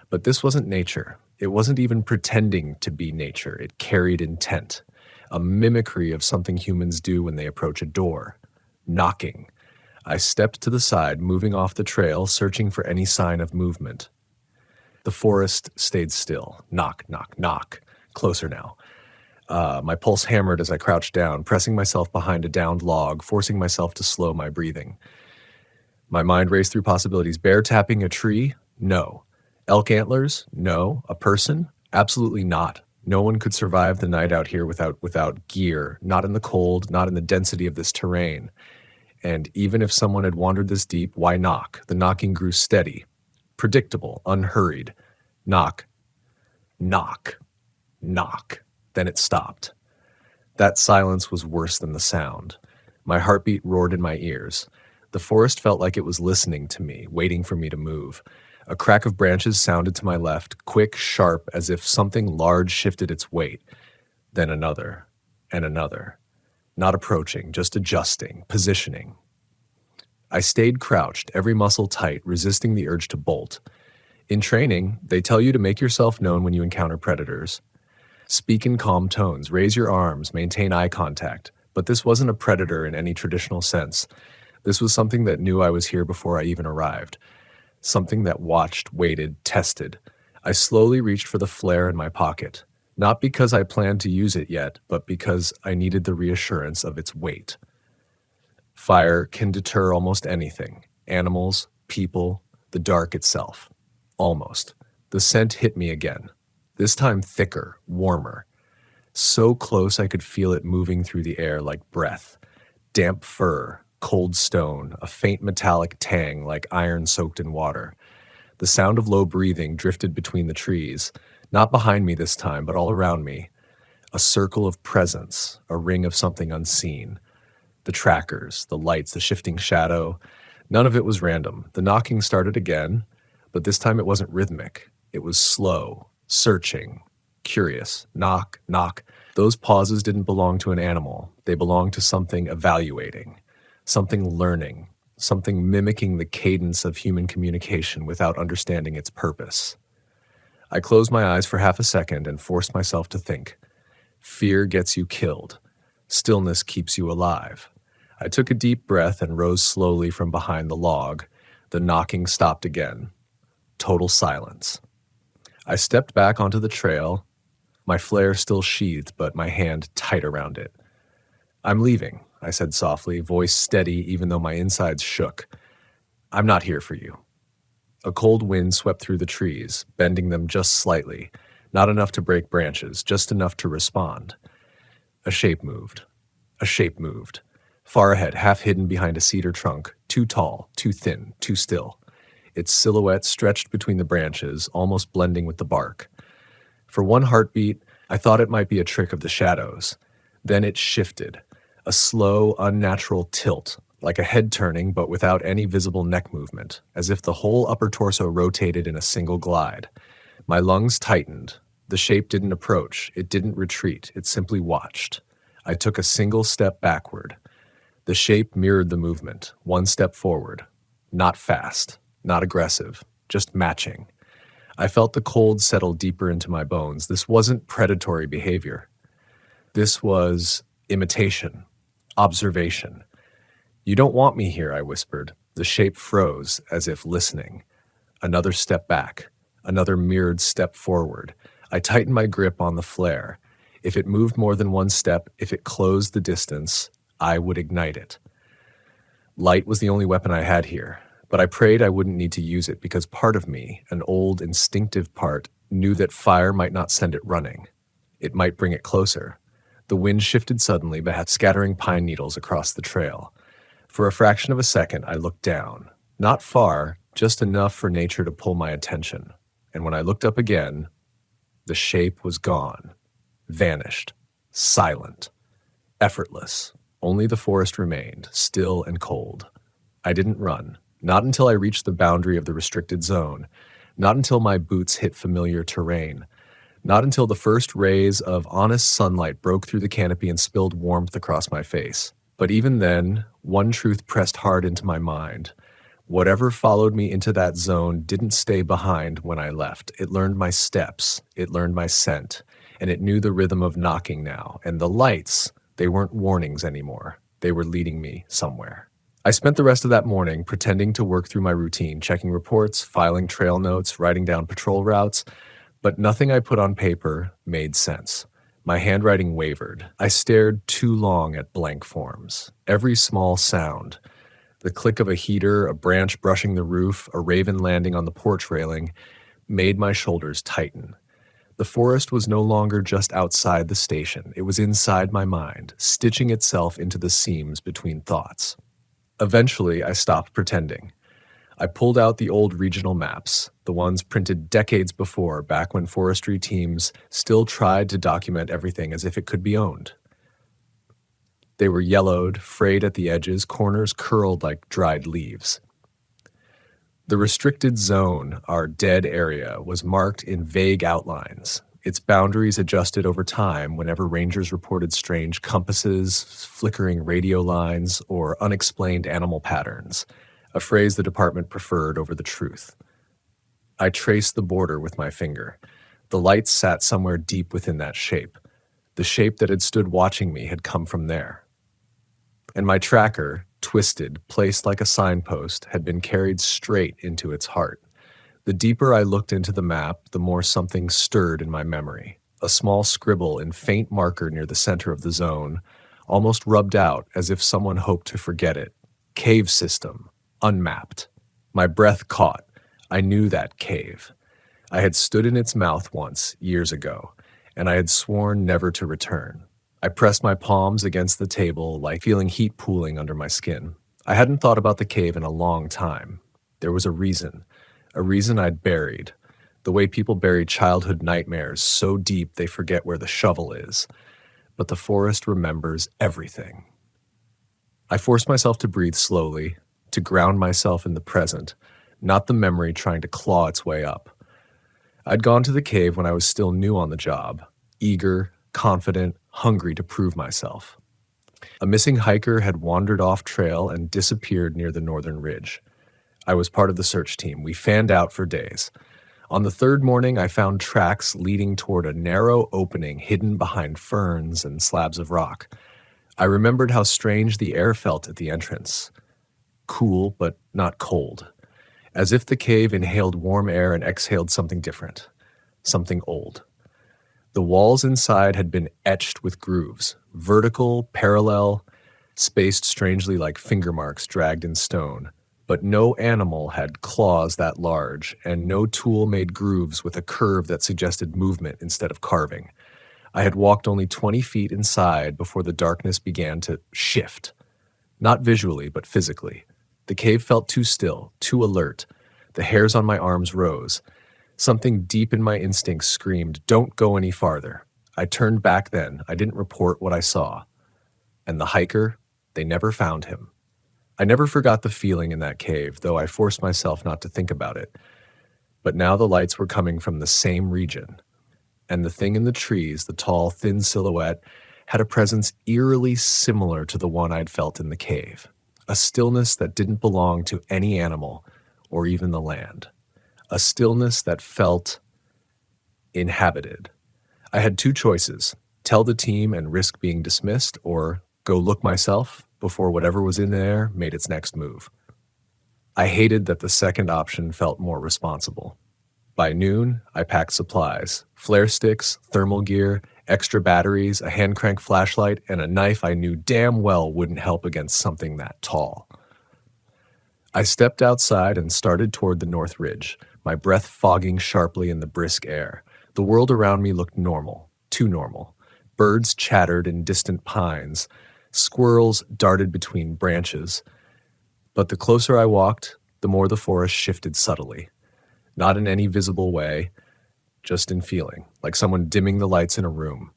S1: but this wasn't nature. It wasn't even pretending to be nature. It carried intent, a mimicry of something humans do when they approach a door. Knocking. I stepped to the side, moving off the trail, searching for any sign of movement. The forest stayed still. Knock, knock, knock. Closer now. My pulse hammered as I crouched down, pressing myself behind a downed log, forcing myself to slow my breathing. My mind raced through possibilities. Bear tapping a tree? No. Elk antlers? No. A person? Absolutely not. No one could survive the night out here without gear, not in the cold, not in the density of this terrain. And even if someone had wandered this deep, why knock? The knocking grew steady, predictable, unhurried. Knock. Knock. Knock. Then it stopped. That silence was worse than the sound. My heartbeat roared in my ears. The forest felt like it was listening to me, waiting for me to move. A crack of branches sounded to my left, quick, sharp, as if something large shifted its weight. Then another, and another. Not approaching, just adjusting, positioning. I stayed crouched, every muscle tight, resisting the urge to bolt. In training, they tell you to make yourself known when you encounter predators. Speak in calm tones, raise your arms, maintain eye contact. But this wasn't a predator in any traditional sense. This was something that knew I was here before I even arrived. Something that watched, waited, tested. I slowly reached for the flare in my pocket. Not because I planned to use it yet, but because I needed the reassurance of its weight. Fire can deter almost anything. Animals, people, the dark itself. Almost. The scent hit me again. This time thicker, warmer. So close I could feel it moving through the air like breath. Damp fur, cold stone, a faint metallic tang like iron soaked in water. The sound of low breathing drifted between the trees, not behind me this time, but all around me. A circle of presence, a ring of something unseen. The trackers, the lights, the shifting shadow. None of it was random. The knocking started again, but this time it wasn't rhythmic. It was slow, searching, curious. Knock, knock. Those pauses didn't belong to an animal. They belonged to something evaluating, something learning, something mimicking the cadence of human communication without understanding its purpose. I closed my eyes for half a second and forced myself to think. Fear gets you killed. Stillness keeps you alive. I took a deep breath and rose slowly from behind the log. The knocking stopped again. Total silence. I stepped back onto the trail, my flare still sheathed, but my hand tight around it. "I'm leaving," I said softly, voice steady even though my insides shook. "I'm not here for you." A cold wind swept through the trees, bending them just slightly, not enough to break branches, just enough to respond. A shape moved. A shape moved. Far ahead, half hidden behind a cedar trunk, too tall, too thin, too still. Its silhouette stretched between the branches, almost blending with the bark. For one heartbeat, I thought it might be a trick of the shadows. Then it shifted, a slow, unnatural tilt, like a head turning but without any visible neck movement, as if the whole upper torso rotated in a single glide. My lungs tightened. The shape didn't approach, it didn't retreat, it simply watched. I took a single step backward. The shape mirrored the movement, one step forward. Not fast, not aggressive, just matching. I felt the cold settle deeper into my bones. This wasn't predatory behavior. This was imitation, observation. "You don't want me here," I whispered. The shape froze, as if listening. Another step back, another mirrored step forward. I tightened my grip on the flare. If it moved more than one step, if it closed the distance, I would ignite it. Light was the only weapon I had here, but I prayed I wouldn't need to use it because part of me, an old instinctive part, knew that fire might not send it running. It might bring it closer. The wind shifted suddenly, scattering pine needles across the trail. For a fraction of a second, I looked down. Not far, just enough for nature to pull my attention. And when I looked up again, the shape was gone, vanished, silent, effortless. Only the forest remained, still and cold. I didn't run, not until I reached the boundary of the restricted zone, not until my boots hit familiar terrain, not until the first rays of honest sunlight broke through the canopy and spilled warmth across my face. But even then, one truth pressed hard into my mind. Whatever followed me into that zone didn't stay behind when I left. It learned my steps, it learned my scent, and it knew the rhythm of knocking now. And the lights, they weren't warnings anymore. They were leading me somewhere. I spent the rest of that morning pretending to work through my routine, checking reports, filing trail notes, writing down patrol routes, but nothing I put on paper made sense. My handwriting wavered. I stared too long at blank forms. Every small sound, the click of a heater, a branch brushing the roof, a raven landing on the porch railing, made my shoulders tighten. The forest was no longer just outside the station. It was inside my mind, stitching itself into the seams between thoughts. Eventually, I stopped pretending. I pulled out the old regional maps, the ones printed decades before, back when forestry teams still tried to document everything as if it could be owned. They were yellowed, frayed at the edges, corners curled like dried leaves. The restricted zone, our dead area, was marked in vague outlines, its boundaries adjusted over time whenever rangers reported strange compasses, flickering radio lines, or unexplained animal patterns, a phrase the department preferred over the truth. I traced the border with my finger. The lights sat somewhere deep within that shape. The shape that had stood watching me had come from there. And my tracker, twisted, placed like a signpost, had been carried straight into its heart. The deeper I looked into the map, the more something stirred in my memory. A small scribble in faint marker near the center of the zone, almost rubbed out as if someone hoped to forget it. Cave system, unmapped. My breath caught. I knew that cave. I had stood in its mouth once, years ago, and I had sworn never to return. I pressed my palms against the table, like feeling heat pooling under my skin. I hadn't thought about the cave in a long time. There was a reason I'd buried, the way people bury childhood nightmares so deep they forget where the shovel is. But the forest remembers everything. I forced myself to breathe slowly, to ground myself in the present, not the memory trying to claw its way up. I'd gone to the cave when I was still new on the job, eager, confident, hungry to prove myself. A missing hiker had wandered off trail and disappeared near the northern ridge. I was part of the search team. We fanned out for days. On the third morning, I found tracks leading toward a narrow opening hidden behind ferns and slabs of rock. I remembered how strange the air felt at the entrance. Cool, but not cold. As if the cave inhaled warm air and exhaled something different. Something old. The walls inside had been etched with grooves, vertical, parallel, spaced strangely like finger marks dragged in stone. But no animal had claws that large, and no tool made grooves with a curve that suggested movement instead of carving. I had walked only 20 feet inside before the darkness began to shift. Not visually, but physically. The cave felt too still, too alert. The hairs on my arms rose. Something deep in my instincts screamed, "Don't go any farther." I turned back then. I didn't report what I saw. And the hiker, they never found him. I never forgot the feeling in that cave, though I forced myself not to think about it. But now the lights were coming from the same region. And the thing in the trees, the tall, thin silhouette, had a presence eerily similar to the one I'd felt in the cave. A stillness that didn't belong to any animal or even the land. A stillness that felt inhabited. I had two choices: tell the team and risk being dismissed, or go look myself before whatever was in there made its next move. I hated that the second option felt more responsible. By noon, I packed supplies: flare sticks, thermal gear, extra batteries, a hand crank flashlight, and a knife I knew damn well wouldn't help against something that tall. I stepped outside and started toward the north ridge, my breath fogging sharply in the brisk air. The world around me looked normal, too normal. Birds chattered in distant pines. Squirrels darted between branches. But the closer I walked, the more the forest shifted subtly. Not in any visible way, just in feeling, like someone dimming the lights in a room,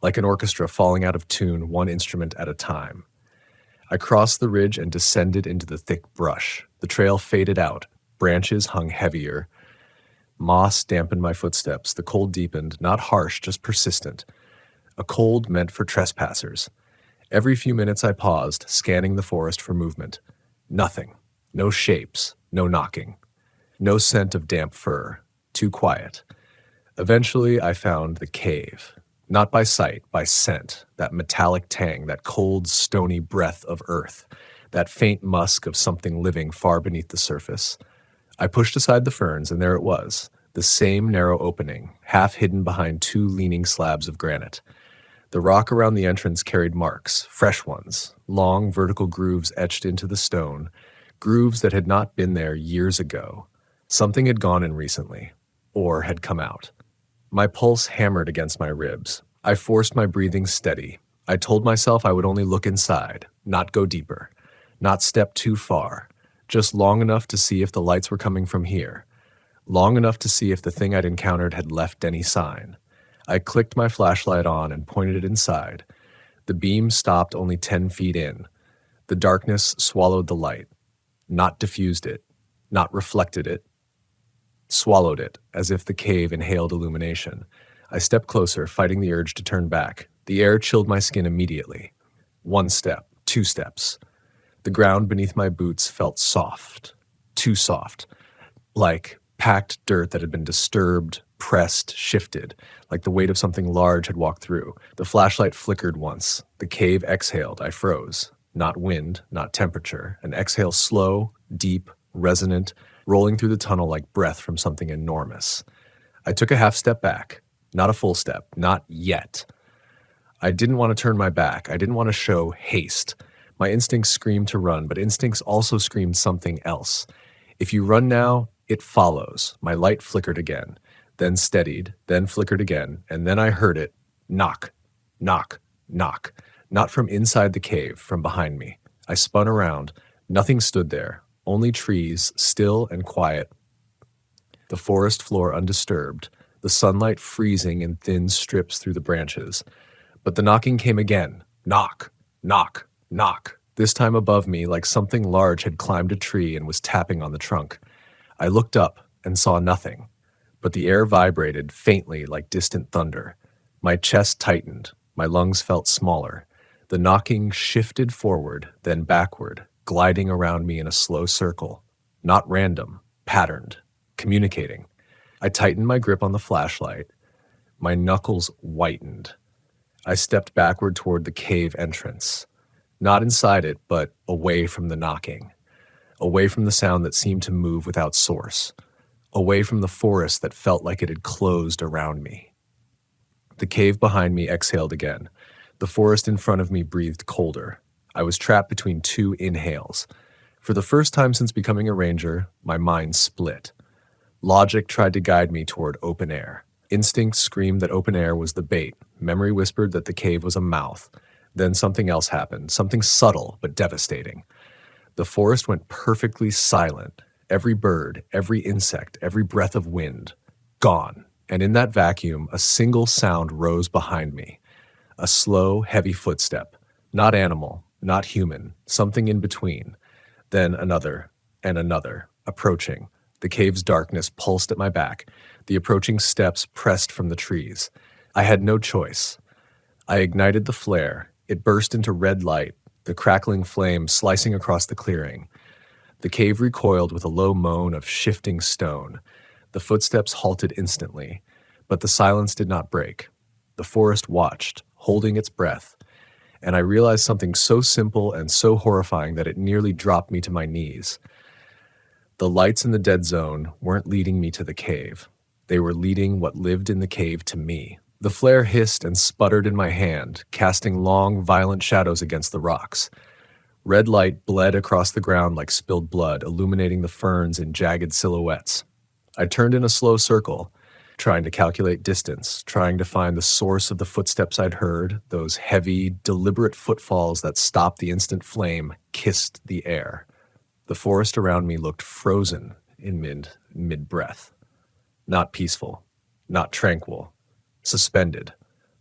S1: like an orchestra falling out of tune one instrument at a time. I crossed the ridge and descended into the thick brush. The trail faded out. Branches hung heavier. Moss dampened my footsteps. The cold deepened, not harsh, just persistent. A cold meant for trespassers. Every few minutes I paused, scanning the forest for movement. Nothing. No shapes. No knocking. No scent of damp fur. Too quiet. Eventually, I found the cave. Not by sight, by scent. That metallic tang, that cold, stony breath of earth. That faint musk of something living far beneath the surface. I pushed aside the ferns, and there it was. The same narrow opening, half hidden behind two leaning slabs of granite. The rock around the entrance carried marks, fresh ones, long vertical grooves etched into the stone, grooves that had not been there years ago. Something had gone in recently, or had come out. My pulse hammered against my ribs. I forced my breathing steady. I told myself I would only look inside, not go deeper, not step too far, just long enough to see if the lights were coming from here, long enough to see if the thing I'd encountered had left any sign. I clicked my flashlight on and pointed it inside. The beam stopped only 10 feet in. The darkness swallowed the light, not diffused it, not reflected it, swallowed it, as if the cave inhaled illumination. I stepped closer, fighting the urge to turn back. The air chilled my skin immediately. 1 step, 2 steps. The ground beneath my boots felt soft, too soft, like packed dirt that had been disturbed, pressed, shifted, like the weight of something large had walked through. The flashlight flickered once. The cave exhaled. I froze. Not wind, not temperature. An exhale slow, deep, resonant, rolling through the tunnel like breath from something enormous. I took a half step back. Not a full step. Not yet. I didn't want to turn my back. I didn't want to show haste. My instincts screamed to run, but instincts also screamed something else. If you run now, it follows. My light flickered again, then steadied, then flickered again, and then I heard it. Knock, knock, knock. Not from inside the cave, from behind me. I spun around. Nothing stood there. Only trees, still and quiet. The forest floor undisturbed, the sunlight freezing in thin strips through the branches. But the knocking came again. Knock, knock, knock. This time above me, like something large had climbed a tree and was tapping on the trunk. I looked up and saw nothing, but the air vibrated faintly like distant thunder. My chest tightened. My lungs felt smaller. The knocking shifted forward, then backward, gliding around me in a slow circle. Not random, patterned, communicating. I tightened my grip on the flashlight. My knuckles whitened. I stepped backward toward the cave entrance. Not inside it, but away from the knocking. Away from the sound that seemed to move without source. Away from the forest that felt like it had closed around me. The cave behind me exhaled again. The forest in front of me breathed colder. I was trapped between 2 inhales. For the first time since becoming a ranger, my mind split. Logic tried to guide me toward open air. Instinct screamed that open air was the bait. Memory whispered that the cave was a mouth. Then something else happened, something subtle but devastating. The forest went perfectly silent. Every bird, every insect, every breath of wind, gone. And in that vacuum, a single sound rose behind me. A slow, heavy footstep. Not animal, not human, something in between. Then another, and another, approaching. The cave's darkness pulsed at my back. The approaching steps pressed from the trees. I had no choice. I ignited the flare. It burst into red light, the crackling flame slicing across the clearing. The cave recoiled with a low moan of shifting stone. The footsteps halted instantly, but the silence did not break. The forest watched, holding its breath, and I realized something so simple and so horrifying that it nearly dropped me to my knees. The lights in the dead zone weren't leading me to the cave. They were leading what lived in the cave to me. The flare hissed and sputtered in my hand, casting long, violent shadows against the rocks. Red light bled across the ground like spilled blood, illuminating the ferns in jagged silhouettes. I turned in a slow circle, trying to calculate distance, trying to find the source of the footsteps I'd heard. Those heavy, deliberate footfalls that stopped the instant flame kissed the air. The forest around me looked frozen in mid-breath. Not peaceful, not tranquil. Suspended,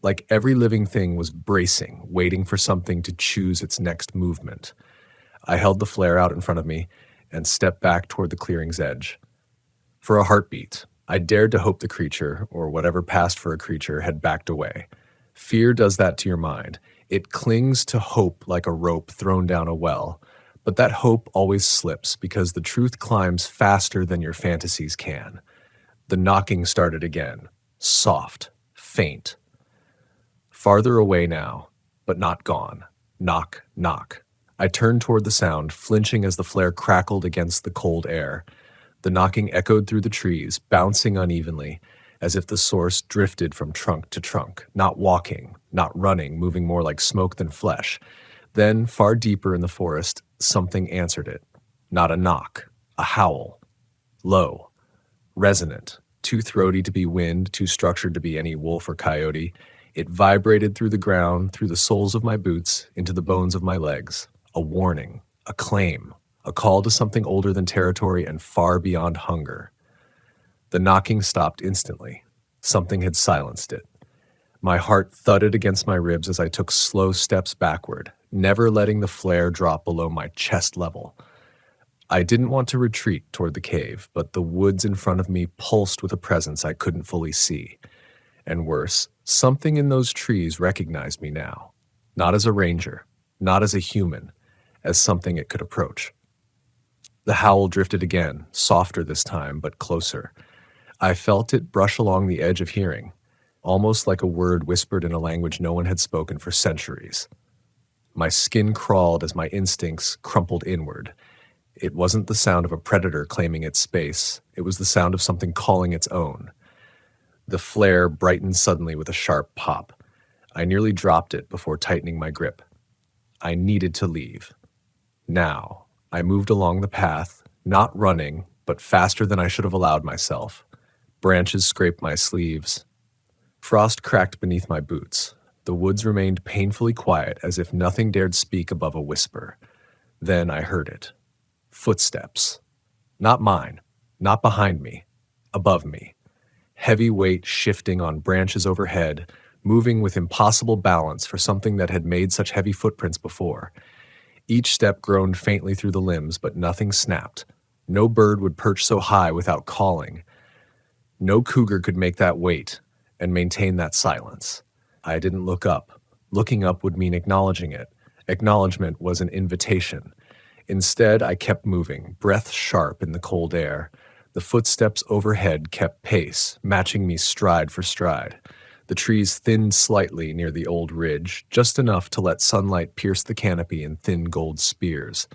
S1: like every living thing was bracing, waiting for something to choose its next movement. I held the flare out in front of me and stepped back toward the clearing's edge. For a heartbeat, I dared to hope the creature, or whatever passed for a creature, had backed away. Fear does that to your mind. It clings to hope like a rope thrown down a well, but that hope always slips because the truth climbs faster than your fantasies can. The knocking started again, soft, faint. Farther away now, but not gone. Knock, knock. I turned toward the sound, flinching as the flare crackled against the cold air. The knocking echoed through the trees, bouncing unevenly, as if the source drifted from trunk to trunk, not walking, not running, moving more like smoke than flesh. Then, far deeper in the forest, something answered it. Not a knock, a howl. Low, resonant, too throaty to be wind, too structured to be any wolf or coyote. It vibrated through the ground, through the soles of my boots, into the bones of my legs. A warning, a claim, a call to something older than territory and far beyond hunger. The knocking stopped instantly. Something had silenced it. My heart thudded against my ribs as I took slow steps backward, never letting the flare drop below my chest level. I didn't want to retreat toward the cave, but the woods in front of me pulsed with a presence I couldn't fully see. And worse, something in those trees recognized me now. Not as a ranger, not as a human, as something it could approach. The howl drifted again, softer this time, but closer. I felt it brush along the edge of hearing, almost like a word whispered in a language no one had spoken for centuries. My skin crawled as my instincts crumpled inward. It wasn't the sound of a predator claiming its space. It was the sound of something calling its own. The flare brightened suddenly with a sharp pop. I nearly dropped it before tightening my grip. I needed to leave. Now, I moved along the path, not running, but faster than I should have allowed myself. Branches scraped my sleeves. Frost cracked beneath my boots. The woods remained painfully quiet, as if nothing dared speak above a whisper. Then I heard it. Footsteps. Not mine, not behind me, above me. Heavy weight shifting on branches overhead, moving with impossible balance for something that had made such heavy footprints before. Each step groaned faintly through the limbs, but nothing snapped. No bird would perch so high without calling. No cougar could make that wait and maintain that silence. I didn't look up. Looking up would mean acknowledging it. Acknowledgement was an invitation. Instead, I kept moving, breath sharp in the cold air. The footsteps overhead kept pace, matching me stride for stride. The trees thinned slightly near the old ridge, just enough to let sunlight pierce the canopy in thin gold spears.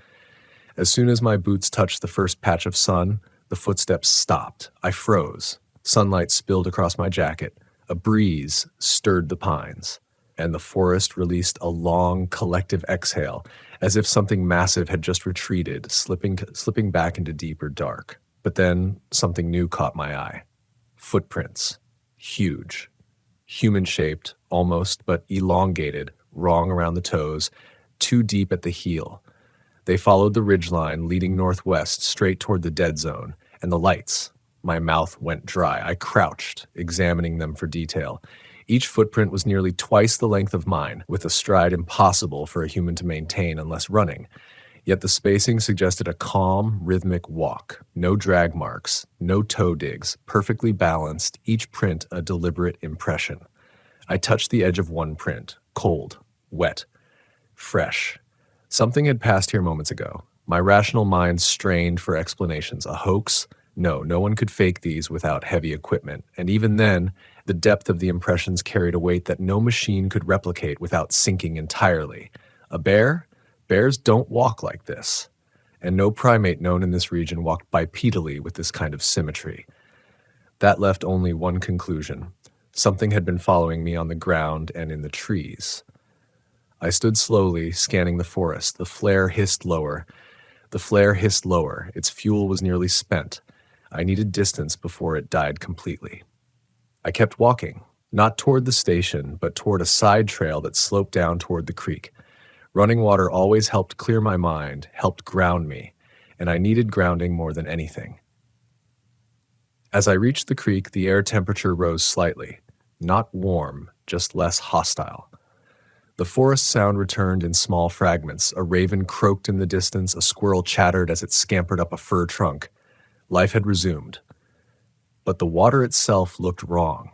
S1: As soon as my boots touched the first patch of sun, the footsteps stopped. I froze. Sunlight spilled across my jacket. A breeze stirred the pines, and the forest released a long, collective exhale, as if something massive had just retreated, slipping back into deeper dark. But then something new caught my eye. Footprints. Huge. Human-shaped, almost, but elongated, wrong around the toes, too deep at the heel. They followed the ridgeline leading northwest straight toward the dead zone, and the lights. My mouth went dry. I crouched, examining them for detail. Each footprint was nearly twice the length of mine, with a stride impossible for a human to maintain unless running. Yet the spacing suggested a calm, rhythmic walk. No drag marks, no toe digs, perfectly balanced, each print a deliberate impression. I touched the edge of one print, cold, wet, fresh. Something had passed here moments ago. My rational mind strained for explanations. A hoax? No one could fake these without heavy equipment. And even then, the depth of the impressions carried a weight that no machine could replicate without sinking entirely. A bear? Bears don't walk like this. And no primate known in this region walked bipedally with this kind of symmetry. That left only one conclusion. Something had been following me on the ground and in the trees. I stood slowly, scanning the forest. The flare hissed lower. Its fuel was nearly spent. I needed distance before it died completely. I kept walking, not toward the station, but toward a side trail that sloped down toward the creek. Running water always helped clear my mind, helped ground me, and I needed grounding more than anything. As I reached the creek, the air temperature rose slightly. Not warm, just less hostile. The forest sound returned in small fragments. A raven croaked in the distance, a squirrel chattered as it scampered up a fir trunk. Life had resumed. But the water itself looked wrong.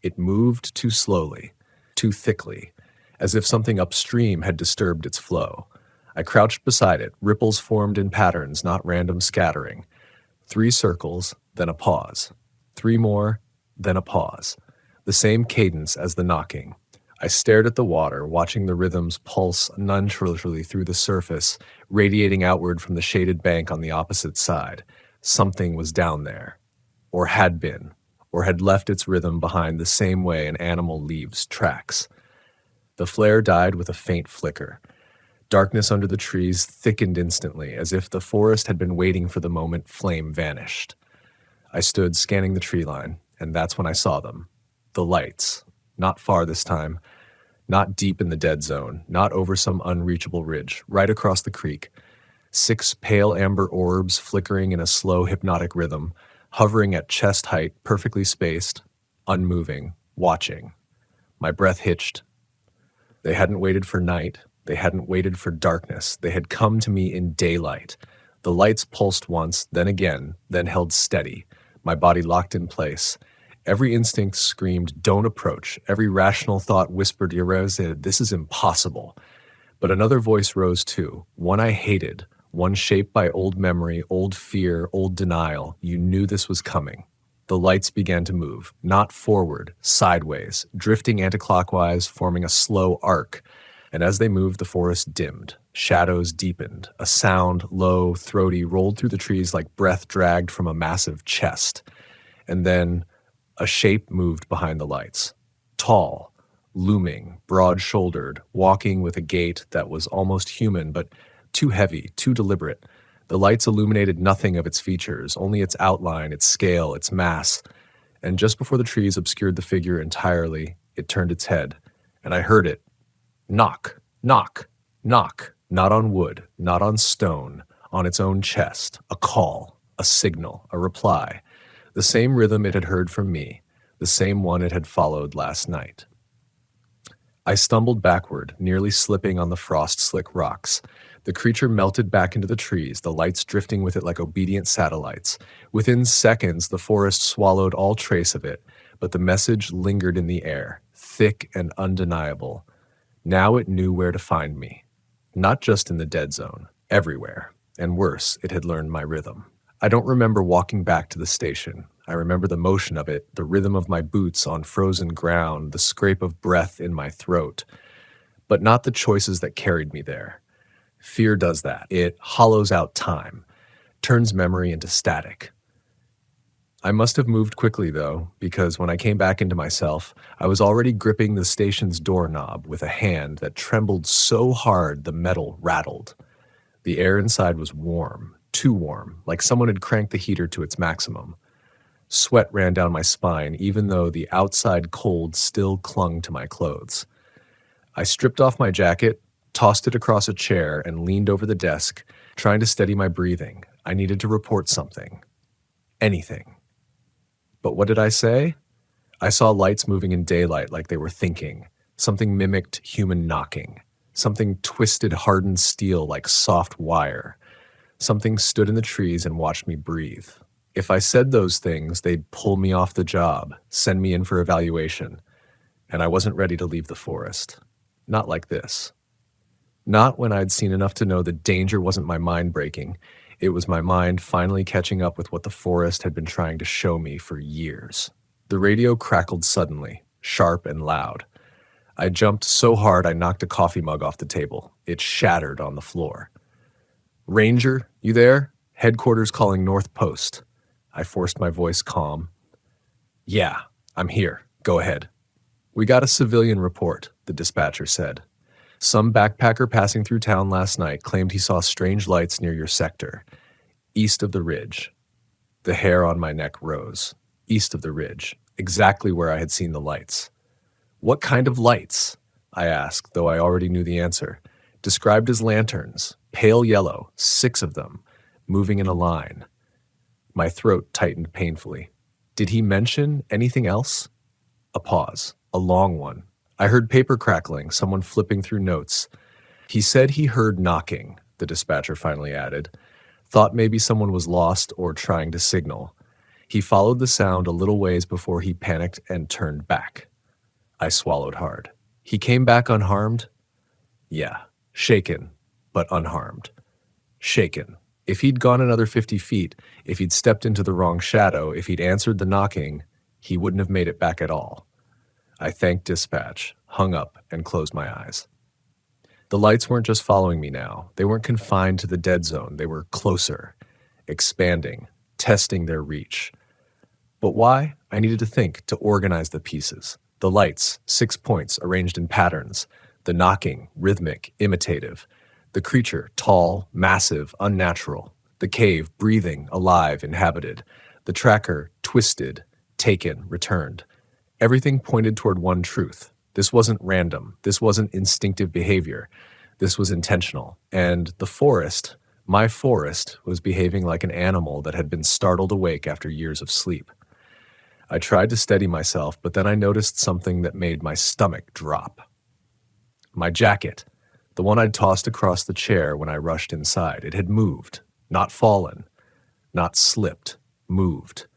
S1: It moved too slowly, too thickly, as if something upstream had disturbed its flow. I crouched beside it. Ripples formed in patterns, not random scattering. 3 circles, then a pause. 3 more, then a pause. The same cadence as the knocking. I stared at the water, watching the rhythms pulse nonchalantly through the surface, radiating outward from the shaded bank on the opposite side. Something was down there, or had been, or had left its rhythm behind the same way an animal leaves tracks. The flare died with a faint flicker. Darkness under the trees thickened instantly, as if the forest had been waiting for the moment flame vanished. I stood scanning the tree line, and that's when I saw them. The lights. Not far this time. Not deep in the dead zone. Not over some unreachable ridge. Right across the creek. 6 pale amber orbs flickering in a slow hypnotic rhythm, hovering at chest height, perfectly spaced, unmoving, watching. My breath hitched. They hadn't waited for night. They hadn't waited for darkness. They had come to me in daylight. The lights pulsed once, then again, then held steady. My body locked in place. Every instinct screamed, "Don't approach." Every rational thought whispered, "This is impossible." But another voice rose too, one I hated, one shaped by old memory, old fear, old denial. You knew this was coming. The lights began to move, not forward, sideways, drifting anticlockwise, forming a slow arc. And as they moved, the forest dimmed. Shadows deepened. A sound, low, throaty, rolled through the trees like breath dragged from a massive chest. And then a shape moved behind the lights. Tall, looming, broad-shouldered, walking with a gait that was almost human, but too heavy, too deliberate. The lights illuminated nothing of its features, only its outline, its scale, its mass. And just before the trees obscured the figure entirely, it turned its head, and I heard it. Knock, knock, knock, not on wood, not on stone, on its own chest. A call, a signal, a reply. The same rhythm it had heard from me, the same one it had followed last night. I stumbled backward, nearly slipping on the frost-slick rocks. The creature melted back into the trees, the lights drifting with it like obedient satellites. Within seconds, the forest swallowed all trace of it, but the message lingered in the air, thick and undeniable. Now it knew where to find me. Not just in the dead zone, everywhere. And worse, it had learned my rhythm. I don't remember walking back to the station. I remember the motion of it, the rhythm of my boots on frozen ground, the scrape of breath in my throat. But not the choices that carried me there. Fear does that. It hollows out time, turns memory into static. I must have moved quickly, though, because when I came back into myself, I was already gripping the station's doorknob with a hand that trembled so hard the metal rattled. The air inside was warm, too warm, like someone had cranked the heater to its maximum. Sweat ran down my spine, even though the outside cold still clung to my clothes. I stripped off my jacket, tossed it across a chair, and leaned over the desk, trying to steady my breathing. I needed to report something. Anything. But what did I say? I saw lights moving in daylight like they were thinking. Something mimicked human knocking. Something twisted hardened steel like soft wire. Something stood in the trees and watched me breathe. If I said those things, they'd pull me off the job, send me in for evaluation. And I wasn't ready to leave the forest. Not like this. Not when I'd seen enough to know that danger wasn't my mind breaking. It was my mind finally catching up with what the forest had been trying to show me for years. The radio crackled suddenly, sharp and loud. I jumped so hard I knocked a coffee mug off the table. It shattered on the floor. "Ranger, you there? Headquarters calling North Post." I forced my voice calm. "Yeah, I'm here. Go ahead." "We got a civilian report," the dispatcher said. "Some backpacker passing through town last night claimed he saw strange lights near your sector, east of the ridge." The hair on my neck rose. East of the ridge, exactly where I had seen the lights. "What kind of lights?" I asked, though I already knew the answer. "Described as lanterns, pale yellow, 6 of them, moving in a line." My throat tightened painfully. Did he mention anything else? A pause, a long one. I heard paper crackling, someone flipping through notes. "He said he heard knocking," the dispatcher finally added. "Thought maybe someone was lost or trying to signal. He followed the sound a little ways before he panicked and turned back." I swallowed hard. "He came back unharmed?" "Yeah, shaken, but unharmed." Shaken. If he'd gone another 50 feet, if he'd stepped into the wrong shadow, if he'd answered the knocking, he wouldn't have made it back at all. I thanked dispatch, hung up, and closed my eyes. The lights weren't just following me now. They weren't confined to the dead zone. They were closer, expanding, testing their reach. But why? I needed to think, to organize the pieces. The lights, 6 points arranged in patterns. The knocking, rhythmic, imitative. The creature, tall, massive, unnatural. The cave, breathing, alive, inhabited. The tracker, twisted, taken, returned. Everything pointed toward one truth. This wasn't random. This wasn't instinctive behavior. This was intentional. And the forest, my forest, was behaving like an animal that had been startled awake after years of sleep. I tried to steady myself, but then I noticed something that made my stomach drop. My jacket, the one I'd tossed across the chair when I rushed inside. It had moved, not fallen, not slipped, moved.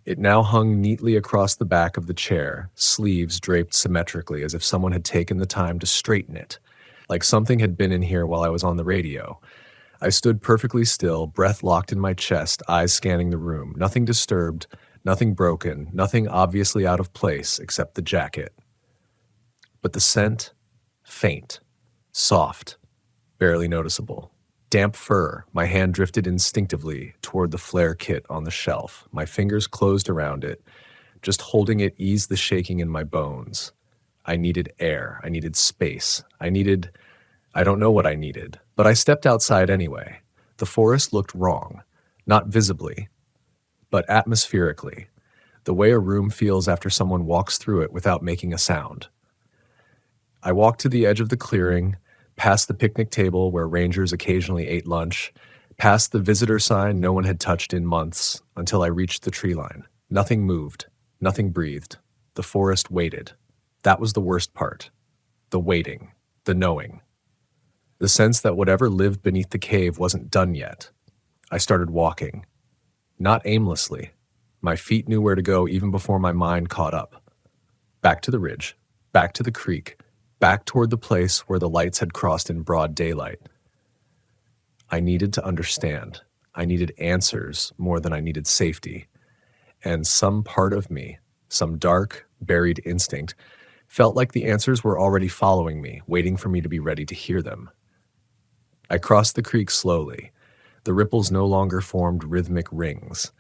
S1: It now hung neatly across the back of the chair, sleeves draped symmetrically as if someone had taken the time to straighten it, like something had been in here while I was on the radio. I stood perfectly still, breath locked in my chest, eyes scanning the room. Nothing disturbed, nothing broken, nothing obviously out of place except the jacket. But the scent, faint, soft, barely noticeable. Damp fur, my hand drifted instinctively toward the flare kit on the shelf. My fingers closed around it. Just holding it eased the shaking in my bones. I needed air. I needed space. I don't know what I needed, but I stepped outside anyway. The forest looked wrong, not visibly, but atmospherically, the way a room feels after someone walks through it without making a sound. I walked to the edge of the clearing, past the picnic table where rangers occasionally ate lunch, past the visitor sign no one had touched in months, until I reached the tree line. Nothing moved, nothing breathed. The forest waited. That was the worst part. The waiting, the knowing. The sense that whatever lived beneath the cave wasn't done yet. I started walking. Not aimlessly. My feet knew where to go even before my mind caught up. Back to the ridge, back to the creek, back toward the place where the lights had crossed in broad daylight. I needed to understand. I needed answers more than I needed safety. And some part of me, some dark, buried instinct, felt like the answers were already following me, waiting for me to be ready to hear them. I crossed the creek slowly. The ripples no longer formed rhythmic rings.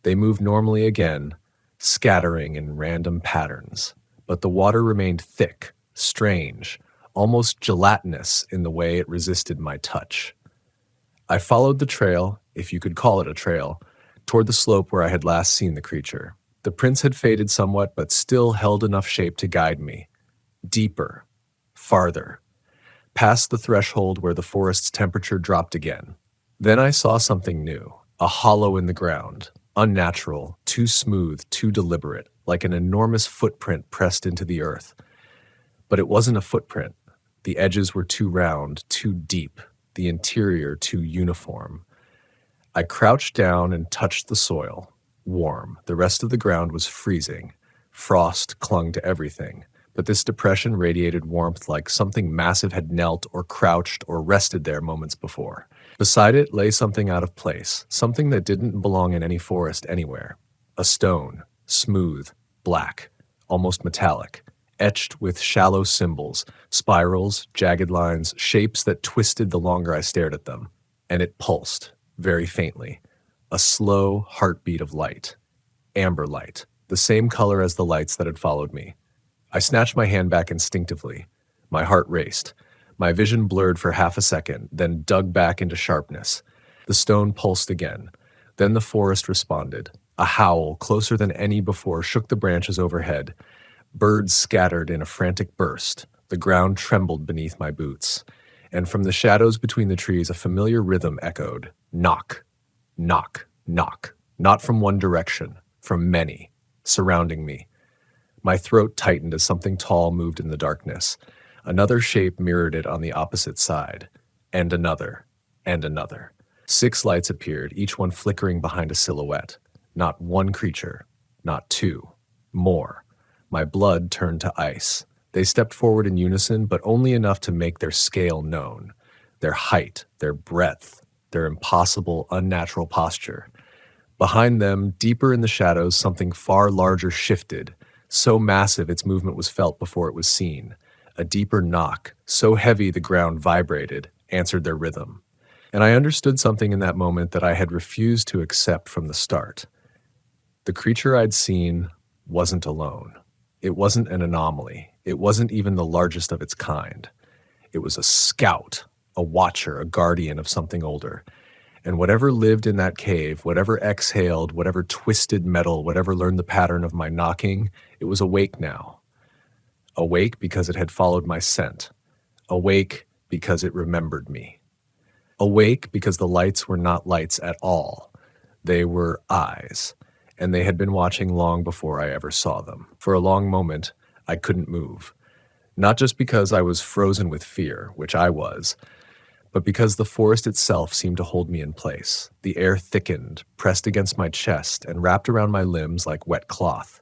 S1: They moved normally again, scattering in random patterns. But the water remained thick, strange, almost gelatinous in the way it resisted my touch. I followed the trail, if you could call it a trail, toward the slope where I had last seen the creature. The prints had faded somewhat, but still held enough shape to guide me. Deeper, farther, past the threshold where the forest's temperature dropped again. Then I saw something new, a hollow in the ground, unnatural, too smooth, too deliberate, like an enormous footprint pressed into the earth. But it wasn't a footprint. The edges were too round, too deep, the interior too uniform. I crouched down and touched the soil, warm. The rest of the ground was freezing. Frost clung to everything, but this depression radiated warmth like something massive had knelt or crouched or rested there moments before. Beside it lay something out of place, something that didn't belong in any forest anywhere. A stone, smooth, black, almost metallic, etched with shallow symbols, spirals, jagged lines, shapes that twisted the longer I stared at them. And it pulsed, very faintly, a slow heartbeat of light. Amber light, the same color as the lights that had followed me. I snatched my hand back instinctively. My heart raced. My vision blurred for half a second, then dug back into sharpness. The stone pulsed again. Then the forest responded. A howl, closer than any before, shook the branches overhead. Birds scattered in a frantic burst. The ground trembled beneath my boots. And from the shadows between the trees, a familiar rhythm echoed. Knock, knock, knock. Not from one direction, from many, surrounding me. My throat tightened as something tall moved in the darkness. Another shape mirrored it on the opposite side. And another. And another. 6 lights appeared, each one flickering behind a silhouette. Not one creature. Not 2. More. My blood turned to ice. They stepped forward in unison, but only enough to make their scale known. Their height, their breadth, their impossible, unnatural posture. Behind them, deeper in the shadows, something far larger shifted. So massive its movement was felt before it was seen. A deeper knock, so heavy the ground vibrated, answered their rhythm. And I understood something in that moment that I had refused to accept from the start. The creature I'd seen wasn't alone. It wasn't an anomaly. It wasn't even the largest of its kind. It was a scout, a watcher, a guardian of something older. And whatever lived in that cave, whatever exhaled, whatever twisted metal, whatever learned the pattern of my knocking, it was awake now. Awake because it had followed my scent. Awake because it remembered me. Awake because the lights were not lights at all. They were eyes. and they had been watching long before I ever saw them. For a long moment, I couldn't move. Not just because I was frozen with fear, which I was, but because the forest itself seemed to hold me in place. The air thickened, pressed against my chest, and wrapped around my limbs like wet cloth.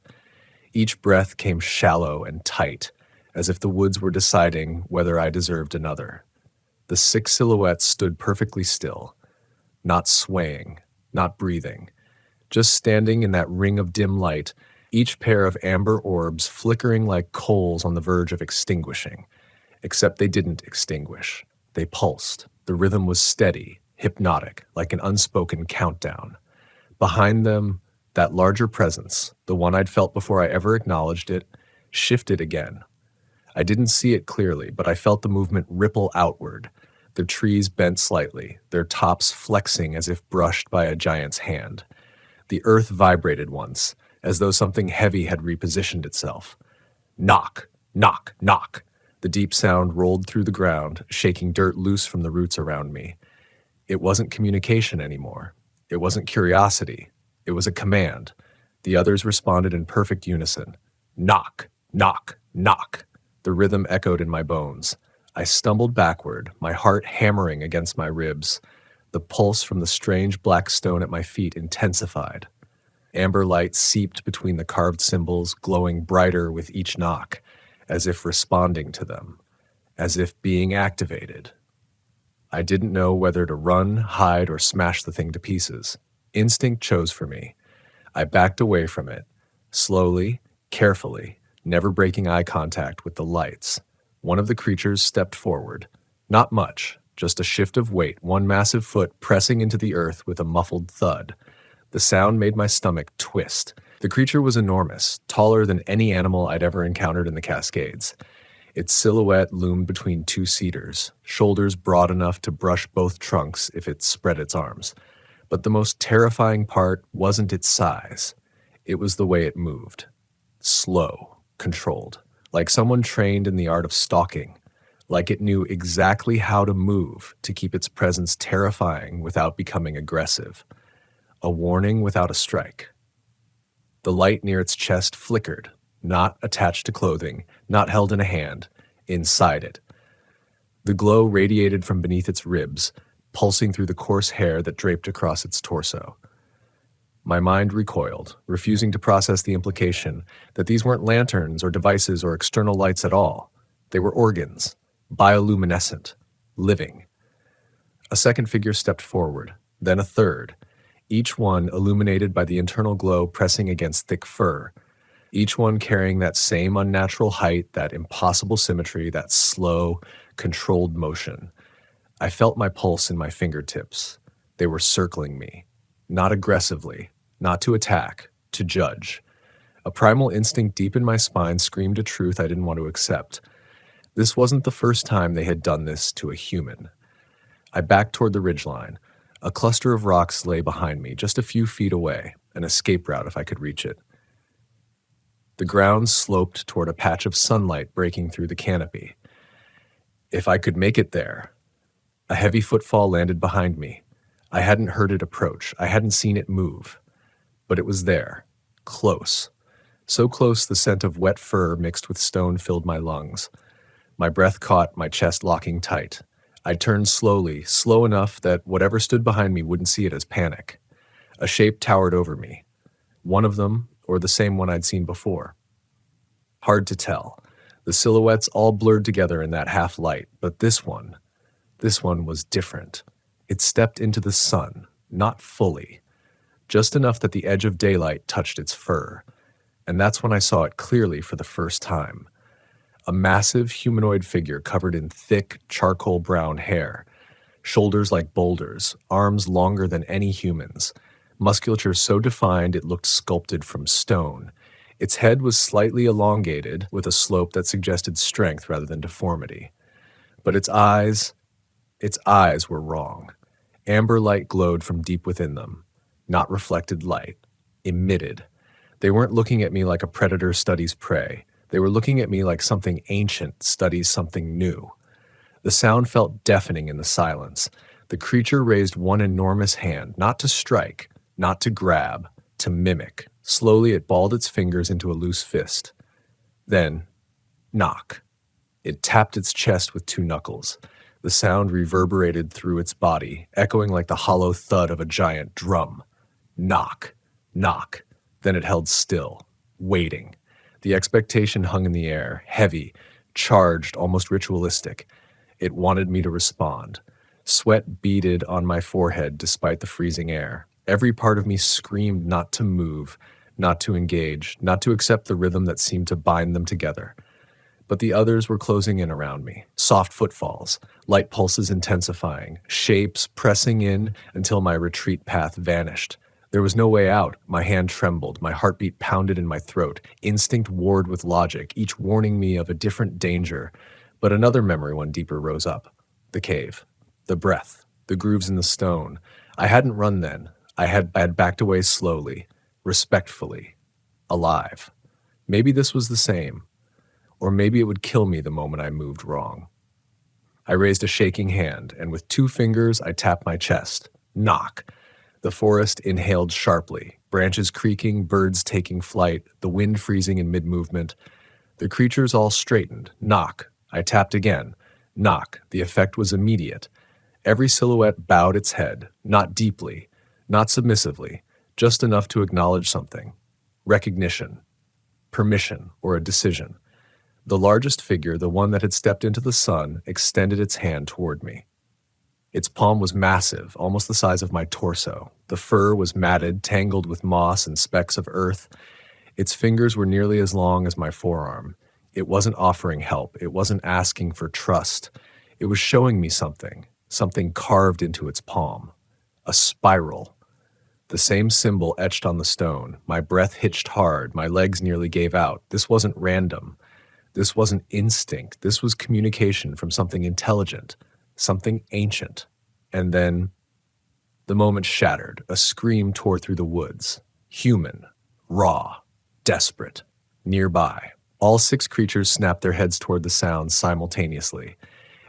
S1: Each breath came shallow and tight, as if the woods were deciding whether I deserved another. The 6 silhouettes stood perfectly still, not swaying, not breathing, just standing in that ring of dim light, each pair of amber orbs flickering like coals on the verge of extinguishing. Except they didn't extinguish. They pulsed. The rhythm was steady, hypnotic, like an unspoken countdown. Behind them, that larger presence, the one I'd felt before I ever acknowledged it, shifted again. I didn't see it clearly, but I felt the movement ripple outward. The trees bent slightly, their tops flexing as if brushed by a giant's hand. The earth vibrated once, as though something heavy had repositioned itself. Knock, knock, knock. The deep sound rolled through the ground, shaking dirt loose from the roots around me. It wasn't communication anymore. It wasn't curiosity. It was a command. The others responded in perfect unison. Knock, knock, knock. The rhythm echoed in my bones. I stumbled backward, my heart hammering against my ribs. The pulse from the strange black stone at my feet intensified. Amber light seeped between the carved symbols, glowing brighter with each knock, as if responding to them, as if being activated. I didn't know whether to run, hide, or smash the thing to pieces. Instinct chose for me. I backed away from it, slowly, carefully, never breaking eye contact with the lights. One of the creatures stepped forward. Not much, just a shift of weight, one massive foot pressing into the earth with a muffled thud. The sound made my stomach twist. The creature was enormous, taller than any animal I'd ever encountered in the Cascades. Its silhouette loomed between 2 cedars, shoulders broad enough to brush both trunks if it spread its arms. But the most terrifying part wasn't its size. It was the way it moved. Slow, controlled, like someone trained in the art of stalking, like it knew exactly how to move to keep its presence terrifying without becoming aggressive. A warning without a strike. The light near its chest flickered, not attached to clothing, not held in a hand, inside it. The glow radiated from beneath its ribs, pulsing through the coarse hair that draped across its torso. My mind recoiled, refusing to process the implication that these weren't lanterns or devices or external lights at all. They were organs, bioluminescent, living. A second figure stepped forward, then a third, each one illuminated by the internal glow pressing against thick fur, each one carrying that same unnatural height, that impossible symmetry, that slow, controlled motion. I felt my pulse in my fingertips. They were circling me, not aggressively, not to attack, to judge. A primal instinct deep in my spine screamed a truth I didn't want to accept. This wasn't the first time they had done this to a human. I backed toward the ridgeline. A cluster of rocks lay behind me, just a few feet away, an escape route if I could reach it. The ground sloped toward a patch of sunlight breaking through the canopy. If I could make it there. A heavy footfall landed behind me. I hadn't heard it approach. I hadn't seen it move. But it was there, close. So close the scent of wet fur mixed with stone filled my lungs. My breath caught, my chest locking tight. I turned slowly, slow enough that whatever stood behind me wouldn't see it as panic. A shape towered over me. One of them, or the same one I'd seen before. Hard to tell. The silhouettes all blurred together in that half light, but this one was different. It stepped into the sun, not fully, just enough that the edge of daylight touched its fur. And that's when I saw it clearly for the first time. A massive humanoid figure covered in thick, charcoal brown hair, shoulders like boulders, arms longer than any human's, musculature so defined it looked sculpted from stone. Its head was slightly elongated, with a slope that suggested strength rather than deformity. But its eyes were wrong. Amber light glowed from deep within them. Not reflected light. Emitted. They weren't looking at me like a predator studies prey. They were looking at me like something ancient studies something new. The sound felt deafening in the silence. The creature raised one enormous hand, not to strike, not to grab, to mimic. Slowly, it balled its fingers into a loose fist. Then, knock. It tapped its chest with two knuckles. The sound reverberated through its body, echoing like the hollow thud of a giant drum. Knock, knock. Then it held still, waiting. The expectation hung in the air, heavy, charged, almost ritualistic. It wanted me to respond. Sweat beaded on my forehead despite the freezing air. Every part of me screamed not to move, not to engage, not to accept the rhythm that seemed to bind them together. But the others were closing in around me. Soft footfalls, light pulses intensifying, shapes pressing in until my retreat path vanished. There was no way out. My hand trembled, my heartbeat pounded in my throat. Instinct warred with logic, each warning me of a different danger. But another memory, one deeper, rose up. The cave, the breath, the grooves in the stone. I hadn't run then. I had backed away slowly, respectfully, alive. Maybe this was the same. Or maybe it would kill me the moment I moved wrong. I raised a shaking hand, and with 2 fingers I tapped my chest. Knock. The forest inhaled sharply, branches creaking, birds taking flight, the wind freezing in mid-movement. The creatures all straightened. Knock. I tapped again. Knock. The effect was immediate. Every silhouette bowed its head, not deeply, not submissively, just enough to acknowledge something. Recognition. Permission, or a decision. The largest figure, the one that had stepped into the sun, extended its hand toward me. Its palm was massive, almost the size of my torso. The fur was matted, tangled with moss and specks of earth. Its fingers were nearly as long as my forearm. It wasn't offering help. It wasn't asking for trust. It was showing me something carved into its palm. A spiral. The same symbol etched on the stone. My breath hitched hard. My legs nearly gave out. This wasn't random. This wasn't instinct. This was communication from something intelligent, something ancient. And then the moment shattered. A scream tore through the woods. Human, raw, desperate, nearby. All 6 creatures snapped their heads toward the sound simultaneously,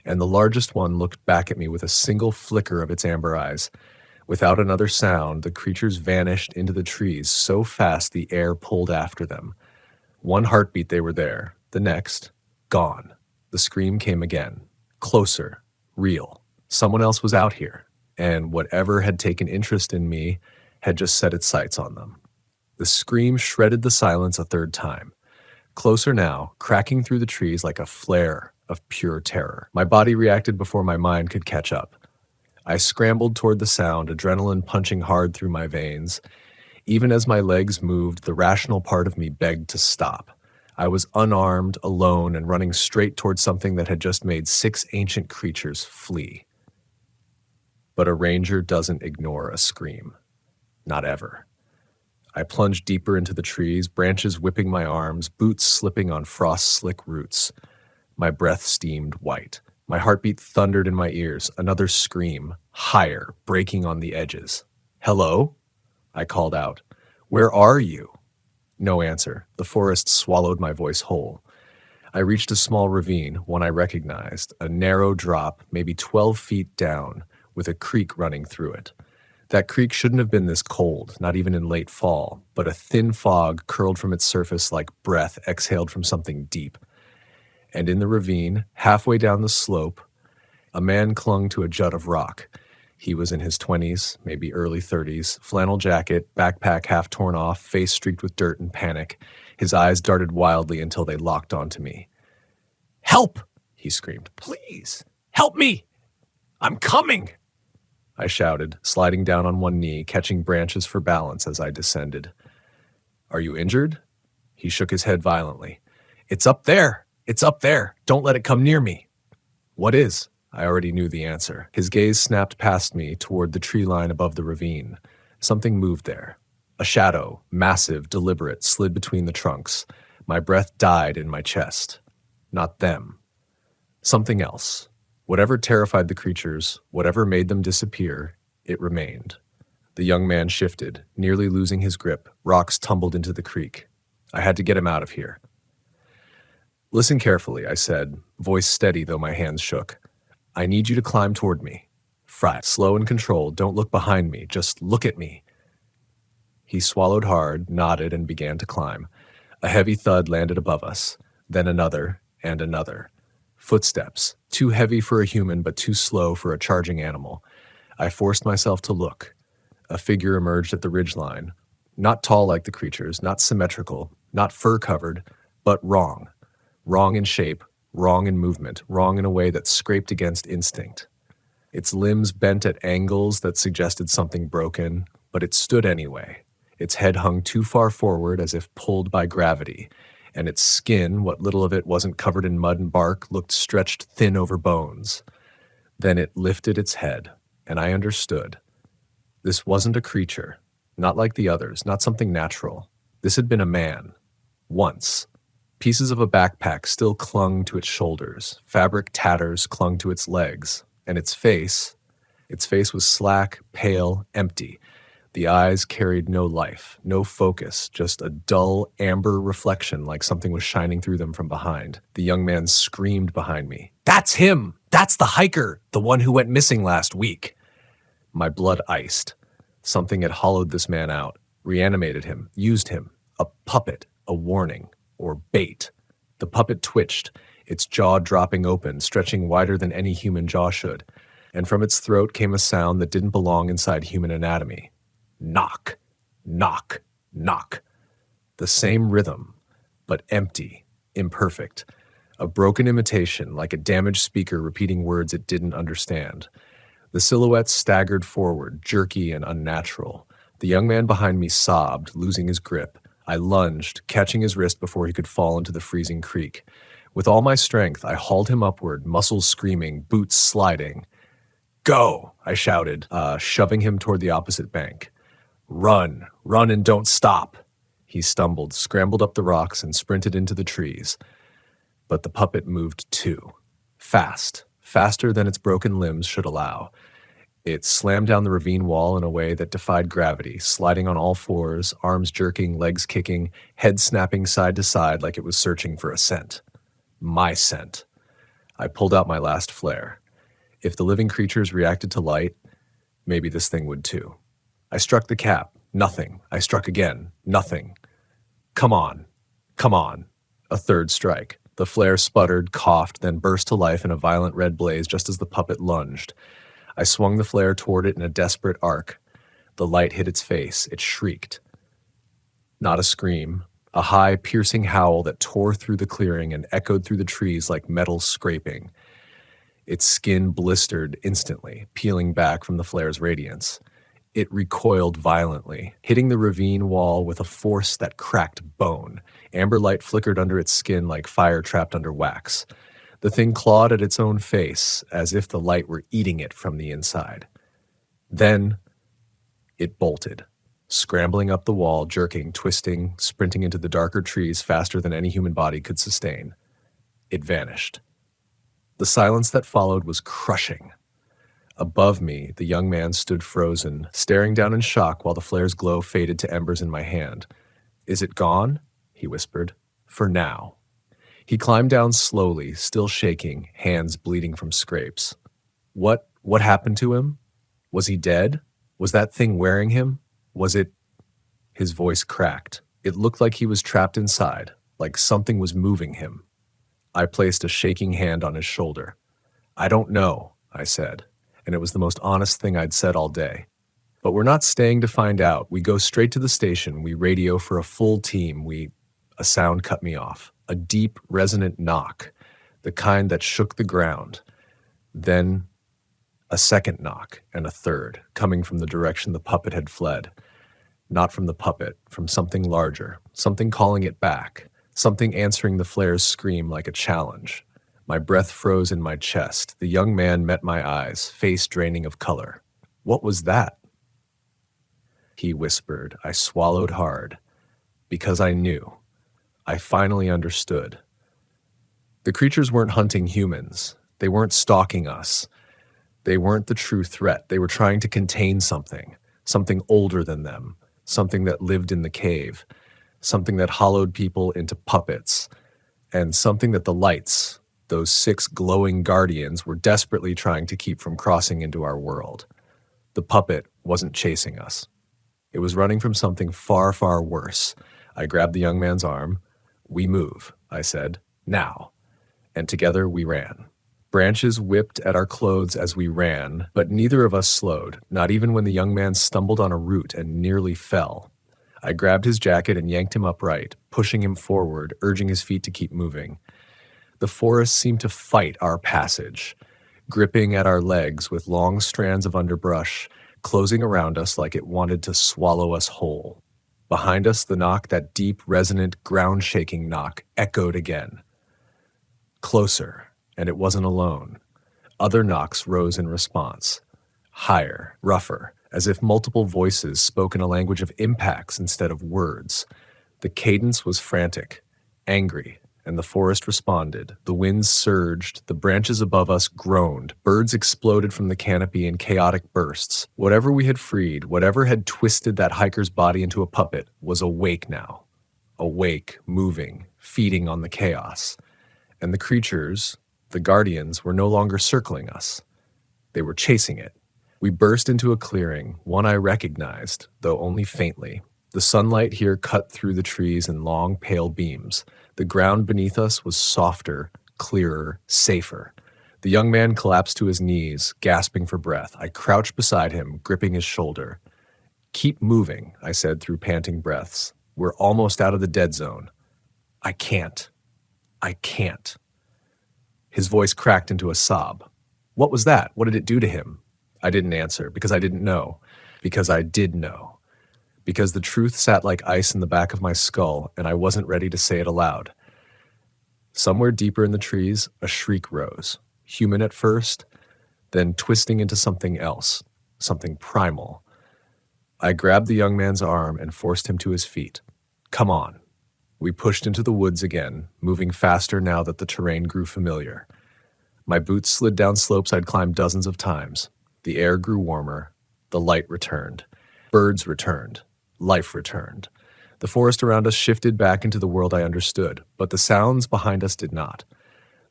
S1: and the largest one looked back at me with a single flicker of its amber eyes. Without another sound, the creatures vanished into the trees so fast the air pulled after them. One heartbeat they were there. The next, gone. The scream came again. Closer. Real. Someone else was out here, and whatever had taken interest in me had just set its sights on them. The scream shredded the silence a 3rd time. Closer now, cracking through the trees like a flare of pure terror. My body reacted before my mind could catch up. I scrambled toward the sound, adrenaline punching hard through my veins. Even as my legs moved, the rational part of me begged to stop. I was unarmed, alone, and running straight toward something that had just made 6 ancient creatures flee. But a ranger doesn't ignore a scream. Not ever. I plunged deeper into the trees, branches whipping my arms, boots slipping on frost-slick roots. My breath steamed white. My heartbeat thundered in my ears. Another scream, higher, breaking on the edges. "Hello?" I called out. "Where are you?" No answer. The forest swallowed my voice whole. I reached a small ravine, one I recognized, a narrow drop, maybe 12 feet down, with a creek running through it. That creek shouldn't have been this cold, not even in late fall, but a thin fog curled from its surface like breath exhaled from something deep. And in the ravine, halfway down the slope, a man clung to a jut of rock. He was in his 20s, maybe early 30s, flannel jacket, backpack half torn off, face streaked with dirt and panic. His eyes darted wildly until they locked onto me. "Help!" he screamed. "Please, help me! I'm coming!" I shouted, sliding down on one knee, catching branches for balance as I descended. "Are you injured?" He shook his head violently. "It's up there! It's up there! Don't let it come near me!" "What is?" I already knew the answer. His gaze snapped past me toward the tree line above the ravine. Something moved there. A shadow, massive, deliberate, slid between the trunks. My breath died in my chest. Not them. Something else. Whatever terrified the creatures, whatever made them disappear, it remained. The young man shifted, nearly losing his grip. Rocks tumbled into the creek. I had to get him out of here. "Listen carefully," I said, voice steady though my hands shook. "I need you to climb toward me. Fry, slow and controlled, don't look behind me, just look at me." He swallowed hard, nodded, and began to climb. A heavy thud landed above us, then another and another. Footsteps, too heavy for a human but too slow for a charging animal. I forced myself to look. A figure emerged at the ridgeline. Not tall like the creatures, not symmetrical, not fur-covered, but wrong. Wrong in shape, wrong in movement, wrong in a way that scraped against instinct. Its limbs bent at angles that suggested something broken, but it stood anyway. Its head hung too far forward as if pulled by gravity, and its skin, what little of it wasn't covered in mud and bark, looked stretched thin over bones. Then it lifted its head, and I understood. This wasn't a creature, not like the others, not something natural. This had been a man. Once. Pieces of a backpack still clung to its shoulders, fabric tatters clung to its legs, and its face was slack, pale, empty. The eyes carried no life, no focus, just a dull, amber reflection like something was shining through them from behind. The young man screamed behind me. "That's him! That's the hiker! The one who went missing last week!" My blood iced. Something had hollowed this man out, reanimated him, used him. A puppet, a warning, or bait. The puppet twitched, its jaw dropping open, stretching wider than any human jaw should, and from its throat came a sound that didn't belong inside human anatomy. Knock, knock, knock. The same rhythm, but empty, imperfect. A broken imitation, like a damaged speaker repeating words it didn't understand. The silhouette staggered forward, jerky and unnatural. The young man behind me sobbed, losing his grip. I lunged, catching his wrist before he could fall into the freezing creek. With all my strength, I hauled him upward, muscles screaming, boots sliding. "Go!" I shouted, shoving him toward the opposite bank. "Run, run and don't stop." He stumbled, scrambled up the rocks, and sprinted into the trees. But the puppet moved too. Fast, faster than its broken limbs should allow. It slammed down the ravine wall in a way that defied gravity, sliding on all fours, arms jerking, legs kicking, head snapping side to side like it was searching for a scent. My scent. I pulled out my last flare. If the living creatures reacted to light, maybe this thing would too. I struck the cap. Nothing. I struck again. Nothing. Come on. Come on. A third strike. The flare sputtered, coughed, then burst to life in a violent red blaze just as the puppet lunged. I swung the flare toward it in a desperate arc. The light hit its face. It shrieked. Not a scream. A high, piercing howl that tore through the clearing and echoed through the trees like metal scraping. Its skin blistered instantly, peeling back from the flare's radiance. It recoiled violently, hitting the ravine wall with a force that cracked bone. Amber light flickered under its skin like fire trapped under wax. The thing clawed at its own face, as if the light were eating it from the inside. Then it bolted, scrambling up the wall, jerking, twisting, sprinting into the darker trees faster than any human body could sustain. It vanished. The silence that followed was crushing. Above me, the young man stood frozen, staring down in shock while the flare's glow faded to embers in my hand. "Is it gone?" he whispered. "For now." He climbed down slowly, still shaking, hands bleeding from scrapes. What happened to him? Was he dead? Was that thing wearing him? Was it... His voice cracked. It looked like he was trapped inside, like something was moving him. I placed a shaking hand on his shoulder. "I don't know," I said. And it was the most honest thing I'd said all day. "But we're not staying to find out. We go straight to the station. We radio for a full team. A sound cut me off. A deep, resonant knock, the kind that shook the ground. Then a second knock and a third, coming from the direction the puppet had fled. Not from the puppet, from something larger, something calling it back, something answering the flare's scream like a challenge. My breath froze in my chest. The young man met my eyes, face draining of color. "What was that?" He whispered. I swallowed hard. Because I knew. I finally understood. The creatures weren't hunting humans. They weren't stalking us. They weren't the true threat. They were trying to contain something older than them, something that lived in the cave, something that hollowed people into puppets, and something that the lights, those 6 glowing guardians, were desperately trying to keep from crossing into our world. The puppet wasn't chasing us. It was running from something far, far worse. I grabbed the young man's arm. "We move," I said. "Now." And together we ran. Branches whipped at our clothes as we ran, but neither of us slowed, not even when the young man stumbled on a root and nearly fell. I grabbed his jacket and yanked him upright, pushing him forward, urging his feet to keep moving. The forest seemed to fight our passage, gripping at our legs with long strands of underbrush, closing around us like it wanted to swallow us whole. Behind us, the knock, that deep, resonant, ground-shaking knock, echoed again. Closer, and it wasn't alone. Other knocks rose in response. Higher, rougher, as if multiple voices spoke in a language of impacts instead of words. The cadence was frantic, angry, and the forest responded. The winds surged, the branches above us groaned, birds exploded from the canopy in chaotic bursts. Whatever we had freed, whatever had twisted that hiker's body into a puppet, was awake now. Awake, moving, feeding on the chaos. And the creatures, the guardians, were no longer circling us. They were chasing it. We burst into a clearing, one I recognized, though only faintly. The sunlight here cut through the trees in long, pale beams. The ground beneath us was softer, clearer, safer. The young man collapsed to his knees, gasping for breath. I crouched beside him, gripping his shoulder. "Keep moving," I said through panting breaths. "We're almost out of the dead zone." "I can't. I can't." His voice cracked into a sob. "What was that? What did it do to him?" I didn't answer, because I didn't know. Because I did know. Because the truth sat like ice in the back of my skull, and I wasn't ready to say it aloud. Somewhere deeper in the trees, a shriek rose. Human at first, then twisting into something else, something primal. I grabbed the young man's arm and forced him to his feet. "Come on." We pushed into the woods again, moving faster now that the terrain grew familiar. My boots slid down slopes I'd climbed dozens of times. The air grew warmer. The light returned. Birds returned. Life returned. The forest around us shifted back into the world I understood, but the sounds behind us did not.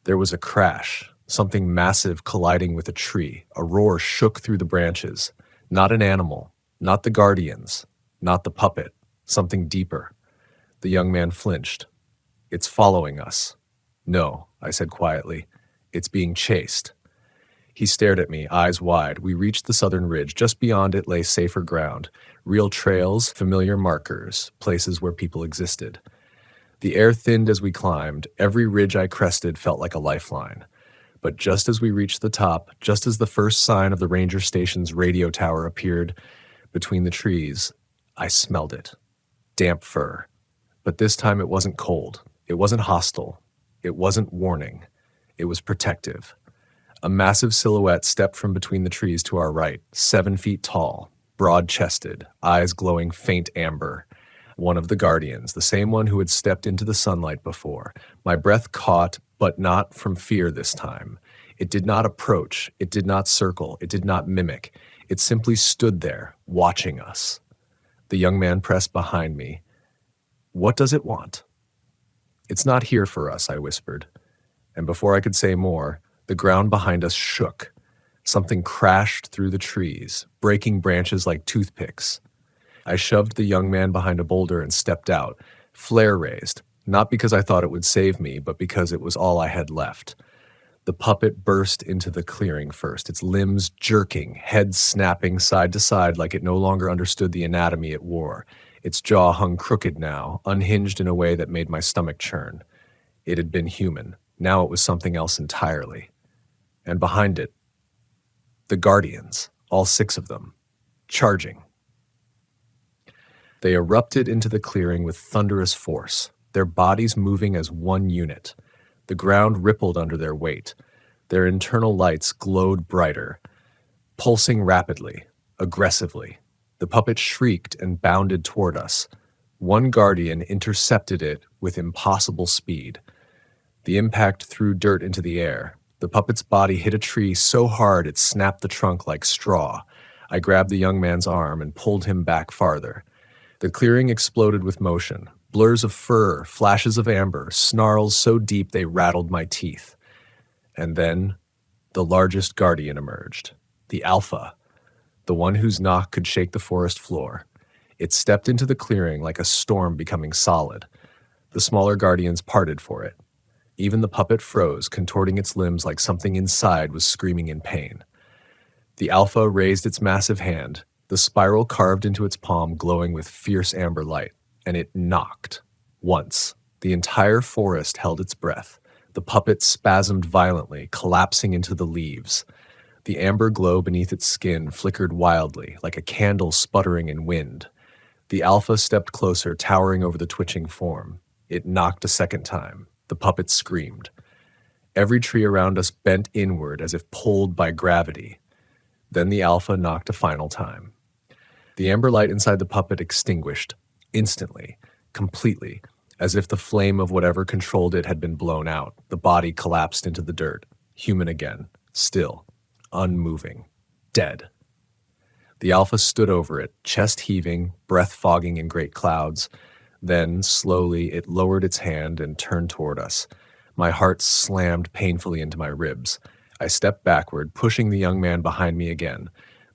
S1: There was a crash, something massive colliding with a tree. A roar shook through the branches. Not an animal, not the guardians, not the puppet, something deeper. The young man flinched. "It's following us." "No," I said quietly. "It's being chased." He stared at me, eyes wide. We reached the southern ridge. Just beyond it lay safer ground. Real trails, familiar markers, places where people existed. The air thinned as we climbed. Every ridge I crested felt like a lifeline. But just as we reached the top, just as the first sign of the ranger station's radio tower appeared between the trees, I smelled it. Damp fur. But this time it wasn't cold. It wasn't hostile. It wasn't warning. It was protective. A massive silhouette stepped from between the trees to our right, 7 feet tall, broad-chested, eyes glowing faint amber. One of the guardians, the same one who had stepped into the sunlight before. My breath caught, but not from fear this time. It did not approach. It did not circle. It did not mimic. It simply stood there, watching us. The young man pressed behind me. "What does it want?" "It's not here for us," I whispered. And before I could say more, the ground behind us shook. Something crashed through the trees, breaking branches like toothpicks. I shoved the young man behind a boulder and stepped out, flare raised, not because I thought it would save me, but because it was all I had left. The puppet burst into the clearing first, its limbs jerking, head snapping side to side like it no longer understood the anatomy it wore. Its jaw hung crooked now, unhinged in a way that made my stomach churn. It had been human. Now it was something else entirely. And behind it, the guardians, all 6 of them, charging. They erupted into the clearing with thunderous force, their bodies moving as one unit. The ground rippled under their weight. Their internal lights glowed brighter, pulsing rapidly, aggressively. The puppet shrieked and bounded toward us. One guardian intercepted it with impossible speed. The impact threw dirt into the air. The puppet's body hit a tree so hard it snapped the trunk like straw. I grabbed the young man's arm and pulled him back farther. The clearing exploded with motion. Blurs of fur, flashes of amber, snarls so deep they rattled my teeth. And then the largest guardian emerged. The Alpha. The one whose knock could shake the forest floor. It stepped into the clearing like a storm becoming solid. The smaller guardians parted for it. Even the puppet froze, contorting its limbs like something inside was screaming in pain. The alpha raised its massive hand, the spiral carved into its palm glowing with fierce amber light, and it knocked. Once. The entire forest held its breath. The puppet spasmed violently, collapsing into the leaves. The amber glow beneath its skin flickered wildly, like a candle sputtering in wind. The alpha stepped closer, towering over the twitching form. It knocked a second time. The puppet screamed. Every tree around us bent inward as if pulled by gravity. Then the alpha knocked a final time. The amber light inside the puppet extinguished, instantly, completely, as if the flame of whatever controlled it had been blown out. The body collapsed into the dirt, human again, still, unmoving, dead. The alpha stood over it, chest heaving, breath fogging in great clouds. Then, slowly, it lowered its hand and turned toward us. My heart slammed painfully into my ribs. I stepped backward, pushing the young man behind me again,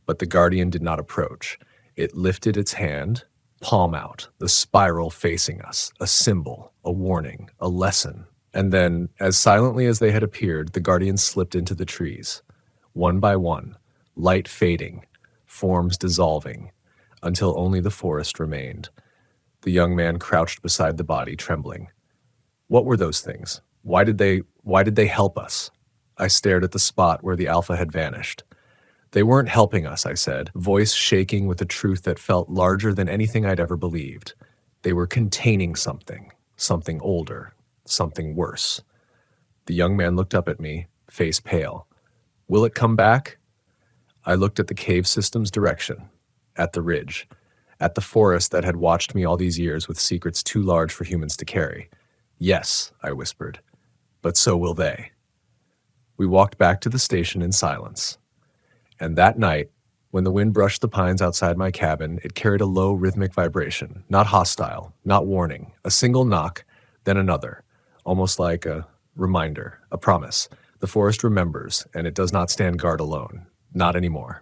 S1: but the guardian did not approach. It lifted its hand, palm out, the spiral facing us, a symbol, a warning, a lesson. And then, as silently as they had appeared, the guardians slipped into the trees. One by one, light fading, forms dissolving, until only the forest remained. The young man crouched beside the body, trembling. What were those things? Why did they help us? I stared at the spot where the alpha had vanished. They weren't helping us, I said, voice shaking with a truth that felt larger than anything I'd ever believed. They were containing something older, something worse. The young man looked up at me, face pale. Will it come back? I looked at the cave system's direction, at the ridge, at the forest that had watched me all these years with secrets too large for humans to carry. Yes, I whispered, but so will they. We walked back to the station in silence. And that night, when the wind brushed the pines outside my cabin, it carried a low rhythmic vibration, not hostile, not warning, a single knock, then another, almost like a reminder, a promise. The forest remembers, and it does not stand guard alone. Not anymore.